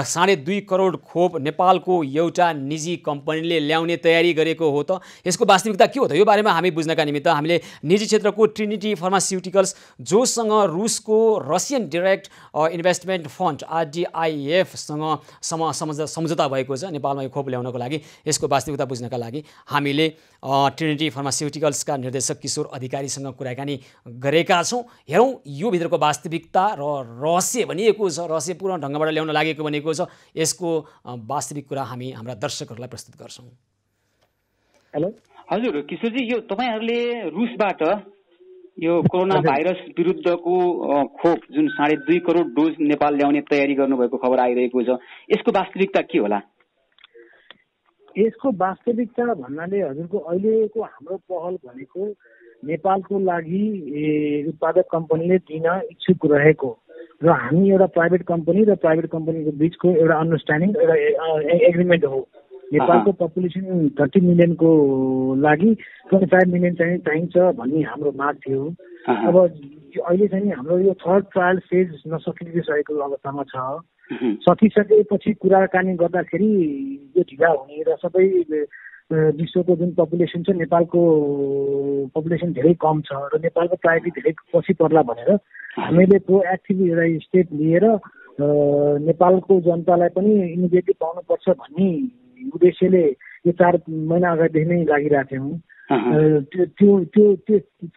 2.5 करोड खोप नेपालको एउटा निजी कम्पनीले ल्याउने तयारी गरेको हो त यसको वास्तविकता के हो त? यो बारेमा हामी बुझ्नका निमित्त हामीले निजी क्षेत्रको ट्रिनिटी फार्मास्युटिकल्स जोसँग रुसको रसियन डाइरेक्ट इन्भेस्टमेन्ट फन्ड RDIF-सँग सम्झौता भएको छ नेपालमा यो खोप ल्याउनको लागि, यसको वास्तविकता बुझ्नका लागि हामीले ट्रिनिटी फार्मास्युटिकल्सका निर्देशक किशोर अधिकारीसँग कुराकानी गरेका छौँ। हेरौँ यो भित्रको वास्तविकता र रहस्य भनिएको छ, रहस्यपूर्ण ढङ्गबाट ल्याउन लागेको भनेको छ, यसको वास्तविक कुरा हामी हाम्रा दर्शकहरूलाई प्रस्तुत गर्छौँ। हेलो हजुर किशोरजी, यो तपाईँहरूले रुसबाट यो कोरोना भाइरस विरुद्धको खोप जुन 2.5 करोड डोज नेपाल ल्याउने तयारी गर्नुभएको खबर आइरहेको छ, यसको वास्तविकता के होला? यसको वास्तविकता भन्नाले हजुरको अहिलेको हाम्रो पहल भनेको नेपालको लागि उत्पादक कम्पनीले दिन इच्छुक रहेको र हामी एउटा प्राइभेट कम्पनी र प्राइभेट कम्पनीको बिचको एउटा अन्डरस्ट्यान्डिङ, एउटा एग्रिमेन्ट हो। नेपालको पपुलेसन 30 मिलियनको लागि 25 मिलियन चाहिन्छ भन्ने हाम्रो माग थियो। अब अहिले चाहिँ हाम्रो यो थर्ड ट्रायल फेज नसकिसकेको अवस्थामा छ। सकिसकेपछि कुराकानी गर्दाखेरि यो ढिला हुने र सबै विश्वको जुन पपुलेसन छ नेपालको पपुलेसन धेरै कम छ र नेपालको प्रायोरिटी धेरै पछि पर्ला भनेर हामीले प्रोएक्टिभ एउटा स्टेप लिएर नेपालको जनतालाई पनि इमिडिएटली पाउनुपर्छ भन्ने उद्देश्यले यो 4 महिना अगाडिदेखि नै लागिरहेको थियौँ। त्यो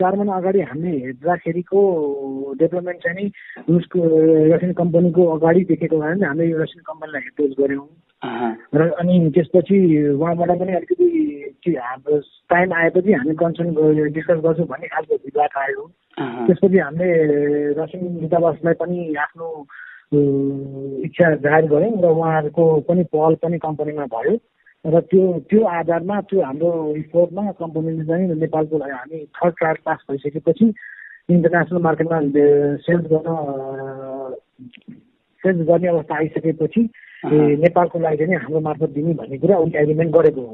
4 महिना अगाडि हामीले हेर्दाखेरिको डेभलपमेन्ट चाहिँ नि रुसको रसियन कम्पनीको अगाडि देखेको कारण हामीले यो रसियन कम्पनीलाई एप्रोच गऱ्यौँ र अनि त्यसपछि उहाँबाट पनि अलिकति हाम्रो टाइम आएपछि हामी कन्सर्न डिस्कस गर्छौँ भन्ने खालको फिडब्याक आयो। त्यसपछि हामीले रसियन दूतावासलाई पनि आफ्नो इच्छा जाहेर गऱ्यौँ र उहाँहरूको पनि पहल पनि कम्पनीमा भयो र त्यो आधारमा त्यो हाम्रो रिपोर्टमा कम्पनीले चाहिँ नेपालको लागि हामी 3rd ट्रायल पास भइसकेपछि इन्टरनेसनल मार्केटमा सेल्स गर्ने अवस्था आइसकेपछि नेपालको लागि चाहिँ हाम्रो मार्फत दिने भन्ने कुरा उनले एग्रिमेन्ट गरेको हो।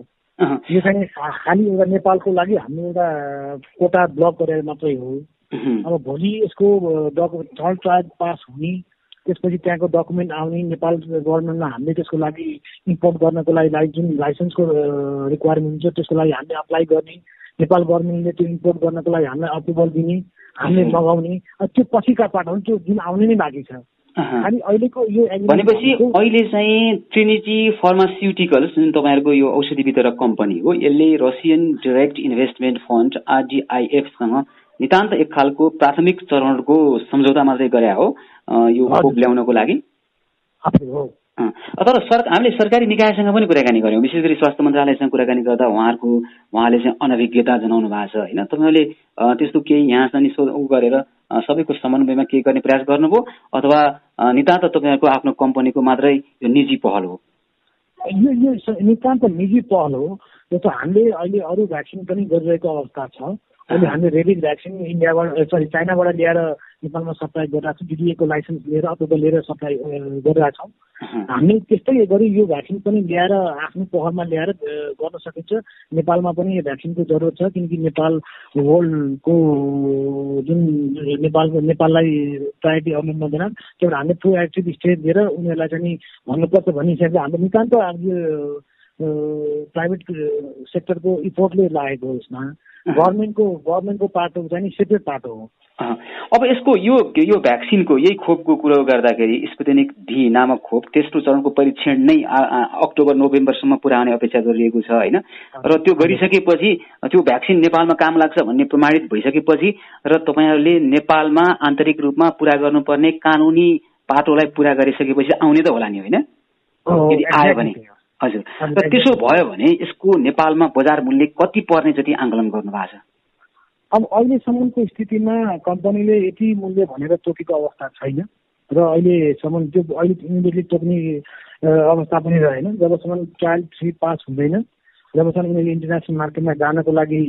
यो चाहिँ खालि एउटा नेपालको लागि हाम्रो एउटा कोटा ब्लक गरेर मात्रै हो। अब भोलि यसको 3rd ट्रायल पास हुने त्यसपछि त्यहाँको डकुमेन्ट आउने नेपाल गभर्मेन्टमा हामीले त्यसको लागि इम्पोर्ट गर्नको लागि जुन लाइसेन्सको रिक्वायरमेन्ट हुन्छ त्यसको लागि हामीले अप्लाई गर्ने, नेपाल गभर्मेन्टले त्यो इम्पोर्ट गर्नको लागि हामीलाई अप्रुभल दिने, हामीले मगाउने, त्यो पछिका पाटो त्यो जुन आउने नै बाँकी छ। अनि अहिलेको यो भनेपछि अहिले चाहिँ ट्रिनिटी फार्मास्युटिकल्स जुन तपाईँहरूको यो औषधि वितरक कम्पनी हो, यसले रसियन डाइरेक्ट इन्भेस्टमेन्ट फन्ड RDIF-सँग नितान्त एक खालको प्राथमिक चरणको सम्झौता मात्रै गरे हो यो खोप ल्याउनको लागि। तर हामीले सरकारी निकायसँग पनि कुराकानी गऱ्यौँ, विशेष गरी स्वास्थ्य मन्त्रालयसँग कुराकानी गर्दा उहाँले चाहिँ अनभिज्ञता जनाउनु भएको छ होइन। तपाईँहरूले त्यस्तो केही यहाँ चाहिँ उ गरेर सबैको समन्वयमा केही गर्ने प्रयास गर्नुभयो अथवा नितान्त तपाईँहरूको आफ्नो कम्पनीको मात्रै यो निजी पहल हो? यो नितान्त निजी पहल हो। यो त हामीले अहिले अरू भ्याक्सिन पनि गरिरहेको अवस्था छ। अहिले हामीले रेबिज भ्याक्सिन चाइनाबाट ल्याएर नेपालमा सप्लाई गरिरहेको छौँ, DDA को लाइसेन्स लिएर अथवा लिएर सप्लाई गरिरहेका छौँ। हामीले त्यस्तै गरी यो भ्याक्सिन पनि ल्याएर आफ्नो पहलमा ल्याएर गर्न सकिन्छ। नेपालमा पनि यो भ्याक्सिनको जरुरत छ किनकि नेपाल वर्ल्डको जुन नेपाललाई प्रायोरिटी अवलम्बन हुँदैन, त्यही भएर हामीले प्रोएक्टिभ स्टेप लिएर उनीहरूलाई चाहिँ भन्नुपर्छ भन्ने हिसाबले हाम्रो नितान्त प्राइभेट सेक्टरको इफोर्टले लागेको हो। यसमा गभर्मेन्टको पार्ट हो चाहिँ सेपरेट पार्ट हो। अब यसको यो भ्याक्सिनको यही खोपको कुरो गर्दाखेरि स्पुतनिक डी नामक खोप तेस्रो चरणको परीक्षण नै अक्टोबर-नोभेम्बरसम्म पुरा हुने अपेक्षा गरिएको छ होइन। र त्यो गरिसकेपछि त्यो भ्याक्सिन नेपालमा काम लाग्छ भन्ने प्रमाणित भइसकेपछि र तपाईँहरूले नेपालमा आन्तरिक रूपमा पुरा गर्नुपर्ने कानुनी पाटोलाई पुरा गरिसकेपछि आउने त होला नि होइन, यदि आयो भने? हजुर। र त्यसो भयो भने यसको नेपालमा बजार मूल्य कति पर्ने जति आंकलन गर्नु भएको छ? अब अहिलेसम्मको स्थितिमा कम्पनीले यति मूल्य भनेर तोकेको अवस्था छैन र अहिलेसम्म त्यो अहिले इमिडिएटली तोक्ने अवस्था पनि रहेन। जबसम्म ट्रायल 3 पास हुँदैन, जबसम्म उनीहरूले इन्टरनेसनल मार्केटमा जानको लागि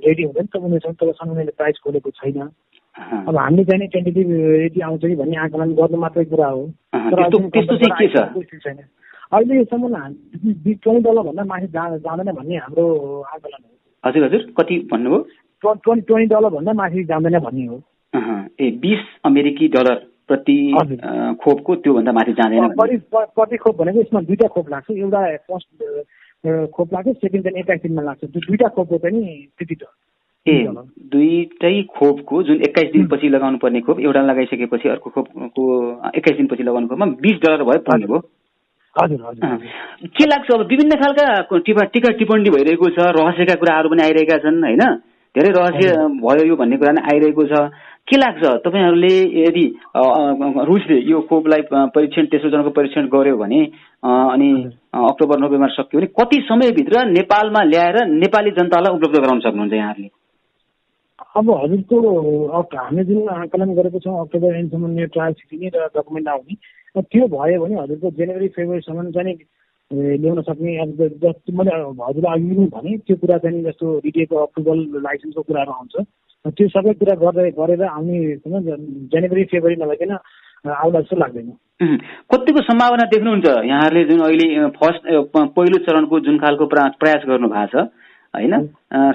रेडी हुँदैन तबसम्म उनीहरूले प्राइस खोलेको छैन। अब हामीले चाहिँ टेन्टेटिभ यदि आउँछ कि भन्ने आकलन गर्नु मात्रै कुरा हो। छैन अहिलेसम्म $20 भन्दा माथि जाँदैन भन्ने हाम्रो आकलन हो। हजुर कति भन्नुभयो? $20 भन्दा माथि जाँदैन भन्ने हो। $20 अमेरिकी प्रति खोपको त्योभन्दा माथि जाँदैन। प्रति खोप भनेको यसमा 2टा खोप लाग्छ, एउटा फर्स्ट खोप लाग्छ, सेकेन्ड चाहिँ 21 दिनमा लाग्छ। त्यो 2टा खोपको पनि त्यति छ। 2टै खोपको जुन 21 दिनपछि लगाउनु पर्ने खोप एउटा लगाइसकेपछि अर्को खोपको 21 दिनपछि लगाउनु खोपमा $20 भयो पुग्नुभयो। हजुर। के लाग्छ अब विभिन्न खालका टिका टिप्पणी भइरहेको छ, रहस्यका कुराहरू पनि आइरहेका छन् होइन, धेरै रहस्य भयो यो भन्ने कुरा नै आइरहेको छ। के लाग्छ तपाईँहरूले यदि रुसले यो खोपलाई परीक्षण तेस्रो चरणको परीक्षण गर्यो भने अनि अक्टोबर-नोभेम्बर सक्यो भने कति समयभित्र नेपालमा ल्याएर नेपाली जनतालाई उपलब्ध गराउन सक्नुहुन्छ यहाँहरूले? अब हजुरको हामीले जुन आकलन गरेको छौँ अक्टोबर एन्डसम्म यो ट्रायल सिकिने र डकुमेन्ट आउने, त्यो भयो भने हजुरको जनवरी-फेब्रुअरीसम्म चाहिँ ल्याउन सक्ने। अब जस्तो मैले हजुरलाई अघि भने त्यो कुरा चाहिँ जस्तो DDA को अप्रुभल लाइसेन्सको कुराहरू आउँछ, त्यो सबै कुरा गरेर आउने जनवरी-फेब्रुअरी नभइकन आउला जस्तो लाग्दैन। कतिको सम्भावना देख्नुहुन्छ यहाँहरूले जुन अहिले पहिलो चरणको जुन खालको प्रयास गर्नु भएको छ होइन?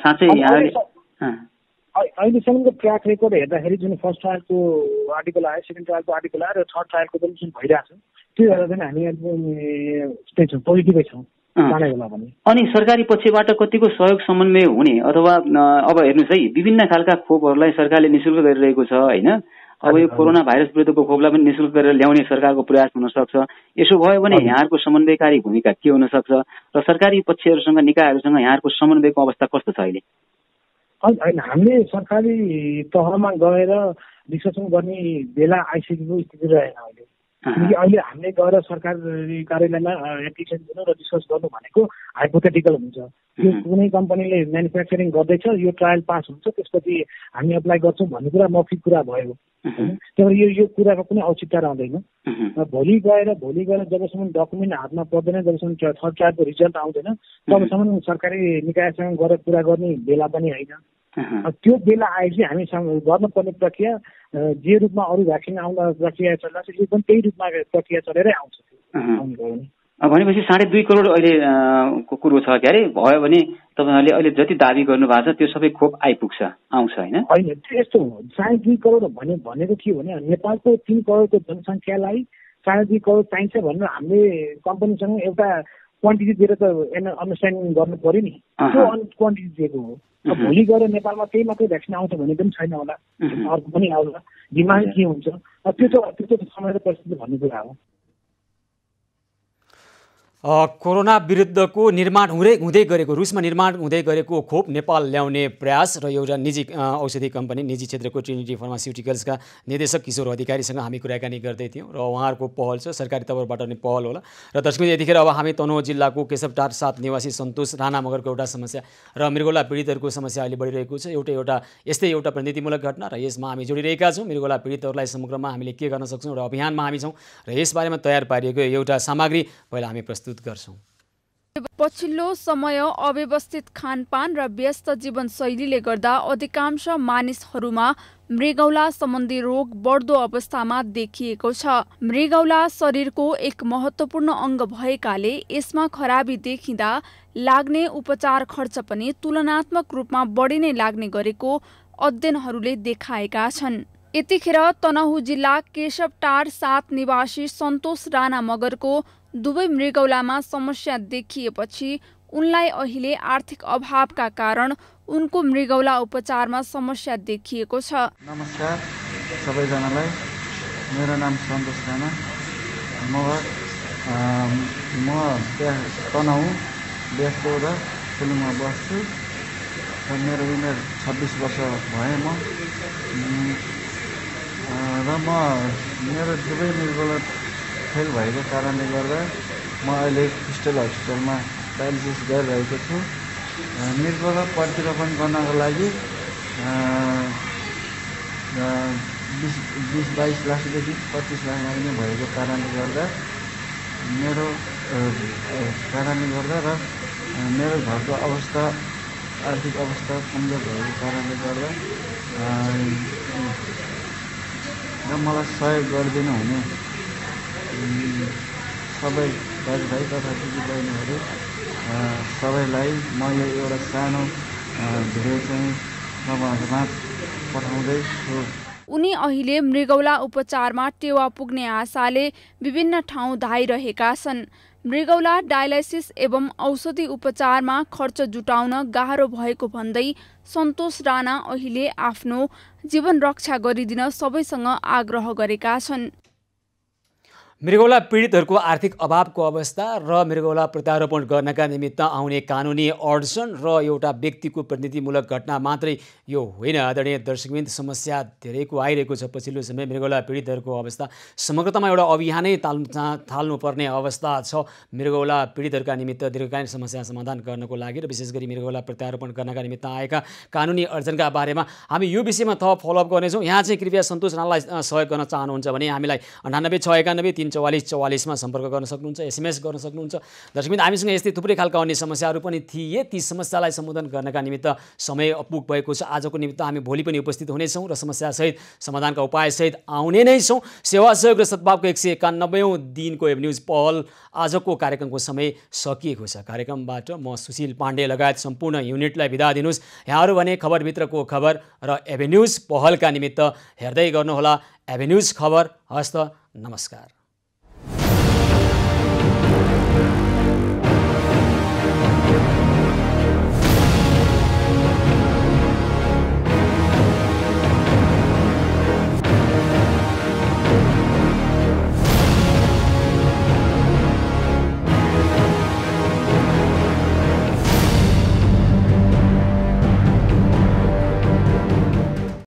साँच्चै यहाँहरूले अहिलेसम्मको ट्र्याक रेकर्ड हेर्दाखेरि जुन फर्स्ट ट्रायलको आर्टिकल आयो, सेकेन्ड ट्रायलको आर्टिकल आयो र थर्ड ट्रायलको पनि जुन भइरहेको छ त्यो हेर्दा चाहिँ हामी पोजिटिभै छौँ। चाँडै होला भने। अनि सरकारी पक्षबाट कतिको सहयोग समन्वय हुने अथवा अब हेर्नुहोस् है विभिन्न खालका खोपहरूलाई सरकारले निःशुल्क गरिरहेको छ होइन। अब यो कोरोना भाइरस विरुद्धको खोपलाई पनि निःशुल्क गरेर ल्याउने सरकारको प्रयास हुन सक्छ। यसो भयो भने यहाँहरूको समन्वयकारी भूमिका के हुन सक्छ र सरकारी पक्षहरूसँग निकायहरूसँग यहाँहरूको समन्वयको अवस्था कस्तो छ अहिले? होइन, हामीले सरकारी तहमा गएर डिस्कसन गर्ने बेला आइसकेको स्थिति रहेन अहिले। किनकि अहिले हामीले गएर सरकारी कार्यालयमा एप्लिकेसन दिनु र डिस्कस गर्नु भनेको हाइपोथेटिकल हुन्छ। यो कुनै कम्पनीले म्यानुफ्याक्चरिङ गर्दैछ, यो ट्रायल पास हुन्छ, त्यसपछि हामी एप्लाई गर्छौँ भन्ने कुरा मौखिक कुरा भयो। त्यही यो कुराको कुनै औचित्य रहँदैन। भोलि गएर जबसम्म डकुमेन्ट हातमा पर्दैन, जबसम्म थर्ड ट्रायलको रिजल्ट आउँदैन, तबसम्म सरकारी निकायसँग गएर कुरा गर्ने बेला पनि होइन। त्यो बेला आएपछि हामी गर्नुपर्ने प्रक्रिया जे रूपमा अरू भ्याक्सिन आउँदा प्रक्रिया चलिरहेको छ यो पनि त्यही रूपमा प्रक्रिया चलेरै आउँछ। भनेपछि 2.5 करोड अहिले को कुरो छ क्यारे भयो भने तपाईँहरूले अहिले जति दाबी गर्नु भएको छ त्यो सबै खोप आइपुग्छ आउँछ होइन? होइन, यस्तो 2.5 करोड भनेको के भने नेपालको 3 करोडको जनसङ्ख्यालाई 2.5 करोड चाहिन्छ भनेर हामीले कम्पनीसँग एउटा क्वान्टिटी दिएर त अन्डरस्ट्यान्डिङ गर्नु पर्यो नि। त्यो क्वान्टिटी दिएको हो। अब भोलि गएर नेपालमा त्यही मात्रै भ्याक्सिन आउँछ भने पनि छैन होला, अर्को पनि आउला। डिमान्ड के हुन्छ त्यो त समय र परिस्थिति भन्ने कुरा हो। कोरोना विरुद्धको निर्माण हुँदै गरेको रुसमा निर्माण हुँदै गरेको खोप नेपाल ल्याउने प्रयास र एउटा निजी औषधि कम्पनी निजी क्षेत्रको ट्रिनिटी फार्मास्युटिकल्सका निर्देशक किशोर अधिकारीसँग हामी कुराकानी गर्दै थियौँ र उहाँहरूको पहल छ, सरकारी तर्फबाट नै पहल होला। र दर्शक यतिखेर अब हामी तनहुँ जिल्लाको केशवटार 7 निवासी सन्तोष राणा मगरको एउटा समस्या र मृगौला पीडितहरूको समस्या अहिले बढिरहेको छ। यस्तै एउटा प्रतिनिधिमूलक घटना र यसमा हामी जोडिरहेका छौँ। मृगौला पीडितहरूलाई समग्रमा हामीले के गर्न सक्छौँ र अभियानमा हामी छौँ र यसबारेमा तयार पारिएको एउटा सामग्री पहिला हामी प्रस्तुत गर्छौं। पछिल्लो समय अव्यवस्थित खानपान र व्यस्त जीवनशैलीले गर्दा अधिकांश मानिसहरूमा मृगौला सम्बन्धी रोग बढ्दो अवस्थामा देखिएको छ। मृगौला शरीरको एक महत्त्वपूर्ण अङ्ग भएकाले यसमा खराबी देखिँदा लाग्ने उपचार खर्च पनि तुलनात्मक रूपमा बढी नै लाग्ने गरेको अध्ययनहरूले देखाएका छन्। यतिखेर तनहुँ जिल्ला केशवटार 7 निवासी सन्तोष राणा मगरको दुवै मृगौलामा समस्या देखिएपछि उनलाई अहिले आर्थिक अभावका कारण उनको मृगौला उपचारमा समस्या देखिएको छ। नमस्कार सबैजनालाई, मेरो नाम सन्तोष राणा मगर। म तनहुँ बेस्टोरा फुलुङमा बस्छु र मेरो उमेर 26 वर्ष भए म र मेरो दुवै मृगौला फेल भएको कारणले गर्दा म अहिले क्रिस्टल हस्पिटलमा डायलिसिस गरिरहेको छु। मृगौला प्रतिरोपण गर्नको लागि 20-22 लाखदेखि 25 लाख लाग्ने भएको कारणले गर्दा र मेरो घरको अवस्था आर्थिक अवस्था कमजोर भएको कारणले गर्दा र मलाई सहयोग गरिदिनु हुने सबै दाजुभाइ तथा दिदीबहिनीहरू सबैलाई म यो एउटा सानो भिडियो चाहिँ तपाईँहरूमा पठाउँदैछु। उनी अहिले मृगौला उपचारमा टेवा पुग्ने आशाले विभिन्न ठाउँ धाइरहेका छन्। मृगौला डायलाइसिस एवं औषधि उपचारमा खर्च जुटाउन गाह्रो भएको भन्दै सन्तोष राणा अहिले आफ्नो जीवन रक्षा गरिदिन सबैसँग आग्रह गरेका छन्। मृगौला पीडितहरूको आर्थिक अभावको अवस्था र मृगौला प्रत्यारोपण गर्नका निमित्त आउने कानुनी अडचन र एउटा व्यक्तिको प्रतिनिधिमूलक घटना मात्रै यो होइन। आदरणीय दर्शकवृन्द, समस्या धेरैको आइरहेको छ। पछिल्लो समय मृगौला पीडितहरूको अवस्था समग्रतामा एउटा अभियानै थाल्नुपर्ने अवस्था छ। मृगौला पीडितहरूका निमित्त दीर्घकालीन समस्या समाधान गर्नको लागि र विशेष गरी मृगौला प्रत्यारोपण गर्नका निमित्त आएका कानुनी अडचनका बारेमा हामी यो विषयमा थप फलोअप गर्नेछौँ। यहाँ चाहिँ कृपया सन्तोष राणालाई सहयोग गर्न चाहनुहुन्छ भने हामीलाई 98 691 344 सम्पर्क गर्न सक्नुहुन्छ, SMS गर्न सक्नुहुन्छ। दर्शकवृन्द, हामीसँग यस्तै थुप्रै खालका अन्य समस्याहरू पनि थिए। ती समस्यालाई सम्बोधन गर्नका निमित्त समय अपुग भएको छ। आजको निमित्त हामी भोलि पनि उपस्थित हुनेछौँ र समस्यासहित समाधानका उपायसहित आउने नै छौँ। सेवा सहयोग र सद्भावको 191औं दिनको वेब न्युज पहल आजको कार्यक्रमको समय सकिएको छ। कार्यक्रमबाट म सुशील पाण्डे लगायत सम्पूर्ण युनिटलाई बिदा दिनुहोस्। यहाँहरू भने खबरभित्रको खबर र एभेन्युज पहलका निमित्त हेर्दै गर्नुहोला एभेन्युज खबर। हस्त नमस्कार।